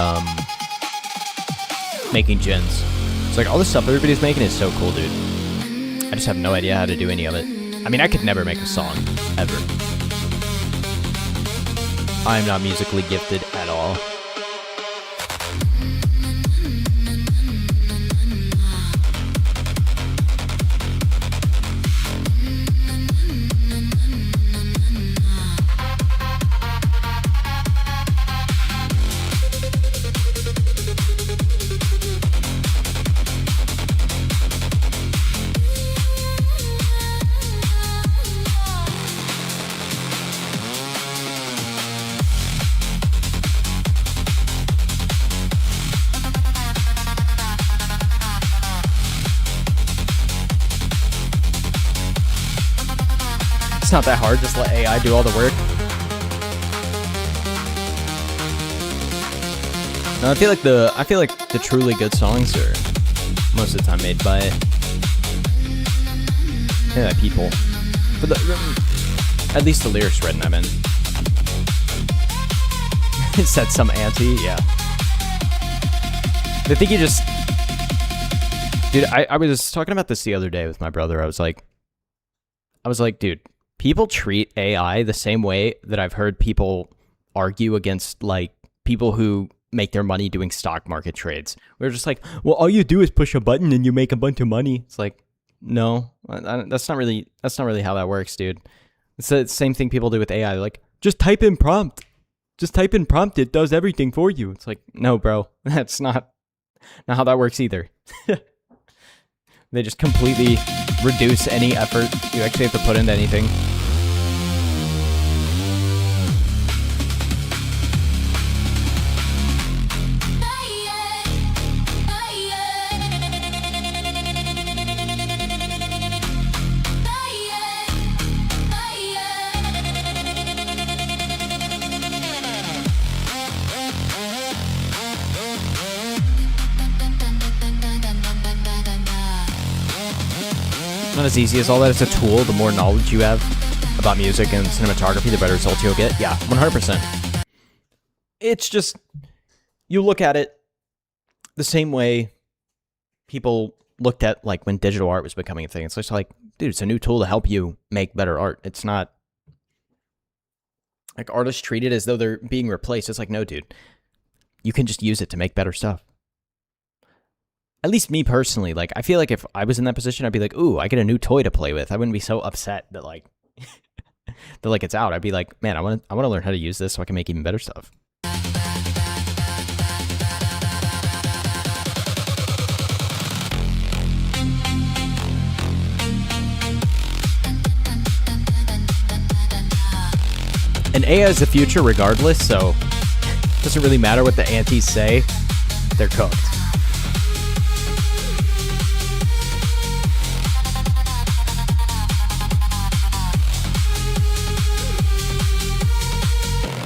making gens. It's like all the stuff everybody's making is so cool, dude. I just have no idea how to do any of it. I mean, I could never make a song, ever. I am not musically gifted at all. It's not that hard, just let AI do all the work. No, I feel like the truly good songs are most of the time made by people. But at least the lyrics written, I mean. Set some ante, yeah. I think you just Dude, I was talking about this the other day with my brother. I was like, dude, people treat AI the same way that I've heard people argue against, like, people who make their money doing stock market trades. We're just like, well, all you do is push a button and you make a bunch of money. It's like, no, that's not really how that works, dude. It's the same thing people do with AI. They're like, just type in prompt. Just type in prompt. It does everything for you. It's like, no, bro, that's not how that works either. They just completely reduce any effort you actually have to put into anything. Not as easy as all that. It's a tool. The more knowledge you have about music and cinematography, the better results you'll get. Yeah, 100%. It's just, you look at it the same way people looked at, like, when digital art was becoming a thing. It's just like, dude, it's a new tool to help you make better art. It's not like artists treat it as though they're being replaced. It's like, no, dude, you can just use it to make better stuff. At least me personally, like, I feel like if I was in that position, I'd be like, ooh, I get a new toy to play with. I wouldn't be so upset that, like, that, like, it's out. I'd be like, man, I want to learn how to use this so I can make even better stuff. And AI is the future regardless, so it doesn't really matter what the antis say. They're cooked.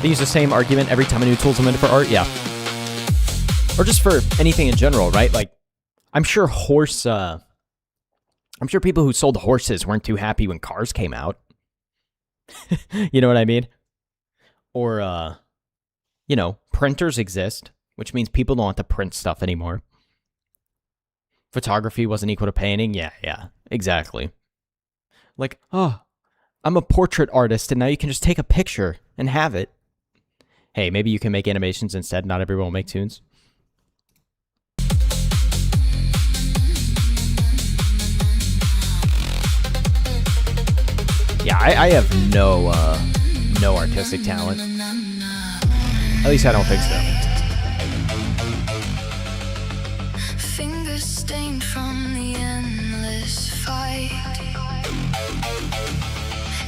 They use the same argument every time a new tool's implemented for art, yeah. Or just for anything in general, right? Like, I'm sure people who sold horses weren't too happy when cars came out. You know what I mean? Or, you know, printers exist, which means people don't have to print stuff anymore. Photography wasn't equal to painting? Yeah, exactly. Like, oh, I'm a portrait artist, and now you can just take a picture and have it. Hey, maybe you can make animations instead. Not everyone will make tunes. Yeah, I have no artistic talent. At least I don't think so. Fingers stained from the endless fight.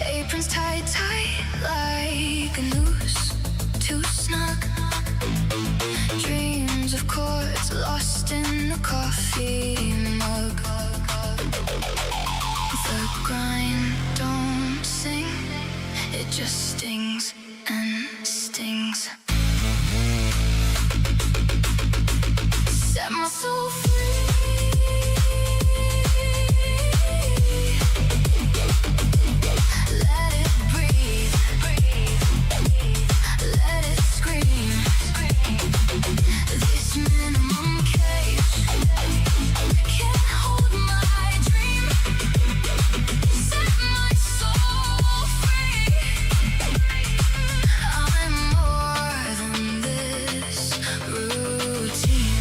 Aprons tied tight like a noose. Too snug. Dreams of chords lost in the coffee mug. The grind don't sing, it just stings and stings. Set my soul free. Let it breathe. Let it scream. This minimum cage can't hold my dream. Set my soul free. I'm more than this routine.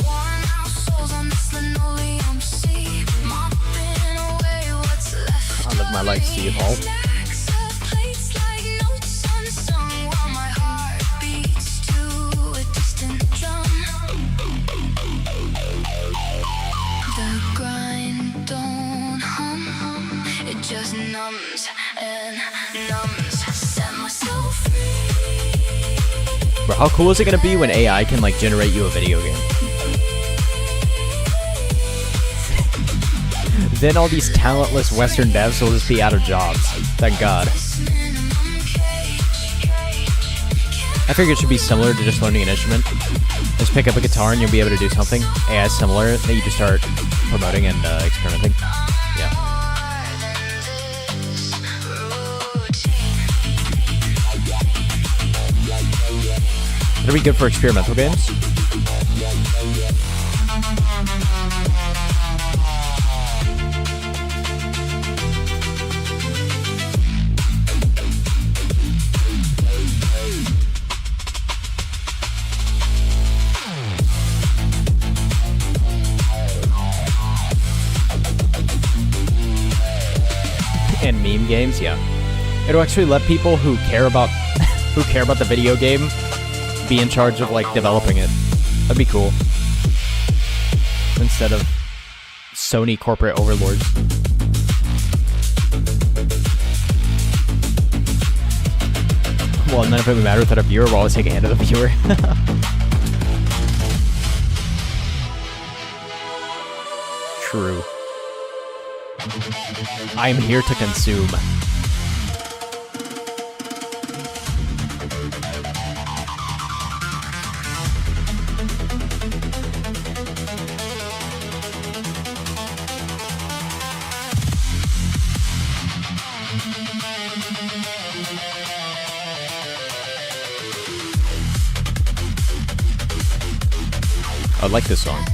Worn out souls on this linoleum sea, mopping away what's left. I live my life, Steve Hall. Stacks of plates like notes unsung while my heart beats to a distant drum. The grind don't hum, it just numbs and numbs. Set myself free. Bro, how cool is it gonna be when AI can, like, generate you a video game? Then all these talentless Western devs will just be out of jobs. Thank God. I figure it should be similar to just learning an instrument. Just pick up a guitar and you'll be able to do something. AI is similar, that you just start promoting and experimenting. Yeah. That'd be good for experimental games. And meme games, yeah. It'll actually let people who care about the video game be in charge of like developing it. That'd be cool. Instead of Sony corporate overlords. Well, none of it would matter without a viewer. We'll always take a hand of the viewer. True. I am here to consume. I like this song.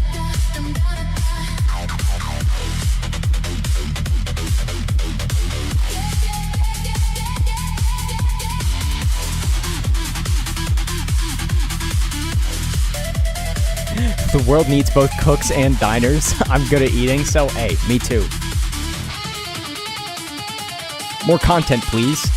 The world needs both cooks and diners. I'm good at eating, so hey, me too. More content, please.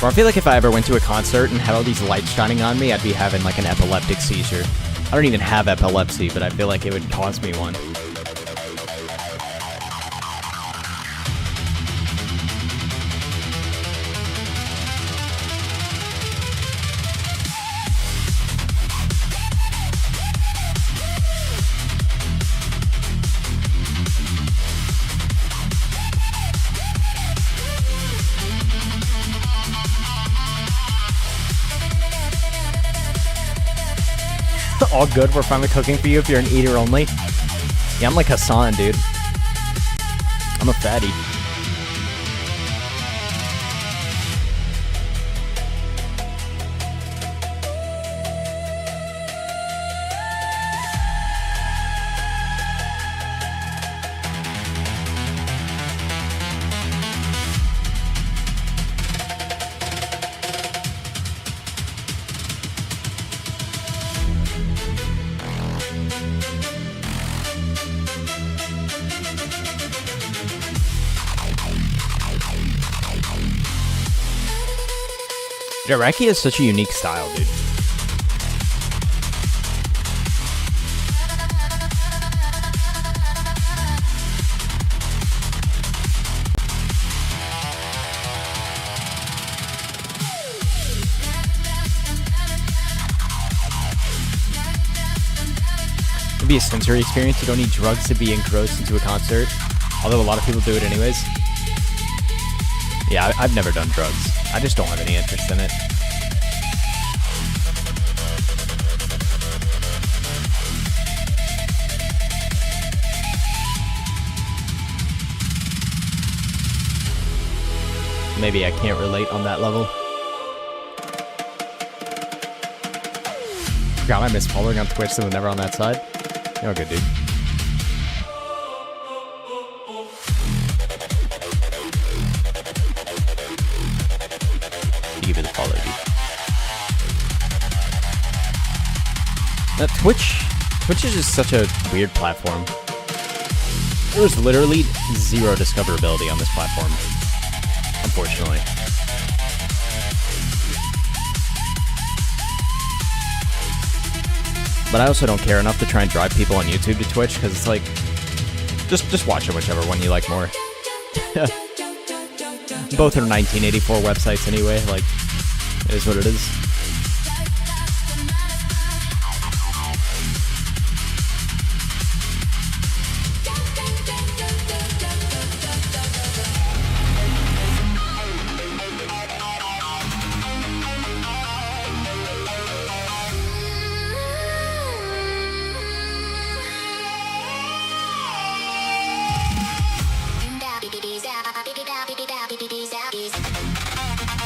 Or I feel like if I ever went to a concert and had all these lights shining on me, I'd be having like an epileptic seizure. I don't even have epilepsy, but I feel like it would cause me one. All good, we're finally cooking for you if you're an eater only. Yeah, I'm like Hassan, dude. I'm a fatty. Iraqi has such a unique style, dude. It'd be a sensory experience. You don't need drugs to be engrossed into a concert, although a lot of people do it anyways. Yeah, I've never done drugs. I just don't have any interest in it. Maybe I can't relate on that level. God, I miss following on Twitch, so I'm never on that side. You're good, dude. Give it a follow, dude. Now, Twitch is just such a weird platform. There's literally zero discoverability on this platform, unfortunately. But I also don't care enough to try and drive people on YouTube to Twitch, because it's like, just watch it, whichever one you like more. Both are 1984 websites anyway, like, it is what it is.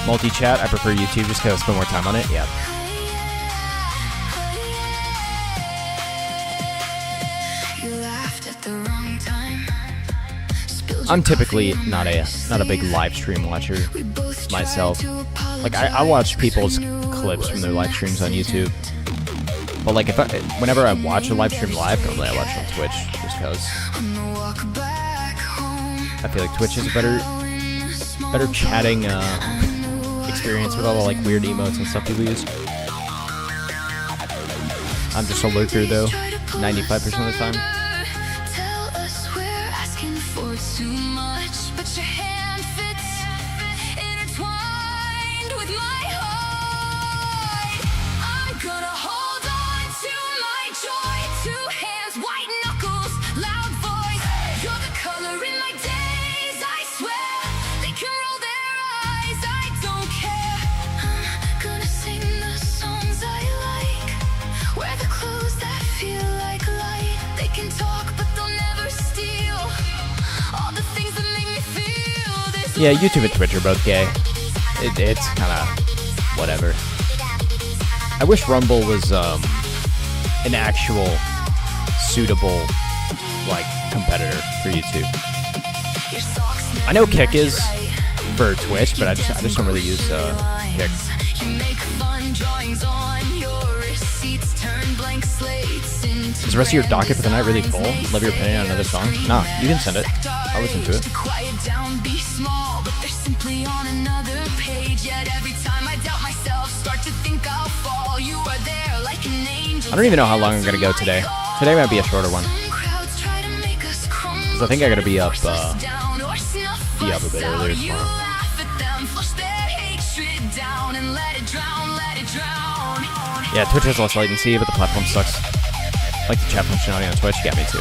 Multi-chat, I prefer YouTube just because I spend more time on it. Yeah. I'm typically not a big live stream watcher myself. Like I watch people's clips from their live streams on YouTube. But like whenever I watch a live stream live, normally I watch on Twitch just because I feel like Twitch is a better chatting experience with all the like weird emotes and stuff people use. I'm just a lurker though, 95% of the time. Yeah, YouTube and Twitch are both gay. It's kind of whatever. I wish Rumble was an actual suitable like competitor for YouTube. I know Kick is for Twitch, but I just don't really use Kick. Is the rest of your docket for the night really full? Love your opinion on another song? Nah, you can send it. I'll listen to it. I don't even know how long I'm gonna go today. Today might be a shorter one. Cause I think I gotta be up a bit earlier tomorrow. Yeah, Twitch has less latency, but the platform sucks. Like the chat functionality on Twitch, yeah, me too.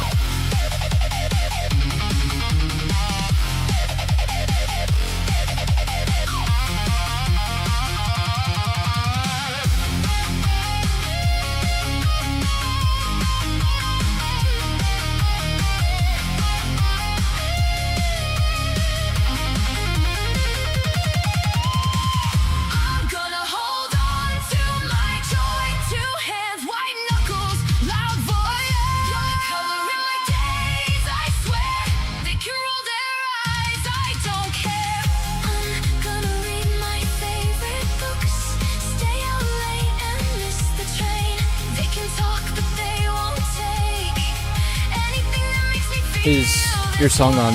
Is your song on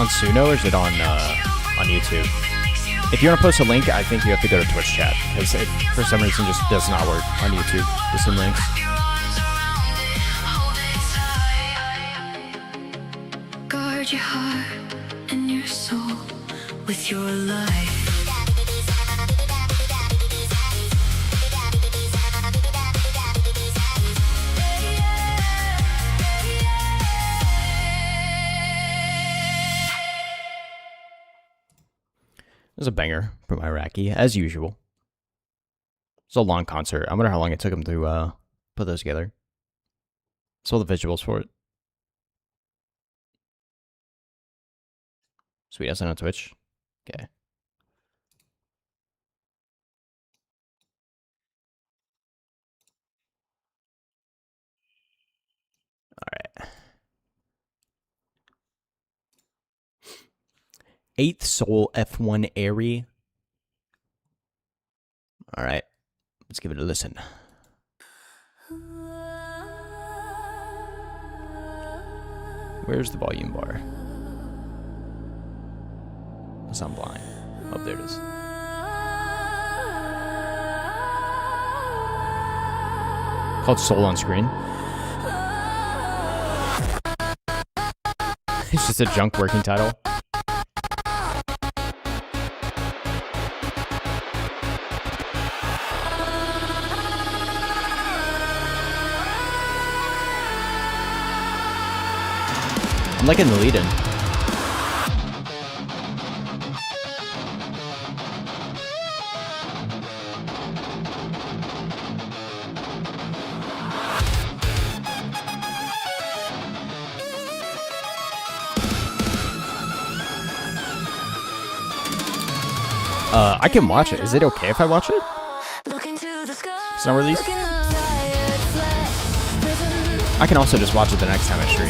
Suno, or is it on YouTube? If you want to post a link, I think you have to go to Twitch chat, because it, for some reason, just does not work on YouTube, the same links. Guard your heart and your soul with your life. There's a banger from Iraqi, as usual. It's a long concert. I wonder how long it took him to put those together. Saw the visuals for it. Sweet, I sent on Twitch. Okay. Alright. 8th Soul F1 Airy. Alright. Let's give it a listen. Where's the volume bar? Unless I'm blind. Oh, there it is. Called Soul on Screen. It's just a junk working title. I'm liking the lead-in. I can watch it. Is it okay if I watch it? It's not released? I can also just watch it the next time I stream.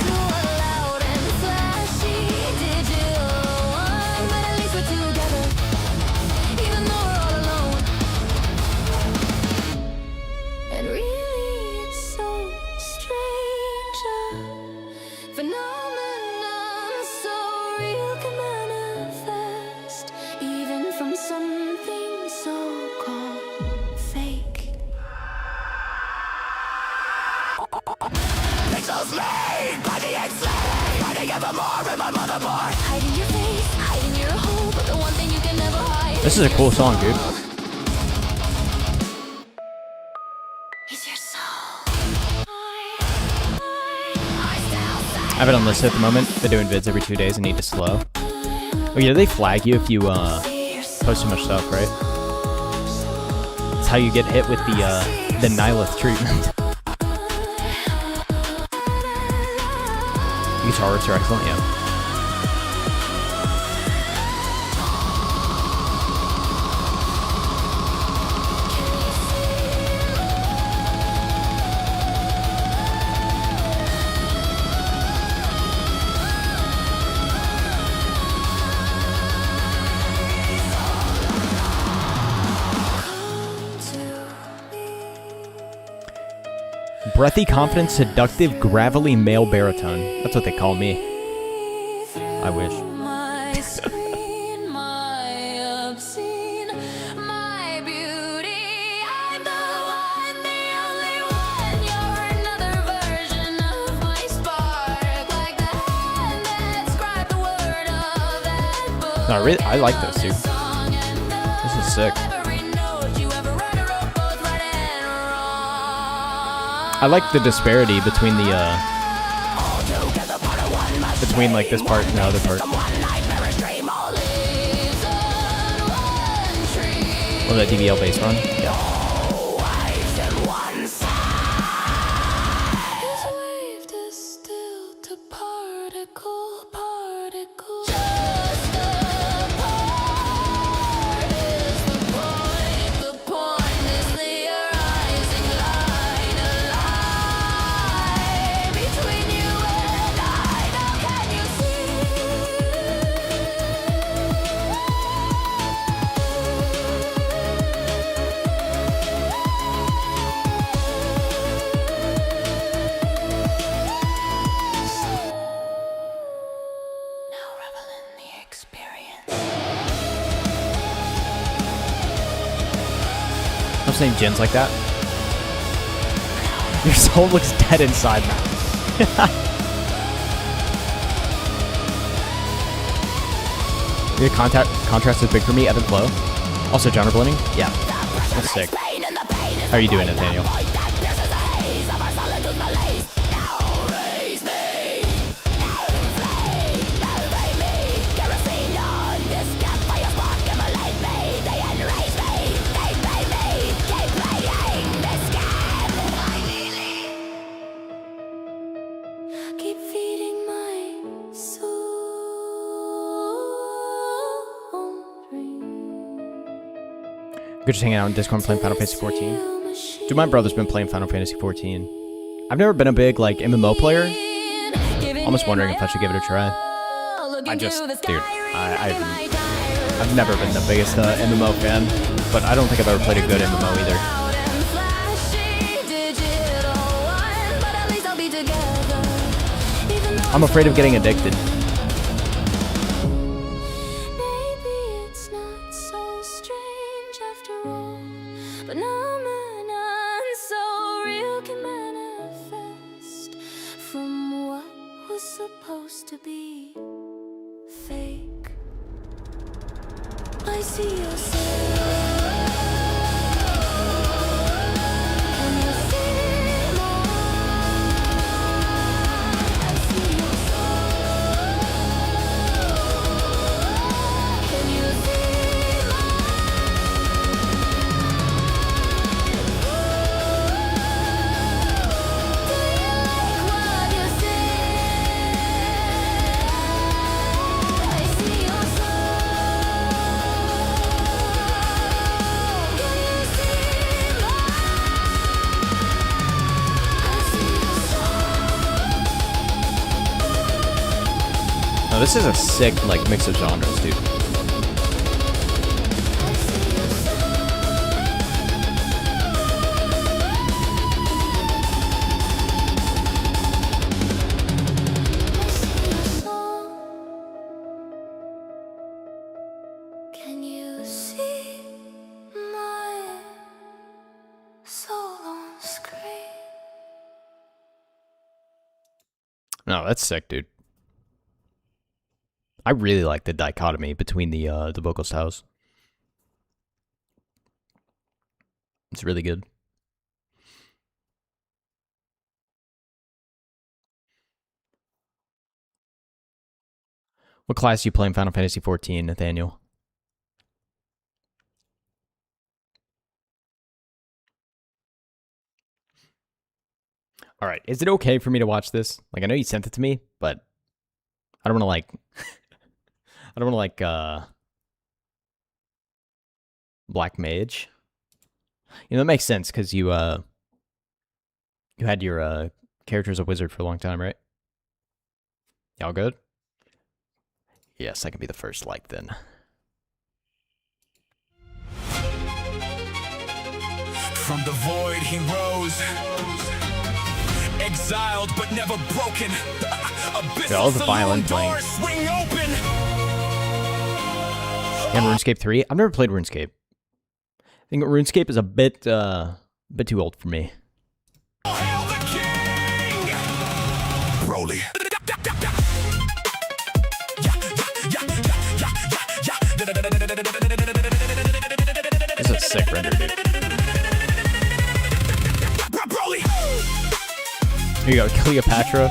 This is a cool song, dude. I have it on list at the moment. Been doing vids every 2 days and need to slow. Oh yeah, they flag you if you post too much stuff, right? That's how you get hit with the Nihilith treatment. Guitar riffs are excellent, yeah. Breathy, confident, seductive, gravelly male baritone. That's what they call me. I wish. No, I like this, dude. This is sick. I like the disparity between the between like this part and the other part. Or that DBL bass run. Yeah. Saying gens like that. Your soul looks dead inside now. The contrast is big for me. Ebb and flow. Also genre blending. Yeah, that's sick. How are you doing, Nathaniel? Good, just hanging out on Discord and playing Final Fantasy 14. Dude, my brother's been playing Final Fantasy 14. I've never been a big, like, MMO player. Almost wondering if I should give it a try. Dude, I've never been the biggest MMO fan, but I don't think I've ever played a good MMO either. I'm afraid of getting addicted. Oh, this is a sick like mix of genres, dude. Can you see my soul on screen? No, that's sick, dude. I really like the dichotomy between the vocal styles. It's really good. What class do you play in Final Fantasy XIV, Nathaniel? All right, is it okay for me to watch this? Like, I know you sent it to me, but I don't want to like, I don't want to like, Black Mage. You know, that makes sense because you had your character as a wizard for a long time, right? Y'all good? Yes, I can be the first like then. From the void he rose, exiled but never broken. Yeah, all the violin playing. Swing open. And RuneScape 3? I've never played RuneScape. I think RuneScape is a bit too old for me. Broly. This is a sick render, dude. Here you go, Cleopatra.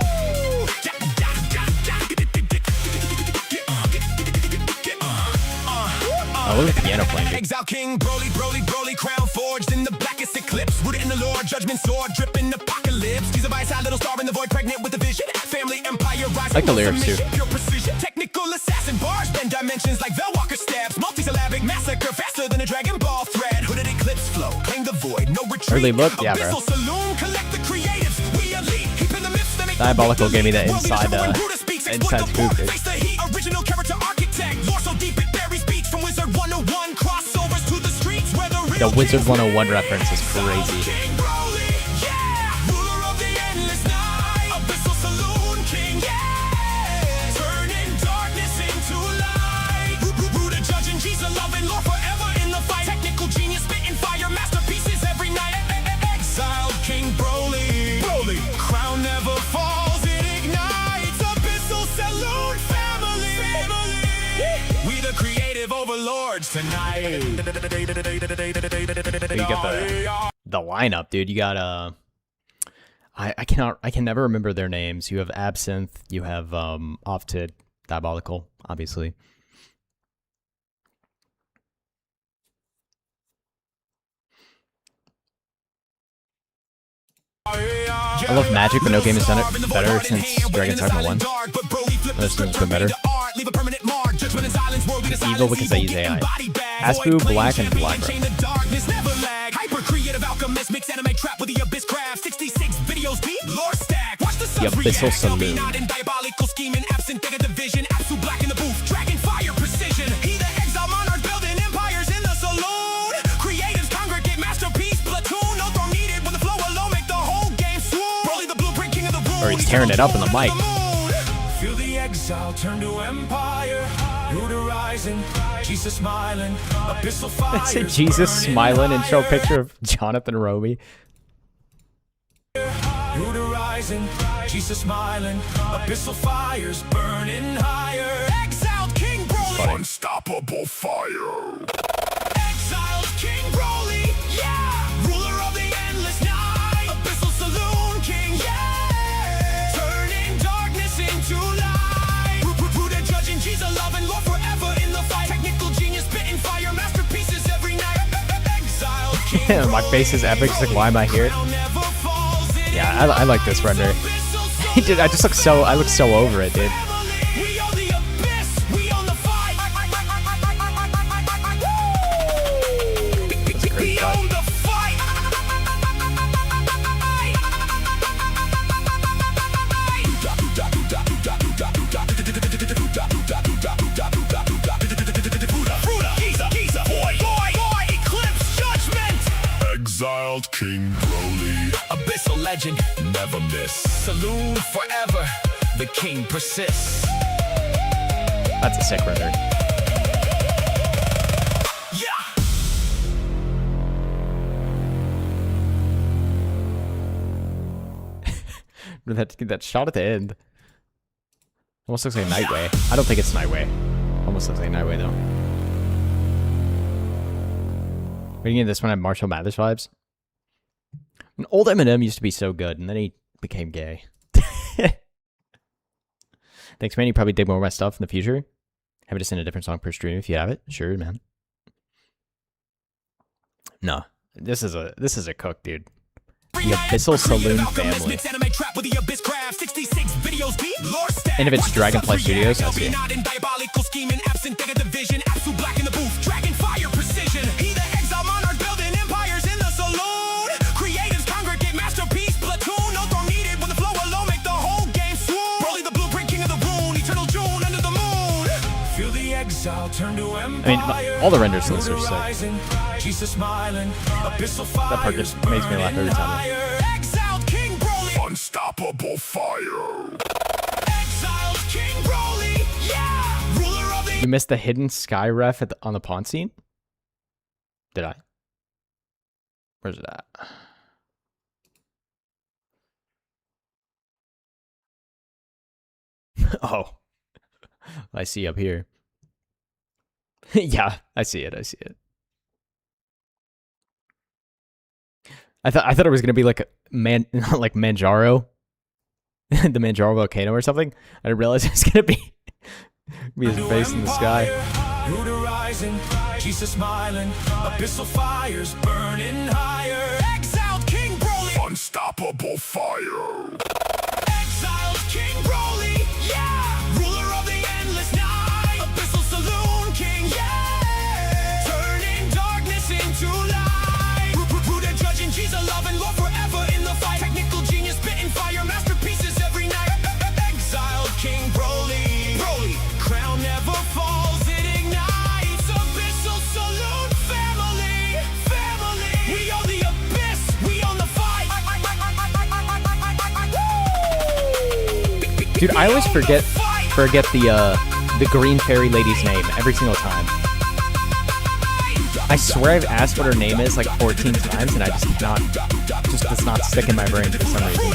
Oh, look at the piano playing, dude. Exile King, Broly, Broly, Broly, crown forged in the blackest eclipse. Rooted in the Lord, judgment sword, dripping apocalypse. He's a biased little star in the void, pregnant with a vision. Family empire rising. I like the lyrics too. Pure precision, technical assassin bars, bend dimensions like Velwalker stabs. Multisyllabic massacre, faster than a Dragon Ball thread. Hooded eclipse flow, claim the void, no retreat. Early look, yeah, bro. Saloon, collect the creatives. We elite, keeping the myths that make Diabolical gave me that inside scoop, dude. Face the heat, original character architect. Lore so deep it buries beats from Wizard 101. Crossovers to the streets where the real The Wizard 101 reference is crazy. Tonight. You got the lineup, dude. You got I can never remember their names. You have Absinthe, you have Offted, Diabolical, obviously. I love Magic, but no game has done it better since Dragon's Dogma 1. This one's been better. Evil because I use AI. Aspu, Black, and Black. The Abyssal Saloon. Or he's tearing it up in the mic. Feel the exile turn to empire. Rising, Jesus smiling, abyssal fire. It's a Jesus smiling and show a picture of Jonathan Roby. Rising, Jesus smiling, abyssal fires burning higher. Exiled King Broly, unstoppable fire. Exiled King Broly, yeah, ruler of the endless night. Abyssal Saloon King, yeah, turning darkness into light. Buddha judging Jesus loving Lord forever in the fight. Technical genius spitting fire masterpieces every night. Exiled King My face is epic. It's like, why am I here? Yeah, I like this render. Dude, I look so over it, dude. That's a great shot. legend, never miss. Saloon forever, the king persists. That's a sick render. that shot at the end. Almost looks like Nightway. I don't think it's Nightway. Almost looks like Nightway though. Reading in this one, I have Marshall Mathers vibes. An old Eminem used to be so good, and then he became gay. Thanks, man. You probably dig more of my stuff in the future. Have it just in a different song per stream if you have it. Sure, man. No, this is a cook, dude. The Abyssal Saloon family. And if it's Dragonfly Studios, I see it. I mean, all the renders in this are sick. That part just makes me laugh every time. Unstoppable fire. You missed the hidden sky ref on the pawn scene? Did I? Where's it at? Oh. I see up here. Yeah, I see it. I see it. I thought it was gonna be like like Manjaro, the Manjaro volcano or something. I didn't realize it was gonna be his face in the sky. Jesus smiling, abyssal fires burning higher. Exiled King Broly, unstoppable fire. Exiled King Broly, yeah, ruler of the endless night. Abyssal Saloon King, yeah, turning darkness into light. Rooted judging Jesus, love and Lord forever in the fight. Technical genius, spitting fire, masterpieces every night. Exiled King Broly, crown never falls, it ignites. Abyssal Saloon family. We own the abyss, we own the fight. Dude, I always forget the green fairy lady's name every single time. I swear I've asked what her name is like 14 times, and I just does not stick in my brain for some reason.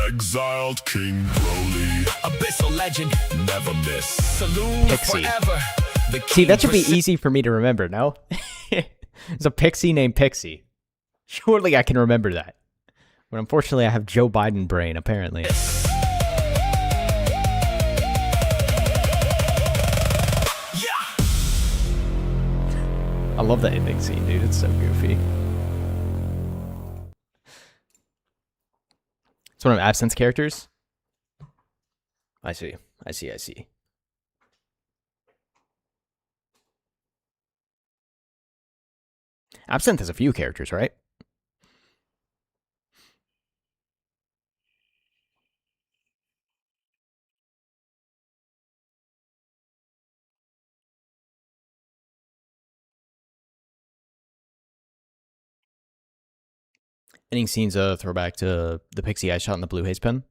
Exiled King Broly, abyssal legend, never miss. Saloon Pixie. forever. The See, that should be king easy for me to remember, no? There's a pixie named Pixie. Surely I can remember that. But unfortunately, I have Joe Biden brain, apparently. I love the ending scene, dude. It's so goofy. It's one of Absint's characters. I see. Absinthe has a few characters, right? Ending scene's a throwback to the pixie I shot in the blue haze pen.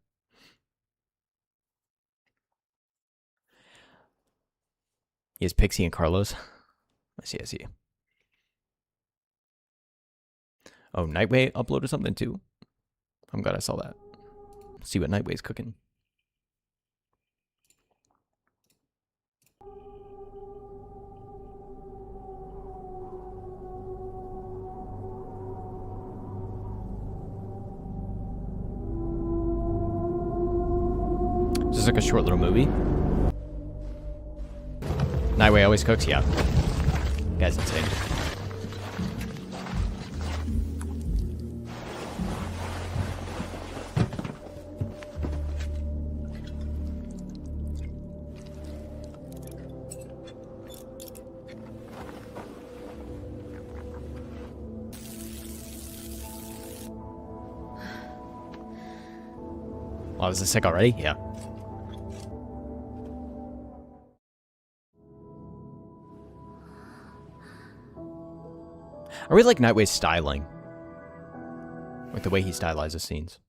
He has Pixie and Carlos. I see. Oh, Nightway uploaded something too. I'm glad I saw that. Let's see what Nightway's cooking. This is like a short little movie. Nightway always cooks, yeah. Guy's insane. Oh, is this sick already? Yeah. I really like Nightway's styling. With the way he stylizes scenes.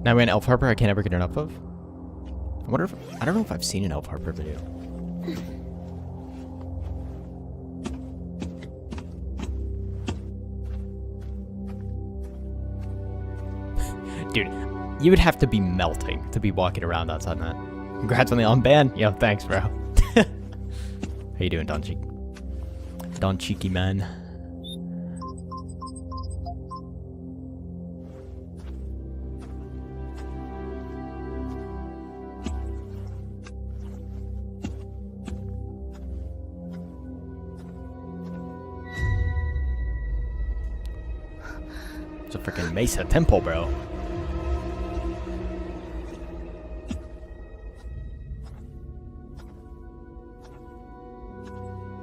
Now we're in Elf Harper I can't ever get enough of. I wonder if I don't know if I've seen an Elf Harper video. Dude, you would have to be melting to be walking around outside that. Congrats on the unban. Yo, thanks, bro. How you doing, Don Cheeky? Don Cheeky man. It's a freaking Mesa temple, bro.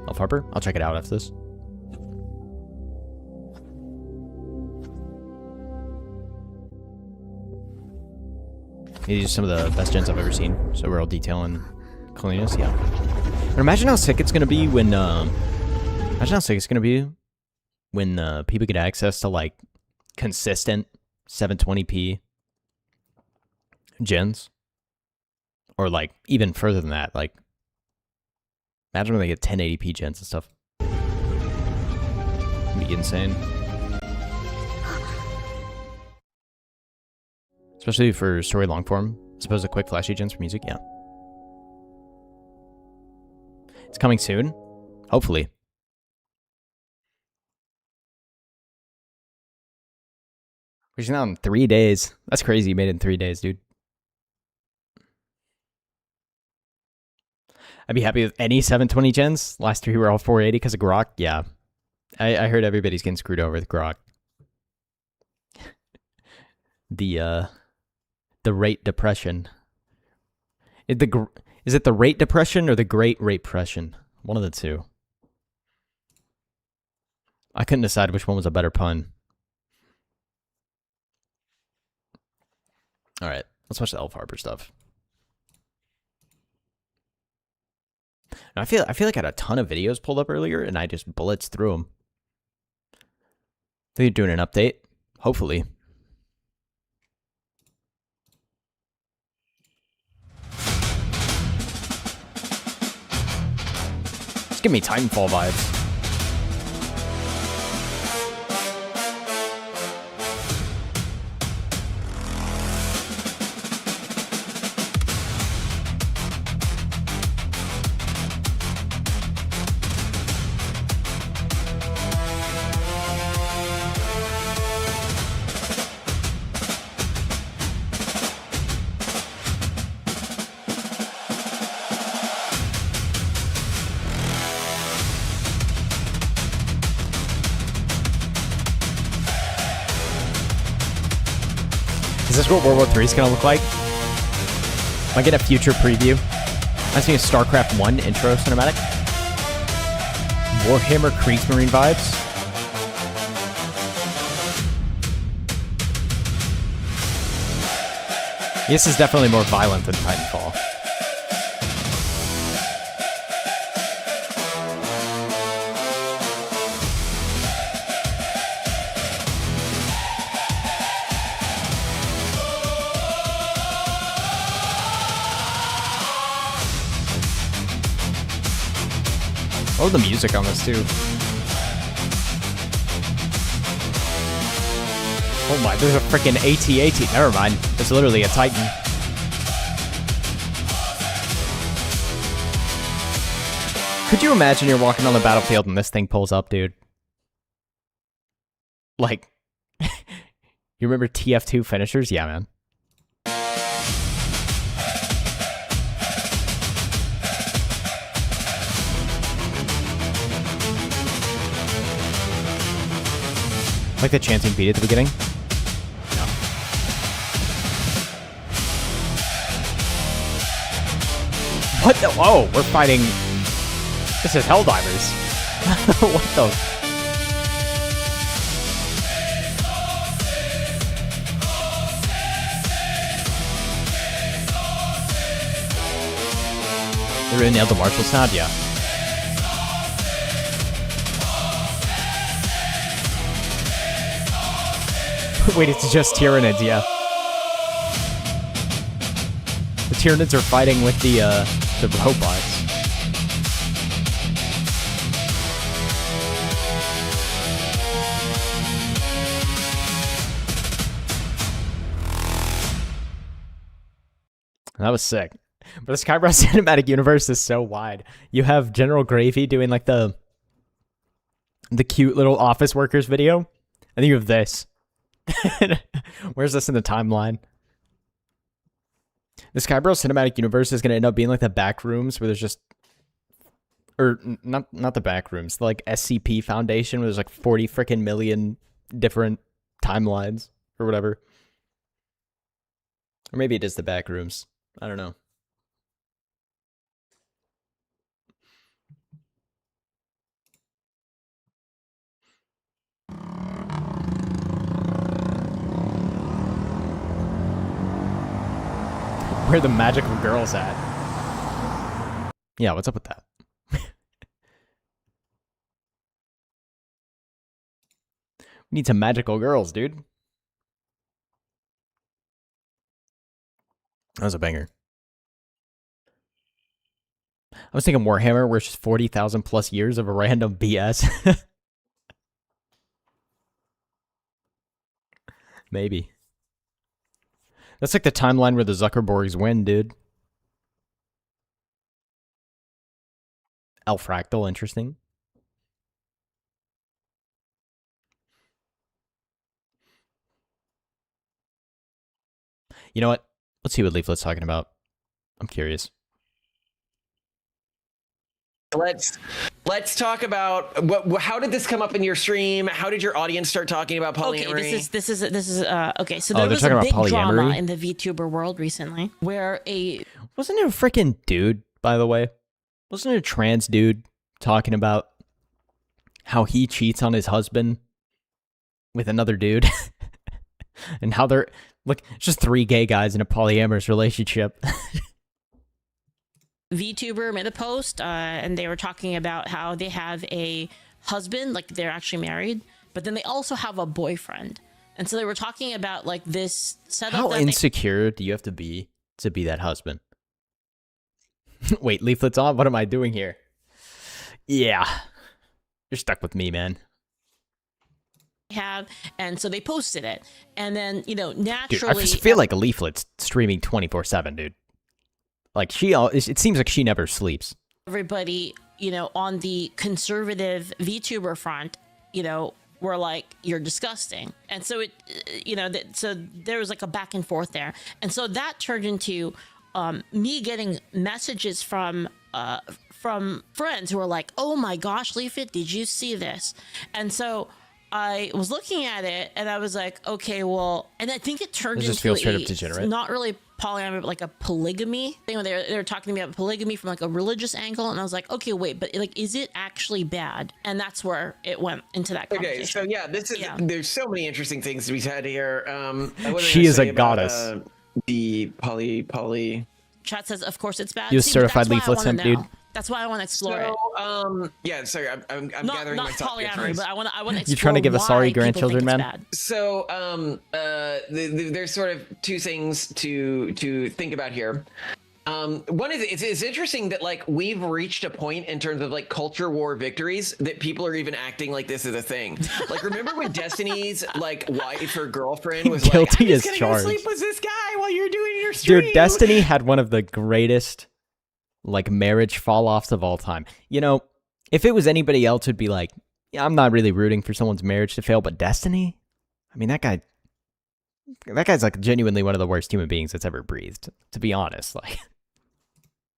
Elf Harper? I'll check it out after this. These are some of the best gens I've ever seen. So we're all detailing cleanliness, yeah. And imagine how sick it's gonna be when people get access to like consistent 720p gens, or like even further than that. Like, imagine when they get 1080p gens and stuff. It'd be insane. Especially for story long form. Suppose the quick flashy gens for music, yeah. It's coming soon, hopefully. We're now in 3 days. That's crazy. You made it in 3 days, dude. I'd be happy with any 720 gens. Last 3 were all 480 because of Grok. Yeah. I heard everybody's getting screwed over with Grok. The rate depression. Is it the rate depression or the great rate depression? One of the two. I couldn't decide which one was a better pun. All right, let's watch the Elf Harper stuff. Now, I feel like I had a ton of videos pulled up earlier, and I just blitzed through them. They're doing an update, hopefully. Just give me Titanfall vibes. Is this what World War III is going to look like? Might get a future preview. I'm seeing a StarCraft 1 intro cinematic. Warhammer Kriegsmarine vibes. This is definitely more violent than Titanfall. I love the music on this too. Oh my, there's a freaking AT-AT. Never mind. It's literally a Titan. Could you imagine you're walking on the battlefield and this thing pulls up, dude? Like, you remember TF2 finishers? Yeah, man. Like the chanting beat at the beginning. What the? Oh, we're fighting. This is Helldivers. What the? They really nailed the martial sound, yeah. Wait, it's just Tyranids, yeah. The Tyranids are fighting with the robots. That was sick. But the Skyrim cinematic universe is so wide. You have General Gravy doing like the cute little office workers video, and then you have this. Where's this in the timeline? The Skyrim cinematic universe is gonna end up being like the back rooms where there's just, or not the back rooms, like SCP Foundation where there's like 40 freaking million different timelines or whatever. Or maybe it is the back rooms. I don't know. Where the magical girl's at. Yeah, what's up with that? We need some magical girls, dude. That was a banger. I was thinking Warhammer, where it's just 40,000 plus years of a random BS. Maybe. That's like the timeline where the Zuckerbergs win, dude. Fractal, interesting. You know what? Let's see what Leaflet's talking about. I'm curious. Let's talk about how did this come up in your stream? How did your audience start talking about polyamory? Okay, this is okay. So there was a big drama in the VTuber world recently where wasn't it a freaking dude, by the way? Wasn't it a trans dude talking about how he cheats on his husband with another dude? And how they're it's just 3 gay guys in a polyamorous relationship. VTuber made a post and they were talking about how they have a husband, like they're actually married, but then they also have a boyfriend. And so they were talking about like this setup. How insecure do you have to be that husband? Wait, Leaflet's on? What am I doing here? Yeah. You're stuck with me, man. Have, and so they posted it. And then, you know, naturally... Dude, I feel like Leaflet's streaming 24/7, dude. Like, it seems like she never sleeps. Everybody, you know, on the conservative VTuber front, you know, were like, you're disgusting. And so it, you know, so there was like a back and forth there. And so that turned into me getting messages from friends who were like, oh my gosh, Leaflet, did you see this? And so I was looking at it and I was like, okay, well, and I think it turned into feels straight up degenerate. Not really polyamory, but like a polygamy thing. They were talking to me about polygamy from like a religious angle, and I was like, okay, wait, but like, is it actually bad? And that's where it went into that conversation. Okay, so yeah, there's so many interesting things to be said here. She is a goddess. The poly. Chat says, of course it's bad. You certified Leaflet simp, dude. That's why I want to explore it. Yeah, sorry, I'm gathering not my thought here. polyamory, but I want to explore. You trying to give us sorry grandchildren, man? Bad. So, there's sort of 2 things to think about here. One is it's interesting that like we've reached a point in terms of like culture war victories that people are even acting like this is a thing. Like, remember when Destiny's like wife or girlfriend was guilty like, as I'm just charged. gonna go sleep with this guy while you're doing your stream. Dude, Destiny had one of the greatest like marriage fall-offs of all time. You know, if it was anybody else, it'd be like, yeah, I'm not really rooting for someone's marriage to fail, but Destiny, I mean, that guy's like genuinely one of the worst human beings that's ever breathed, to be honest. Like,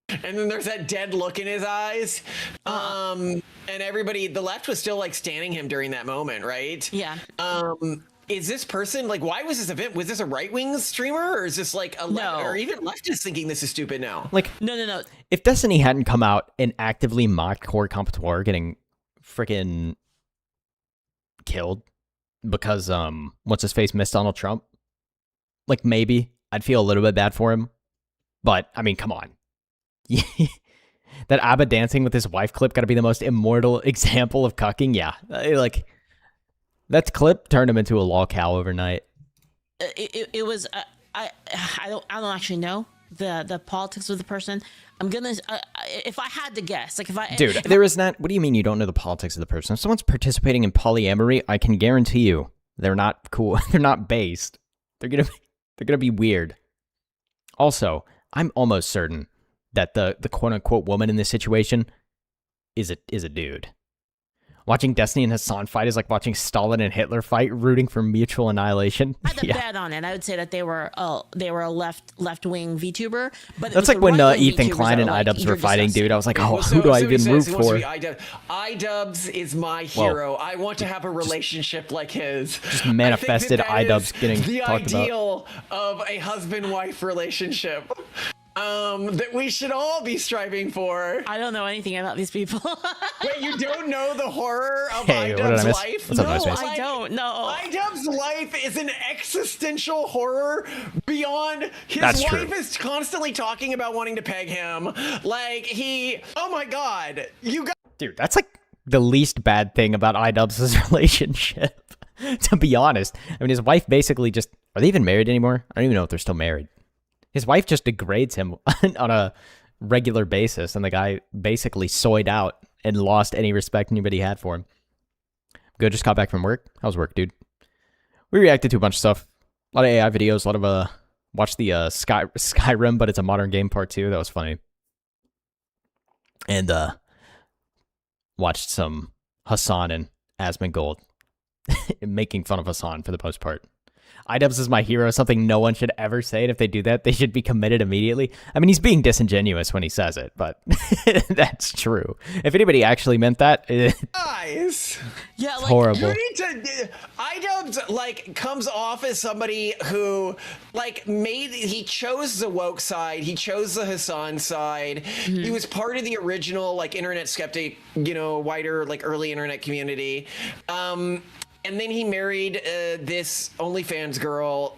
And then there's that dead look in his eyes. And everybody, the left was still like standing him during that moment, right? Yeah. Is this person like, why was this event? Was this a right-wing streamer, or is this like a or even leftists thinking this is stupid now? Like, no. If Destiny hadn't come out and actively mocked Core Comptoir getting freaking killed because what's his face missed Donald Trump, like maybe I'd feel a little bit bad for him. But I mean, come on. That ABBA dancing with his wife clip got to be the most immortal example of cucking. Yeah, like that clip turned him into a lolcow overnight. It was I don't actually know the politics of the person. I'm gonna if I had to guess, like there is not. What do you mean you don't know the politics of the person? If someone's participating in polyamory, I can guarantee you they're not cool. They're not based. They're gonna be weird. Also, I'm almost certain that the quote unquote woman in this situation is a dude. Watching Destiny and Hassan fight is like watching Stalin and Hitler fight, rooting for mutual annihilation. I had to bet on it. I would say that they were a left wing VTuber, but that's like when Ethan Klein and iDubbbz were fighting, dude. I was like, oh, who do I even root for? iDubbbz is my hero. Whoa. I want to have a relationship like his. Just manifested iDubbbz getting the talked about. Ideal of a husband-wife relationship. That we should all be striving for. I don't know anything about these people. Wait, you don't know the horror of iDubbbz's life? What's up, no, I don't know. iDubbbz's life is an existential horror beyond his That's wife true. is constantly talking about wanting to peg him. Like oh my god, you got dude, that's like the least bad thing about iDubbbz's relationship. To be honest, I mean, his wife basically just are they even married anymore? I don't even know if they're still married. His wife just degrades him on a regular basis, and the guy basically soyed out and lost any respect anybody had for him. Good, just got back from work. How's work, dude? We reacted to a bunch of stuff. A lot of AI videos, a lot of, watched the Skyrim, but it's a modern game part 2. That was funny. And, watched some Hassan and Asmongold making fun of Hassan for the most part. iDubbbz is my hero, something no one should ever say, and if they do that, they should be committed immediately. I mean, he's being disingenuous when he says it, but that's true. If anybody actually meant that, guys, yeah, like, horrible. You need to. iDubbbz like comes off as somebody who like he chose the woke side, he chose the Hassan side. Mm-hmm. He was part of the original like internet skeptic, wider like early internet community. And then he married this OnlyFans girl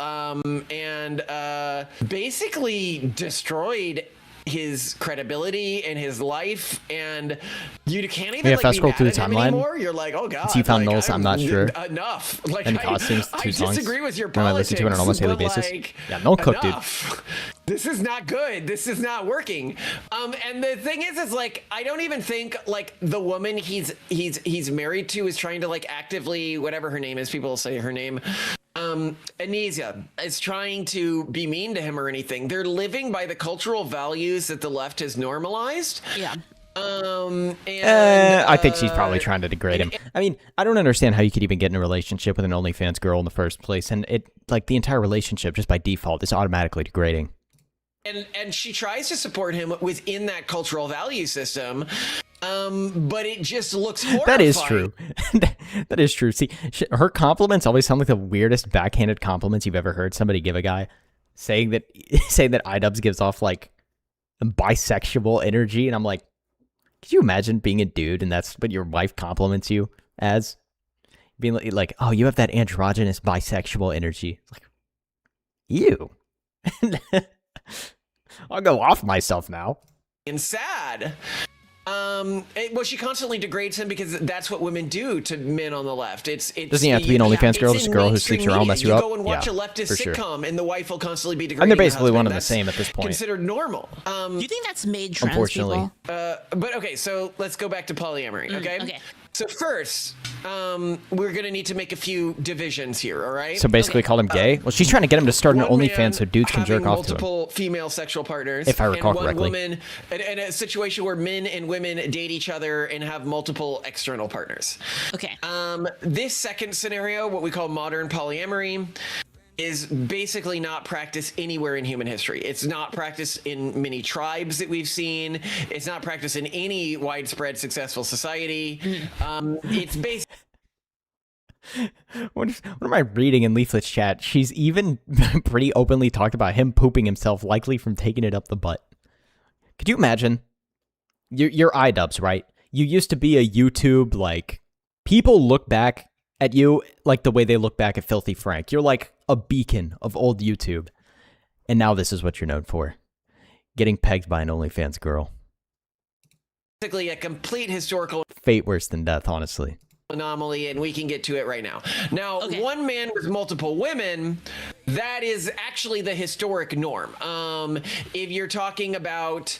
and basically destroyed his credibility and his life, and you can't even like, fast be scroll mad through at the him timeline. Anymore. You're like, oh god, You found like, Knowles, I'm not sure. Enough. Like, Any costumes, I 2 songs. disagree with your Am I listening politics, to it on an almost daily but, basis? like, Yeah, no cook, dude. enough. This is not good. This is not working. And the thing is like I don't even think like the woman he's married to is trying to like actively, whatever her name is, people say her name. Anesia is trying to be mean to him or anything. They're living by the cultural values that the left has normalized. Yeah. I think she's probably trying to degrade him. I mean, I don't understand how you could even get in a relationship with an OnlyFans girl in the first place, and it like the entire relationship just by default is automatically degrading. And she tries to support him within that cultural value system. But it just looks horrifying. That is true. That is true. See, her compliments always sound like the weirdest backhanded compliments you've ever heard somebody give a guy. Saying that iDubbbz gives off like bisexual energy, and I'm like, could you imagine being a dude and that's what your wife compliments you as? Being like, oh, you have that androgynous bisexual energy. It's like, ew. I'll go off myself now. And sad. Well, she constantly degrades him because that's what women do to men on the left. It's doesn't he have to be an OnlyFans girl? Just a girl who sleeps around will mess you up. You go and watch a leftist sitcom, and the wife will constantly be degrading. And they're basically one and the same at this point. Considered normal. Do you think that's made trans unfortunately people? But okay, so let's go back to polyamory. Okay. Okay. So first, we're gonna need to make a few divisions here. All right. So basically, call him gay. Well, she's trying to get him to start an OnlyFans so dudes can jerk off to him. Multiple female sexual partners, if I recall and one correctly. Woman, and a situation where men and women date each other and have multiple external partners. Okay. This second scenario, what we call modern polyamory, is basically not practiced anywhere in human history. It's not practiced in many tribes that we've seen. It's not practiced in any widespread successful society. It's based. What am I reading in Leaflet's chat? She's even pretty openly talked about him pooping himself, likely from taking it up the butt. Could you imagine? You're iDubbbz, right? You used to be a YouTube, like, people look back at you like the way they look back at Filthy Frank. You're like a beacon of old YouTube. And now this is what you're known for. Getting pegged by an OnlyFans girl. Basically a complete historical Fate worse than death, honestly. Anomaly, and we can get to it right now. Now, one man with multiple women, that is actually the historic norm. If you're talking about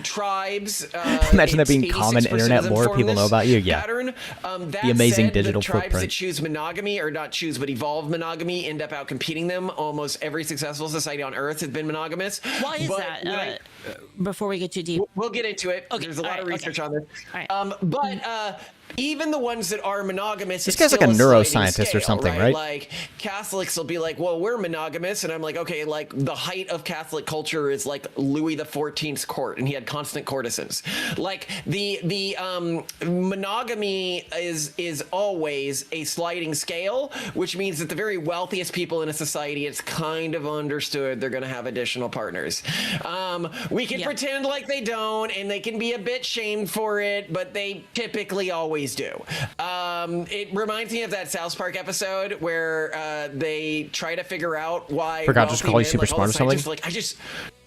tribes, imagine that being common internet lore people know about you. Yeah, pattern. The amazing digital tribes footprint. that choose monogamy, or not choose but evolve monogamy, end up out competing them. Almost every successful society on Earth has been monogamous. Why is that? Before we get too deep, we'll get into it. There's a lot of research on this. But even the ones that are monogamous, this guy's like a neuroscientist or something, right? Like Catholics will be like, well, we're monogamous, and I'm like, okay, like the height of Catholic culture is like Louis XIV's court, and he had constant courtesans. Like the monogamy is always a sliding scale, which means that the very wealthiest people in a society, it's kind of understood they're going to have additional partners. We can pretend like they don't, and they can be a bit shamed for it, but they typically always do. It reminds me of that South Park episode where they try to figure out why. Forgot just call you super smart or something. Like, I just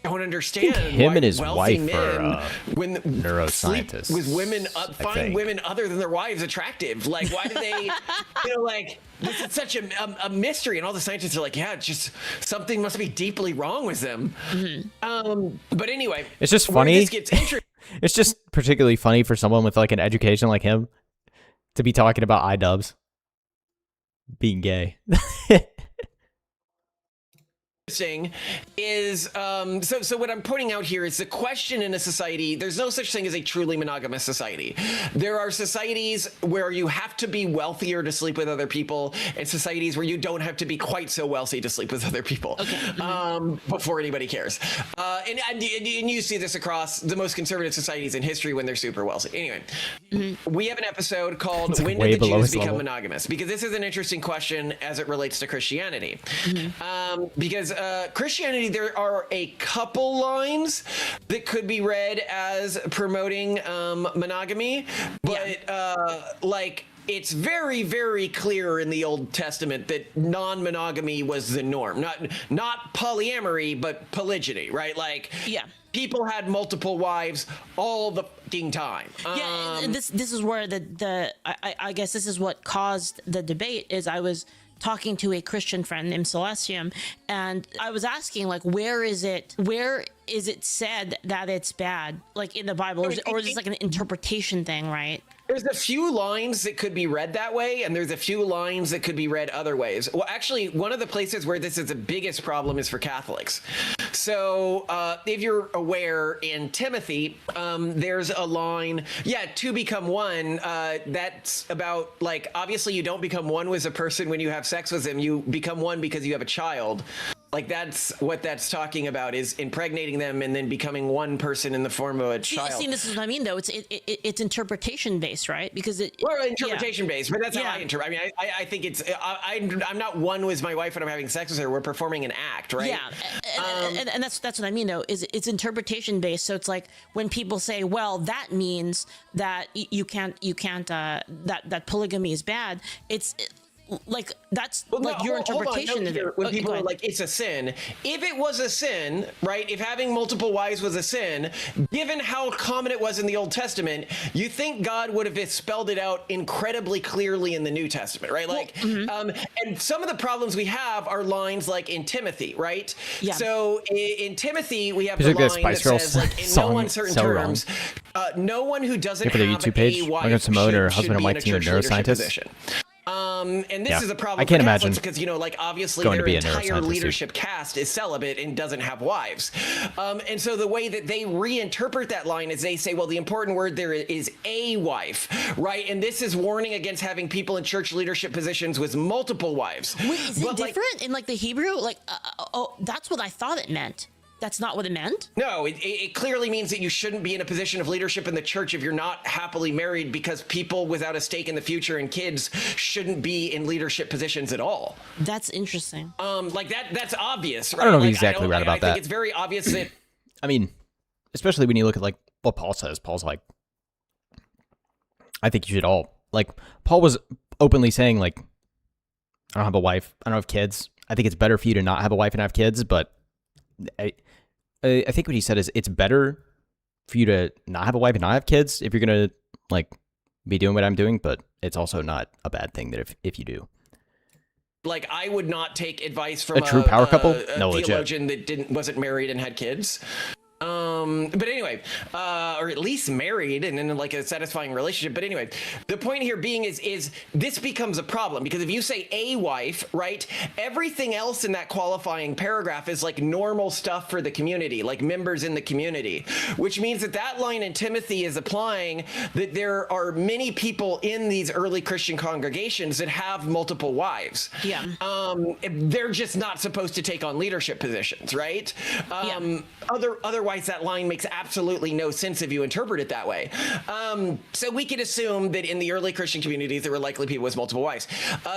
don't understand. Him and his wife are when neuroscientists with women find women other than their wives attractive. Like, why do they? Like, this is such a mystery, and all the scientists are like, yeah, it's just something must be deeply wrong with them. But anyway, it's just funny. This gets interesting. It's just particularly funny for someone with like an education like him to be talking about iDubbbz being gay. Is so what I'm pointing out here is the question in a society. There's no such thing as a truly monogamous society. There are societies where you have to be wealthier to sleep with other people, and societies where you don't have to be quite so wealthy to sleep with other people before anybody cares. And you see this across the most conservative societies in history when they're super wealthy. Anyway, we have an episode called "When Did the Jews Become Monogamous?" Because this is an interesting question as it relates to Christianity. Because Christianity, there are a couple lines that could be read as promoting monogamy, but like it's very, very clear in the Old Testament that non-monogamy was the norm. Not polyamory, but polygyny, right? Like, people had multiple wives all the fucking time. And this is where I guess this is what caused the debate. Is I was talking to a Christian friend named Celestium, and I was asking, like, where is it said that it's bad, like in the Bible, or is it like an interpretation thing, right? There's a few lines that could be read that way, and there's a few lines that could be read other ways. Well, actually, one of the places where this is the biggest problem is for Catholics. So if you're aware, in Timothy, there's a line, to become one, that's about, like, obviously you don't become one with a person when you have sex with them, you become one because you have a child. Like, that's what that's talking about, is impregnating them and then becoming one person in the form of a child. See, this is what I mean, though. It's interpretation based, right? Because interpretation based, but that's how I interpret. I mean, I think it's I'm not one with my wife when I'm having sex with her. We're performing an act, right? Yeah, and that's what I mean, though. Is it's interpretation based. So it's like when people say, well, that means that you can't that polygamy is bad. It's like that's your interpretation of it. When people are like, it's a sin. If it was a sin, right? If having multiple wives was a sin, given how common it was in the Old Testament, you think God would have spelled it out incredibly clearly in the New Testament, right? Like, and some of the problems we have are lines like in Timothy, right? Yeah. So in Timothy, we have the line that says, like, in no uncertain terms, no one who doesn't have YouTube page, a wife Simone, her husband should and be wife in a team, a church leadership neuroscientist. position. And this Yeah. is a problem I can't for imagine Catholics because, you know, like obviously going to their be a entire neuroscientist, dude. leadership cast is celibate and doesn't have wives. And so the way that they reinterpret that line is they say, well, the important word there is a wife, right? And this is warning against having people in church leadership positions with multiple wives. Wait, is it different in like the Hebrew? Like, oh, that's what I thought it meant. That's not what it meant? No, it clearly means that you shouldn't be in a position of leadership in the church if you're not happily married, because people without a stake in the future and kids shouldn't be in leadership positions at all. That's interesting. Like that's obvious, right? I don't know if Like, he's exactly right about I that. think it's very obvious that I mean, especially when you look at like what Paul says. Paul's like, I think you should all, like, Paul was openly saying, like, I don't have a wife, I don't have kids. I think it's better for you to not have a wife and have kids, but I think what he said is it's better for you to not have a wife and not have kids if you're going to, like, be doing what I'm doing, but it's also not a bad thing that if you do. like I would not take advice from A true power couple? a No, legit. theologian that wasn't married and had kids. But anyway, or at least married and in like a satisfying relationship. But anyway, the point here being is this becomes a problem, because if you say a wife, right, everything else in that qualifying paragraph is like normal stuff for the community, like members in the community, which means that that line in Timothy is applying that there are many people in these early Christian congregations that have multiple wives. Yeah. They're just not supposed to take on leadership positions, right? Otherwise, that line makes absolutely no sense if you interpret it that way. So we could assume that in the early Christian communities, there were likely people with multiple wives.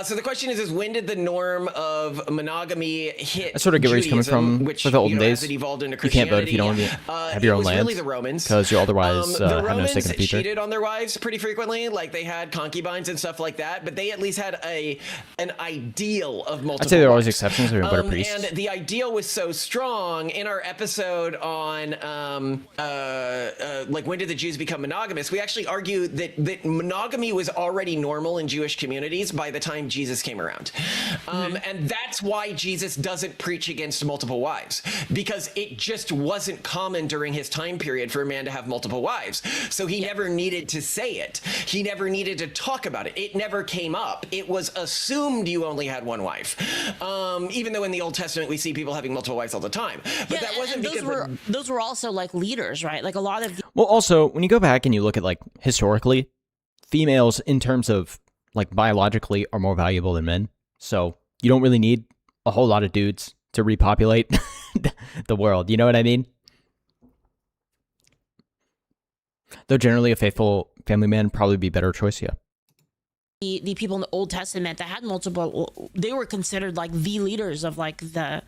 So the question is when did the norm of monogamy hit I sort of get where he's coming Judaism, from. which, For the olden you know, days, as it evolved into you can't vote if you don't Christianity, have your it own was land. really the Romans. Because you'll otherwise the have no Romans stake in the future. cheated on their wives pretty frequently. Like they had concubines and stuff like that, but they at least had an ideal of multiple I'd say there are always wives. exceptions. There are better priests. And the ideal was so strong in our episode on like when did the Jews become monogamous? We actually argue that monogamy was already normal in Jewish communities by the time Jesus came around. And that's why Jesus doesn't preach against multiple wives, because it just wasn't common during his time period for a man to have multiple wives. So he never needed to say it. He never needed to talk about it. It never came up. It was assumed you only had one wife. Even though in the Old Testament we see people having multiple wives all the time. But that wasn't because those were also like leaders, right? Like a lot of Well, also, when you go back and you look at, like, historically, females, in terms of, like, biologically, are more valuable than men. So you don't really need a whole lot of dudes to repopulate the world. You know what I mean? Though generally a faithful family man probably be a better choice, yeah. the people in the Old Testament that had multiple, they were considered like the leaders of like I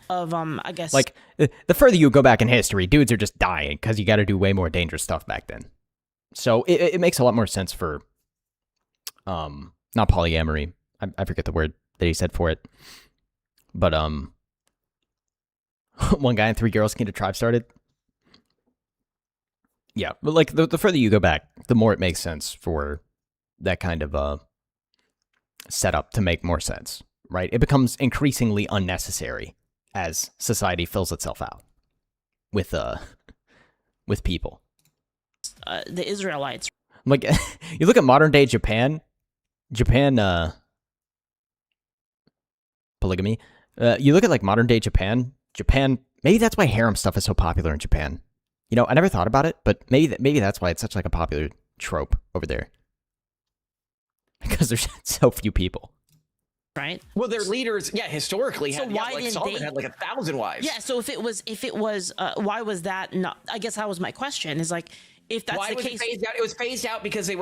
guess, Like, the further you go back in history, dudes are just dying because you got to do way more dangerous stuff back then. So it makes a lot more sense for, not polyamory. I forget the word that he said for it. But, one guy and 3 girls can get a tribe started. Yeah, but like the further you go back, the more it makes sense for that kind of setup to make more sense, right? It becomes increasingly unnecessary as society fills itself out with people. The Israelites. Like, you look at modern day Japan, polygamy. You look at like modern day Japan, maybe that's why harem stuff is so popular in Japan. You know, I never thought about it, but maybe that's why it's such like a popular trope over there. Because there's so few people. Right. Well, their leaders, historically So had, why like didn't Solomon they- had like 1,000 wives. Yeah. So if it was, why was that not? I guess that was my question. Is like, if that's Why the was case, it phased out? It was phased out because they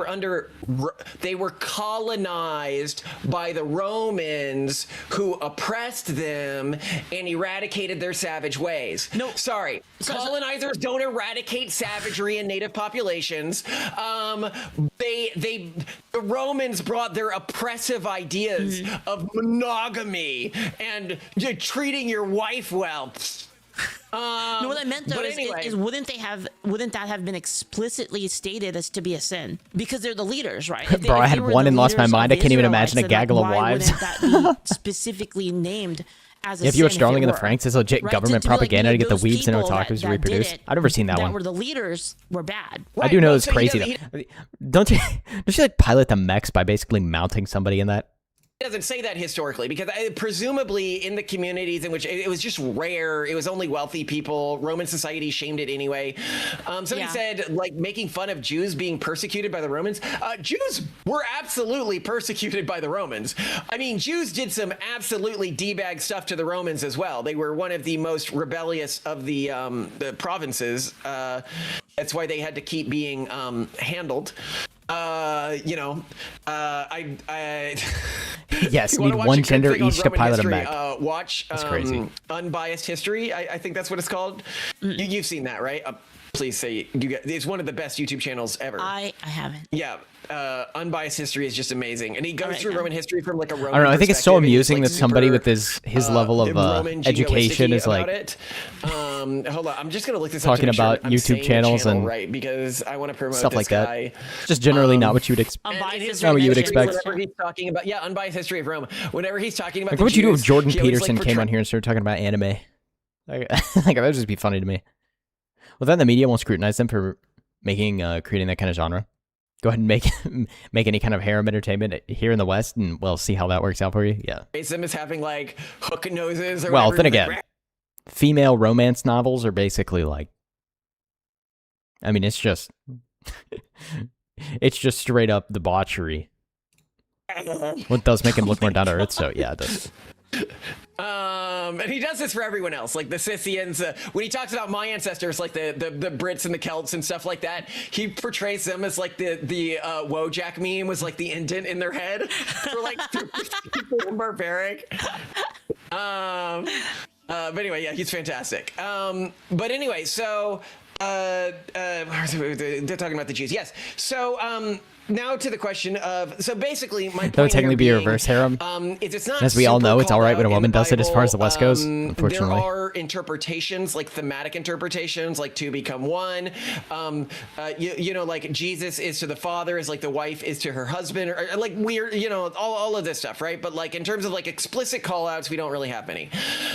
were colonized by the Romans, who oppressed them and eradicated their savage ways. No, sorry, colonizers don't eradicate savagery in native populations. The Romans brought their oppressive ideas of monogamy and treating your wife well. no, what I meant though but is, anyway. is wouldn't that have been explicitly stated as to be a sin because they're the leaders, right? If they- Bro, if I they had were one the and lost my leaders mind. of I can't even Israelites, imagine a then, gaggle of why wives. wouldn't that be specifically named as a Yeah, if you were sin Starling it and the were, Franks, it's legit right? government To be like, propaganda to get the those weebs and people otakus that to did reproduce. it, I've never seen that that one. were the leaders were bad. I do know it's so you crazy gotta- though. Don't you like pilot the mechs by basically mounting somebody in that? doesn't say that historically, because presumably in the communities in which it was just rare, it was only wealthy people. Roman society shamed it anyway. Somebody said, like, making fun of Jews being persecuted by the Romans. Jews were absolutely persecuted by the Romans. I mean, Jews did some absolutely D-bag stuff to the Romans as well. They were one of the most rebellious of the provinces. That's why they had to keep being handled. Yes, need one gender each to pilot a mech. Watch that's crazy. Unbiased History. I think that's what it's called. You've seen that, right? Please say you get. It's one of the best YouTube channels ever. I haven't. Yeah. Unbiased History is just amazing, and he goes through Roman history from like a Roman. I don't know. I think it's so amusing that somebody with his level of education is like. Hold on, I'm just gonna look this talking up to about YouTube channels and right, because I want to promote stuff like guy. that. Just generally not what you would expect. Not what you would expect. Whenever he's talking about Unbiased History of Rome. Whenever he's talking about like, what would you do if Jordan Peterson came on here and started talking about anime? Like that would just be funny to me. Well, then the media won't scrutinize them for making creating that kind of genre. Go ahead and make any kind of harem entertainment here in the West, and we'll see how that works out for you. Yeah. Them as having like hook noses. Or well, whatever. then again, female romance novels are basically like. I mean, it's just straight up debauchery. What does make him look more down to earth? So yeah, it does. And he does this for everyone else, like the Scythians. When he talks about my ancestors, like the Brits and the Celts and stuff like that, he portrays them as like the Wojak meme was like the indent in their head for like barbaric. But anyway, yeah, he's fantastic. But anyway, so they're talking about the Jews. Yes. So now to the question of, so basically my point that would technically be a being, reverse harem. It's not, as we all know, it's all right when a woman does it as far as the West goes, unfortunately. There are interpretations, like thematic interpretations, like two become one. You know, like Jesus is to the father as like the wife is to her husband, or like weird, you know, all of this stuff, right? But like in terms of like explicit call outs, we don't really have many.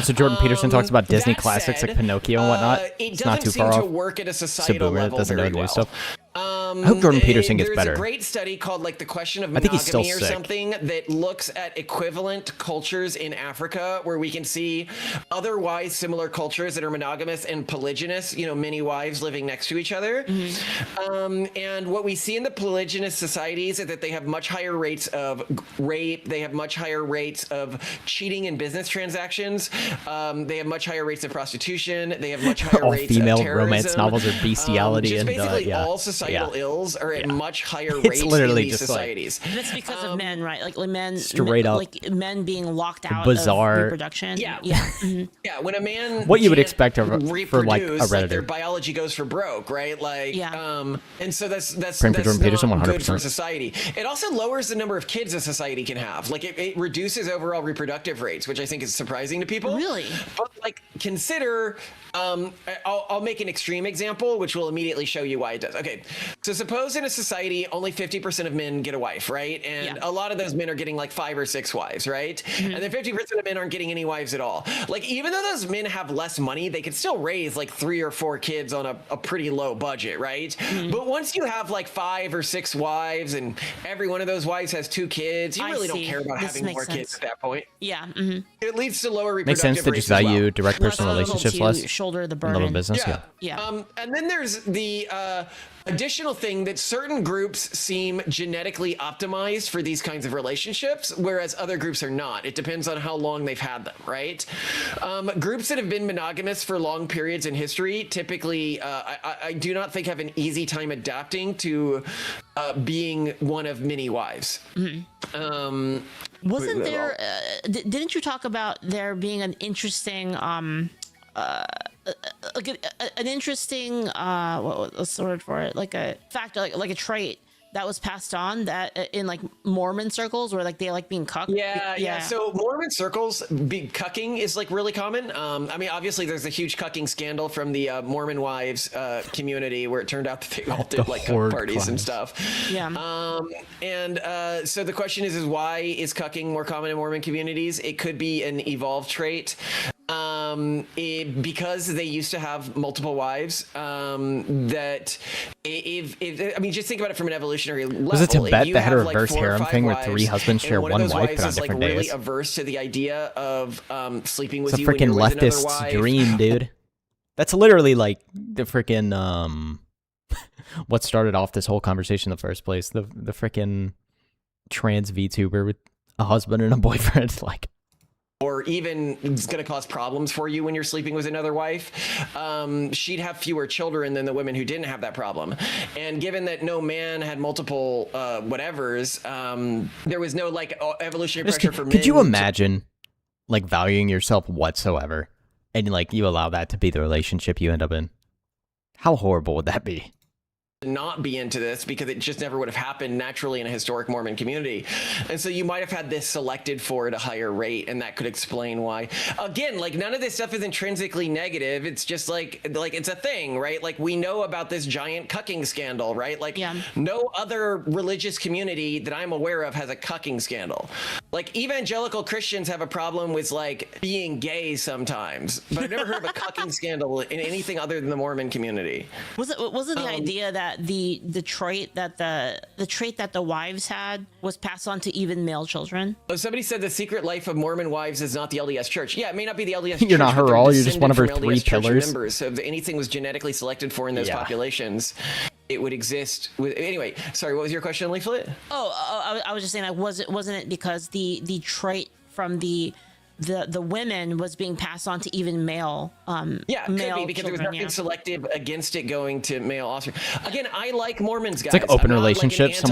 So Jordan Peterson talks about Disney classics like Pinocchio and whatnot. It not too doesn't far seem off. to work at a societal level doesn't know very new well. stuff. I hope Jordan Peterson gets better. There's a great study called like the question of I think he's still monogamy or sick. something that looks at equivalent cultures in Africa, where we can see otherwise similar cultures that are monogamous and polygynous, you know, many wives living next to each other. And what we see in the polygynous societies is that they have much higher rates of rape, they have much higher rates of cheating in business transactions, they have much higher rates of prostitution, they have much higher all rates of female terrorism. romance novels are bestiality Just and basically yeah. all societal ills are at much higher It's rates literally in these just like- societies. And it's because of men, right? Like men, Straight up. like men being locked out bizarre- of reproduction. Yeah. Mhm. Yeah, when a man What you would can't expect for like a reproduce, Redditor. their biology goes for broke, right? Like, and so that's Praying for Jordan not Peterson, good 100%. for society. It also lowers the number of kids a society can have. Like, it reduces overall reproductive rates, which I think is surprising to people. Really? But like, consider. I'll make an extreme example, which will immediately show you why it does. Okay, so suppose in a society only 50% of men get a wife, right? And a lot of those men are getting like 5 or 6 wives, right? And then 50% of men aren't getting any wives at all. Like, even though those men have less money, they could still raise like 3 or 4 kids on a pretty low budget, right? But once you have like 5 or 6 wives and every one of those wives has 2 kids, you really don't care about having more kids at that point. Yeah. It leads to lower reproductive Makes sense to rates just as well. value direct personal relationships less. Shoulder the in burden. little business. Yeah. And then there's the additional thing that certain groups seem genetically optimized for these kinds of relationships, whereas other groups are not. It depends on how long they've had them, right? Groups that have been monogamous for long periods in history typically, I do not think, have an easy time adapting to being one of many wives. Wasn't there? Didn't you talk about there being an interesting, like an interesting, what's the word for it? Like a factor, like a trait that was passed on that in like Mormon circles where like they like being cucked. Yeah. So Mormon circles, cucking is like really common. I mean, obviously there's a huge cucking scandal from the Mormon wives community where it turned out that they all did like cuck parties and stuff. Yeah. So the question is why is cucking more common in Mormon communities? It could be an evolved trait. because they used to have multiple wives, that if I mean, just think about it from an evolutionary level. Was it Tibet that had a like reverse 4 or harem 5 thing where wives, 3 husbands share and one of those wife wives but on is, like, different really days? averse to the idea of sleeping with It's a you when you're freaking with another leftist's wife. dream, dude. That's literally like the freaking what started off this whole conversation in the first place. The freaking trans VTuber with a husband and a boyfriend, like. Or even it's going to cause problems for you when you're sleeping with another wife. She'd have fewer children than the women who didn't have that problem. And given that no man had multiple whatevers, there was no like evolutionary pressure for men. Could you imagine like valuing yourself whatsoever and like you allow that to be the relationship you end up in? How horrible would that be? Not be into this because it just never would have happened naturally in a historic Mormon community. And so you might have had this selected for at a higher rate, and that could explain why. Again, like none of this stuff is intrinsically negative. It's just like it's a thing, right? Like we know about this giant cucking scandal, right? Like no other religious community that I'm aware of has a cucking scandal. Like evangelical Christians have a problem with like being gay sometimes, but I've never heard of a cucking scandal in anything other than the Mormon community. Wasn't the idea that the trait that the wives had was passed on to even male children? Oh, somebody said the secret life of Mormon wives is not the LDS Church. Yeah, it may not be the LDS Church. You're not her all. You're just one of her 3 pillars. Members. So if anything was genetically selected for in those populations, it would exist. Anyway, sorry, what was your question, Leaflet? I was just saying, wasn't it because the trait from the women was being passed on to even male yeah, male could be because children, there was nothing selective against it going to male offspring. Again, I like Mormons, guys. It's like open I'm not, relationship. like, an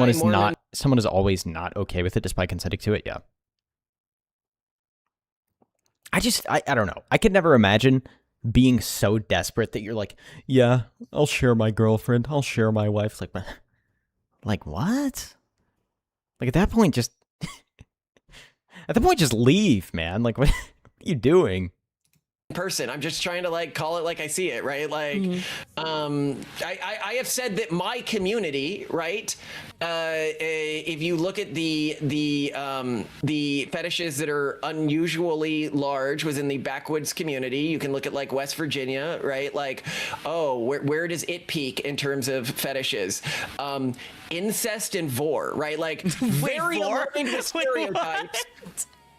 Someone is always not okay with it despite consenting to it. Yeah. I don't know. I could never imagine being so desperate that you're like, yeah, I'll share my girlfriend. I'll share my wife. Like what? Like at that point, just leave, man. Like, what are you doing? Person. I'm just trying to like call it like I see it, right? Like, I have said that my community, right? If you look at the fetishes that are unusually large was in the backwoods community. You can look at like West Virginia, right? Like, oh, where does it peak in terms of fetishes? Incest and vor, right? Like very aligned with stereotypes.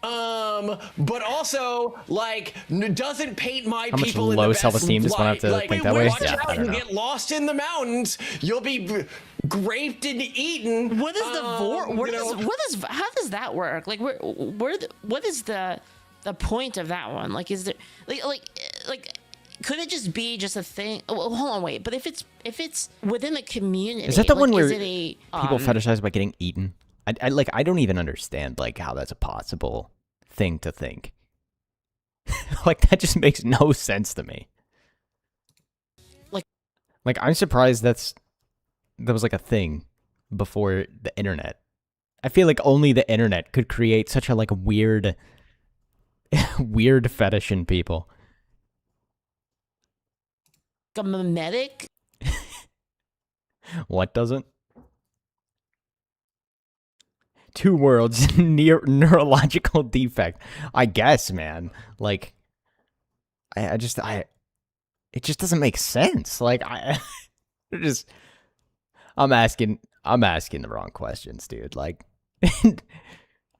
But also like doesn't paint my How much people in low the best self-esteem does one have to like, think that way? Watch Yeah, out, I don't you know. get lost in the mountains, you'll be raped and eaten. What is the vor? How does that work? Like what is the point of that one? Like is there like could it just be just a thing? Well, hold on, wait. But if it's within the community, Is that the one where is it people fetishize by getting eaten? I don't even understand like how that's a possible thing to think. Like that just makes no sense to me. Like I'm surprised that was like a thing before the internet. I feel like only the internet could create such a like weird fetish in people. A mimetic? What doesn't? 2 worlds, neurological defect. I guess, man. Like, it just doesn't make sense. Like, I'm asking the wrong questions, dude. Like, I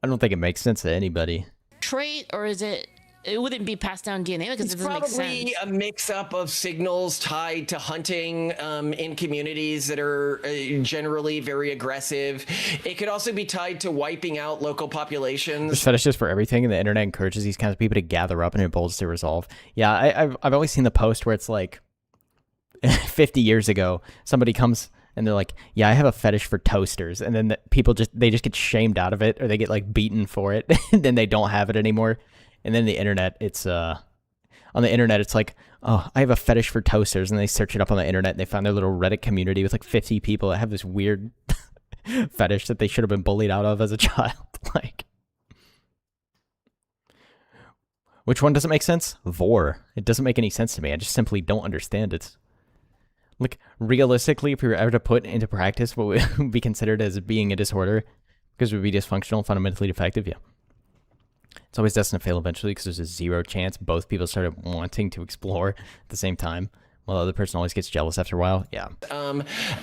don't think it makes sense to anybody. Trait, or is it? It wouldn't be passed down DNA because it doesn't make sense. It's probably a mix-up of signals tied to hunting in communities that are generally very aggressive. It could also be tied to wiping out local populations. There's fetishes for everything, and the internet encourages these kinds of people to gather up and impulse to resolve. Yeah, I've always seen the post where it's like 50 years ago, somebody comes and they're like, yeah, I have a fetish for toasters. And then people just get shamed out of it, or they get like beaten for it, and then they don't have it anymore. And then the internet, it's on the internet, it's like, oh, I have a fetish for toasters, and they search it up on the internet, and they find their little Reddit community with like 50 people that have this weird fetish that they should have been bullied out of as a child. Like, which one doesn't make sense? Vor. It doesn't make any sense to me. I just simply don't understand it. Like, realistically, if we were ever to put into practice what would be considered as being a disorder, because it would be dysfunctional, fundamentally defective, yeah. It's always destined to fail eventually because there's a 0 chance both people started wanting to explore at the same time, while the other person always gets jealous after a while. Yeah.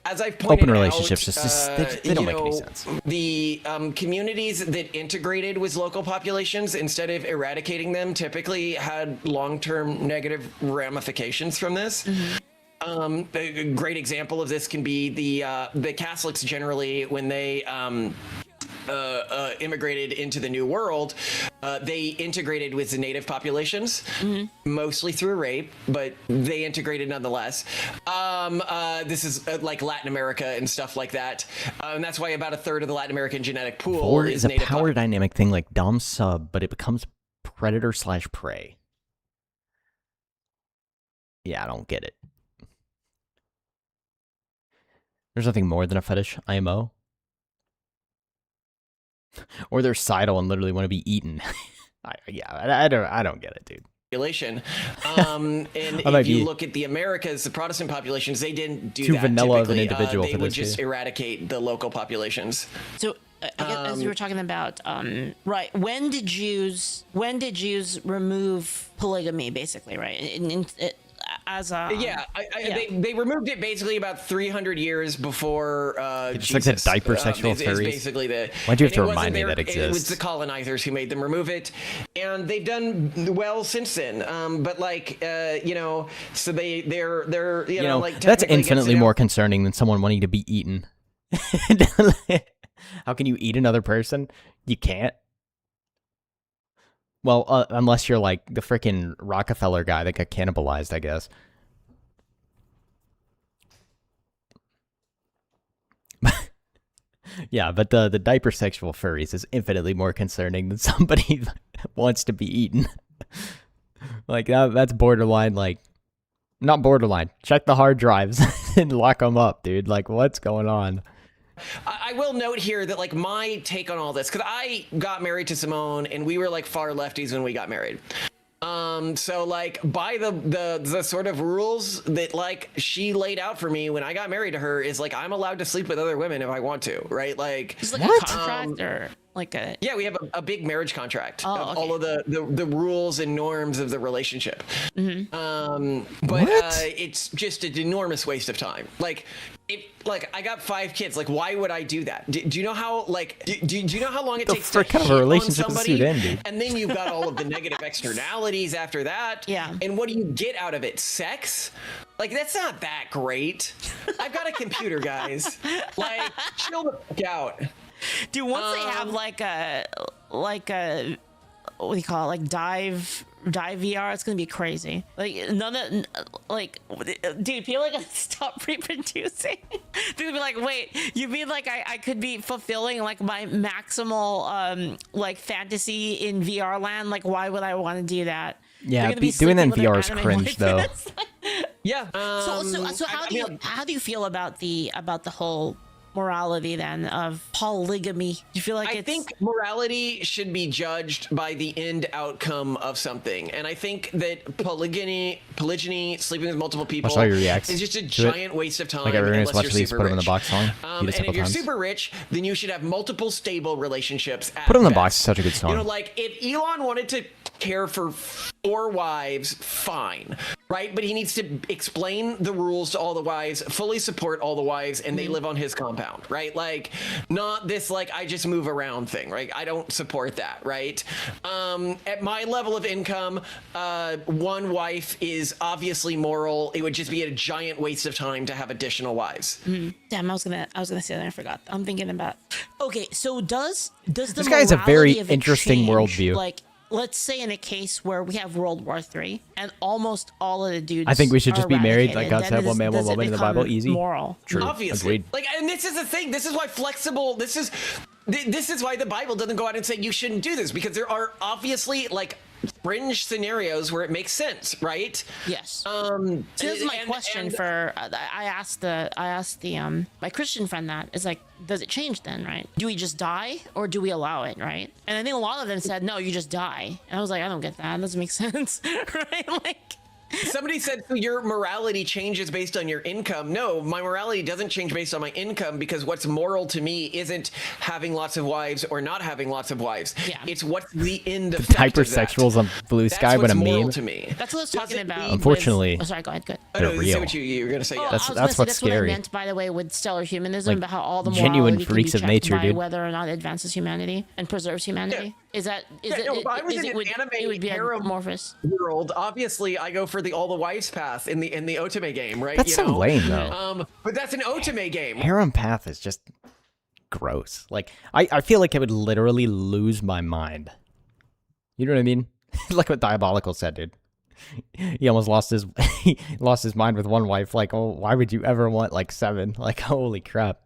As I've pointed Open relationships they don't make any know, sense. The communities that integrated with local populations instead of eradicating them typically had long-term negative ramifications from this. A great example of this can be the Catholics generally when they immigrated into the New World, they integrated with the native populations, mostly through rape, but they integrated nonetheless. This is like Latin America and stuff like that. And that's why about a third of the Latin American genetic pool Or is is a native power dynamic thing like Dom sub, but it becomes predator/prey. Yeah, I don't get it. There's nothing more than a fetish, IMO. Or they're sidle and literally want to be eaten. I don't get it, dude. population. And if you look at the Americas, the Protestant populations, they didn't do too that vanilla of an typically. individual They for would this, just too. eradicate the local populations. So I guess as we were talking about, right? When did Jews remove polygamy, basically, right? They removed it basically about 300 years before It's Jesus. like the diaper sexual is furries. basically the. Why'd you have and to it wasn't remind me that It was exists? the colonizers who made them remove it, and they've done well since then. But like you know, so they're you know like that's technically against infinitely it now. more concerning than someone wanting to be eaten. How can you eat another person? You can't. Well, unless you're like the freaking Rockefeller guy that got cannibalized, I guess. Yeah, but the diaper sexual furries is infinitely more concerning than somebody that wants to be eaten. Like that's borderline, like not borderline. Check the hard drives and lock them up, dude. Like what's going on? I will note here that like my take on all this, because I got married to Simone and we were like far lefties when we got married. So like by the sort of rules that like she laid out for me when I got married to her is like I'm allowed to sleep with other women if I want to, right? Like it's like a contract or like a we have a big marriage contract of okay. all of the rules and norms of the relationship. But it's just an enormous waste of time. Like I got 5 kids. Like, why would I do that? Do you know how like do you know how long it takes to frick kind of hit a on relationship is somebody? suit end, dude? And then you've got all of the negative externalities after that. Yeah. And what do you get out of it? Sex? Like that's not that great. I've got a computer, guys. Like, chill the fuck out. Dude, once they have like a what do you call it, like dive VR, it's gonna be crazy. Like dude, people are gonna stop reproducing. They're gonna be like, wait, you mean like I could be fulfilling like my maximal like fantasy in VR land? Like, why would I want to do that? Yeah, doing that in VR is cringe though. Yeah. So how do you feel about the whole morality then of polygamy? Do you feel like I think morality should be judged by the end outcome of something, and I think that polygyny, sleeping with multiple people, Watch all your reacts is just a to it. giant waste of time. Like everyone's unless watched you're these, super put them in the rich. box song. And if you're super rich, then you should have multiple stable relationships. Put them in the at box. best. Such a good song. You know, like if Elon wanted to care for 4 wives, fine, right? But he needs to explain the rules to all the wives, fully support all the wives, and they live on his compound, right? Like, not this like I just move around thing, right? I don't support that, right? At my level of income, 1 wife is obviously moral. It would just be a giant waste of time to have additional wives. Damn, I was gonna say that. I forgot. I'm thinking about. Okay, so does the This guy has a very morality of it interesting change? worldview. Like, let's say in a case where we have World War III and almost all of the dudes I think we should just are be married. eradicated, Like God then said, one man, one does it woman in the become Bible. Easy. moral. True. Obviously. Agreed. Like, and this is the thing. This is why flexible. This is why the Bible doesn't go out and say you shouldn't do this, because there are obviously like fringe scenarios where it makes sense, right? Yes. So this is my question for. I asked the my Christian friend that is like, does it change then, right? Do we just die or do we allow it, right? And I think a lot of them said no, you just die. And I was like, I don't get that. It doesn't make sense, right? Like. Somebody said your morality changes based on your income. No, my morality doesn't change based on my income, because what's moral to me isn't having lots of wives or not having lots of wives. Yeah. It's what's the end effect Hypersexuals on Blue Sky when a meme. To me. That's what I was talking about. Unfortunately, oh, sorry, go ahead. They're real. What you were gonna say. Yeah. That's that's what's scary. What I meant, by the way, with stellar humanism, Like, about how all the genuine morality freaks can of be checked nature, by dude. whether or not it advances humanity and preserves humanity. Is that if I was in an anime it would be amorphous world, obviously I go for all the wives path in the Otome game, right? That's so lame, though. But that's an Otome game. Harem path is just gross. Like, I feel like I would literally lose my mind. You know what I mean? Like what Diabolical said, dude. He almost lost his mind with one wife. Like, oh, why would you ever want like 7? Like, holy crap.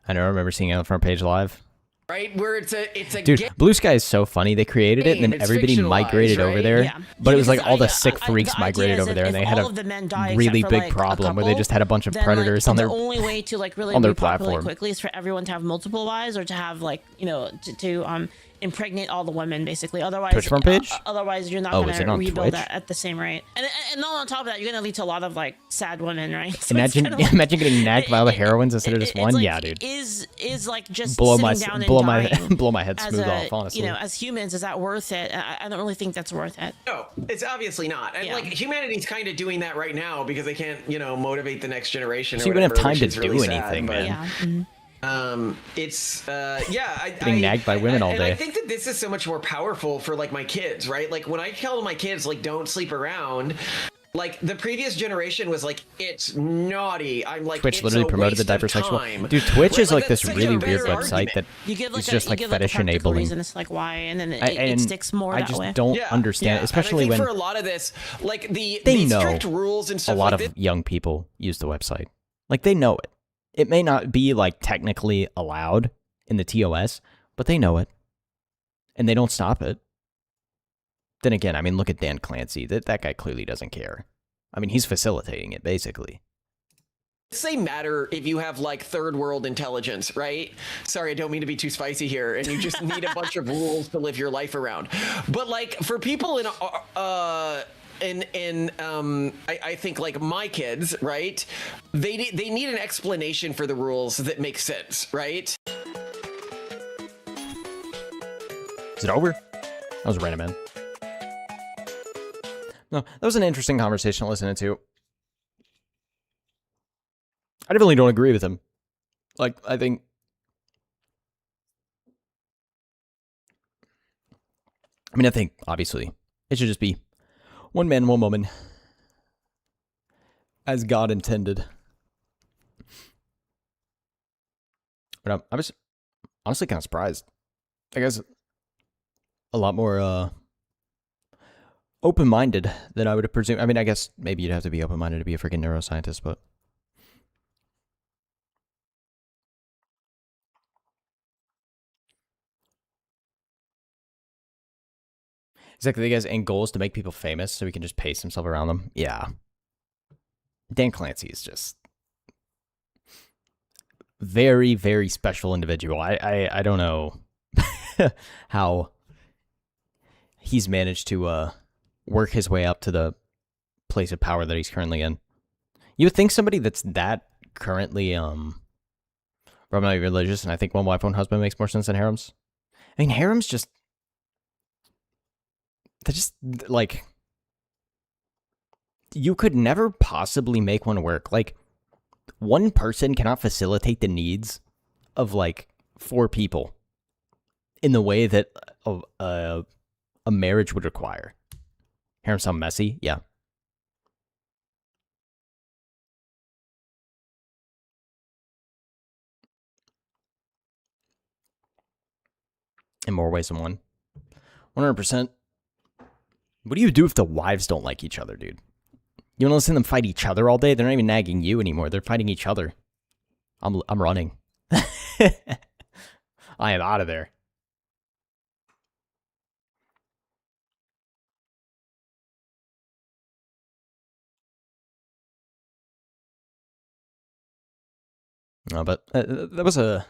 I remember seeing it on the front page live. Right, where it's a dude, Blue Sky is so funny. They created it, and then everybody migrated over there. Yeah. But it was like all the sick freaks migrated over there, and they had a really big problem where they just had a bunch of predators on their the only way to like really on their repopulate platform quickly is for everyone to have multiple wives, or to have like to impregnate all the women basically. Otherwise, Twitch front page? Otherwise, you're not Oh, is it gonna on rebuild Twitch? at the same rate. And on top of that, you're gonna lead to a lot of like sad women, right? So imagine it's kinda imagine getting nagged by all the heroines instead of just one. like, Yeah, dude. Is like just blow sitting my down and blow my dying blow my head as smooth a, off. Honestly, as humans, is that worth it? I don't really think that's worth it. No, it's obviously not. And like humanity's kind of doing that right now because they can't, motivate the next generation. So you wouldn't have time to do really anything, sad, man. Yeah. Mm-hmm. It's Getting nagged by women all day. I think that this is so much more powerful for like my kids, right? Like when I tell my kids like don't sleep around, like the previous generation was like it's naughty. I'm like Twitch it's literally a promoted the waste of diaper sexual. time. Dude, Twitch is like that's this such a really better weird website argument. that You give like is just like a fetish practical enabling. reason as to like why, and then it sticks more I that just way. don't understand, especially and I think when for a lot of this, like they the know strict rules and stuff a lot like of young people use the website. Like they know it. It may not be like technically allowed in the TOS, but they know it, and they don't stop it. Then again, I mean, look at Dan Clancy. That guy clearly doesn't care. I mean, he's facilitating it basically. They matter if you have like third world intelligence, right? Sorry, I don't mean to be too spicy here, and you just need a bunch of rules to live your life around. But like for people I think like my kids, right? They need an explanation for the rules that make sense, right? Is it over? That was random, man. No, that was an interesting conversation to listen to. I definitely don't agree with him. Like, I think... I think, obviously, it should just be one man, one woman. As God intended. But I was honestly kind of surprised. I guess a lot more open-minded than I would have presumed. I mean, I guess maybe you'd have to be open-minded to be a freaking neuroscientist, but... Exactly, the guy's end goal is to make people famous so he can just pace himself around them. Yeah. Dan Clancy is just... very, very special individual. I don't know how he's managed to work his way up to the place of power that he's currently in. You would think somebody that's that currently primarily religious, and I think one wife, one husband makes more sense than harems. I mean, harems just... they're just, like... you could never possibly make one work. Like, one person cannot facilitate the needs of, like, 4 people in the way that a marriage would require. Harem sound messy? Yeah. In more ways than one. 100%. What do you do if the wives don't like each other, dude? You want to listen to them fight each other all day? They're not even nagging you anymore. They're fighting each other. I'm running. I am out of there. No, but that was a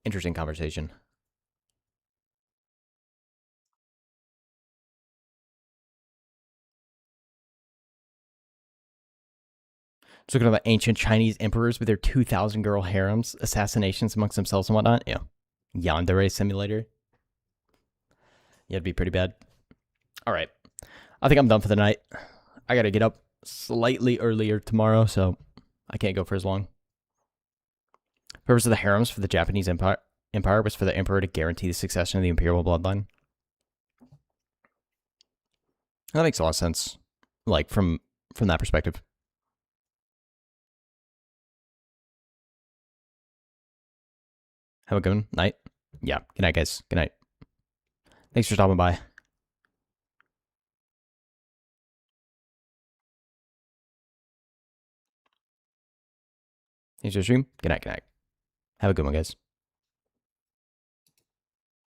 interesting conversation. Just looking at the ancient Chinese emperors with their 2,000 girl harems, assassinations amongst themselves and whatnot. Yeah. Yandere simulator. Yeah, it'd be pretty bad. All right. I think I'm done for the night. I got to get up slightly earlier tomorrow, so I can't go for as long. The purpose of the harems for the Japanese Empire was for the emperor to guarantee the succession of the imperial bloodline. That makes a lot of sense, like, from that perspective. Have a good night. Yeah, good night, guys. Good night. Thanks for stopping by. Thanks for the stream. Good night, good night. Have a good one, guys.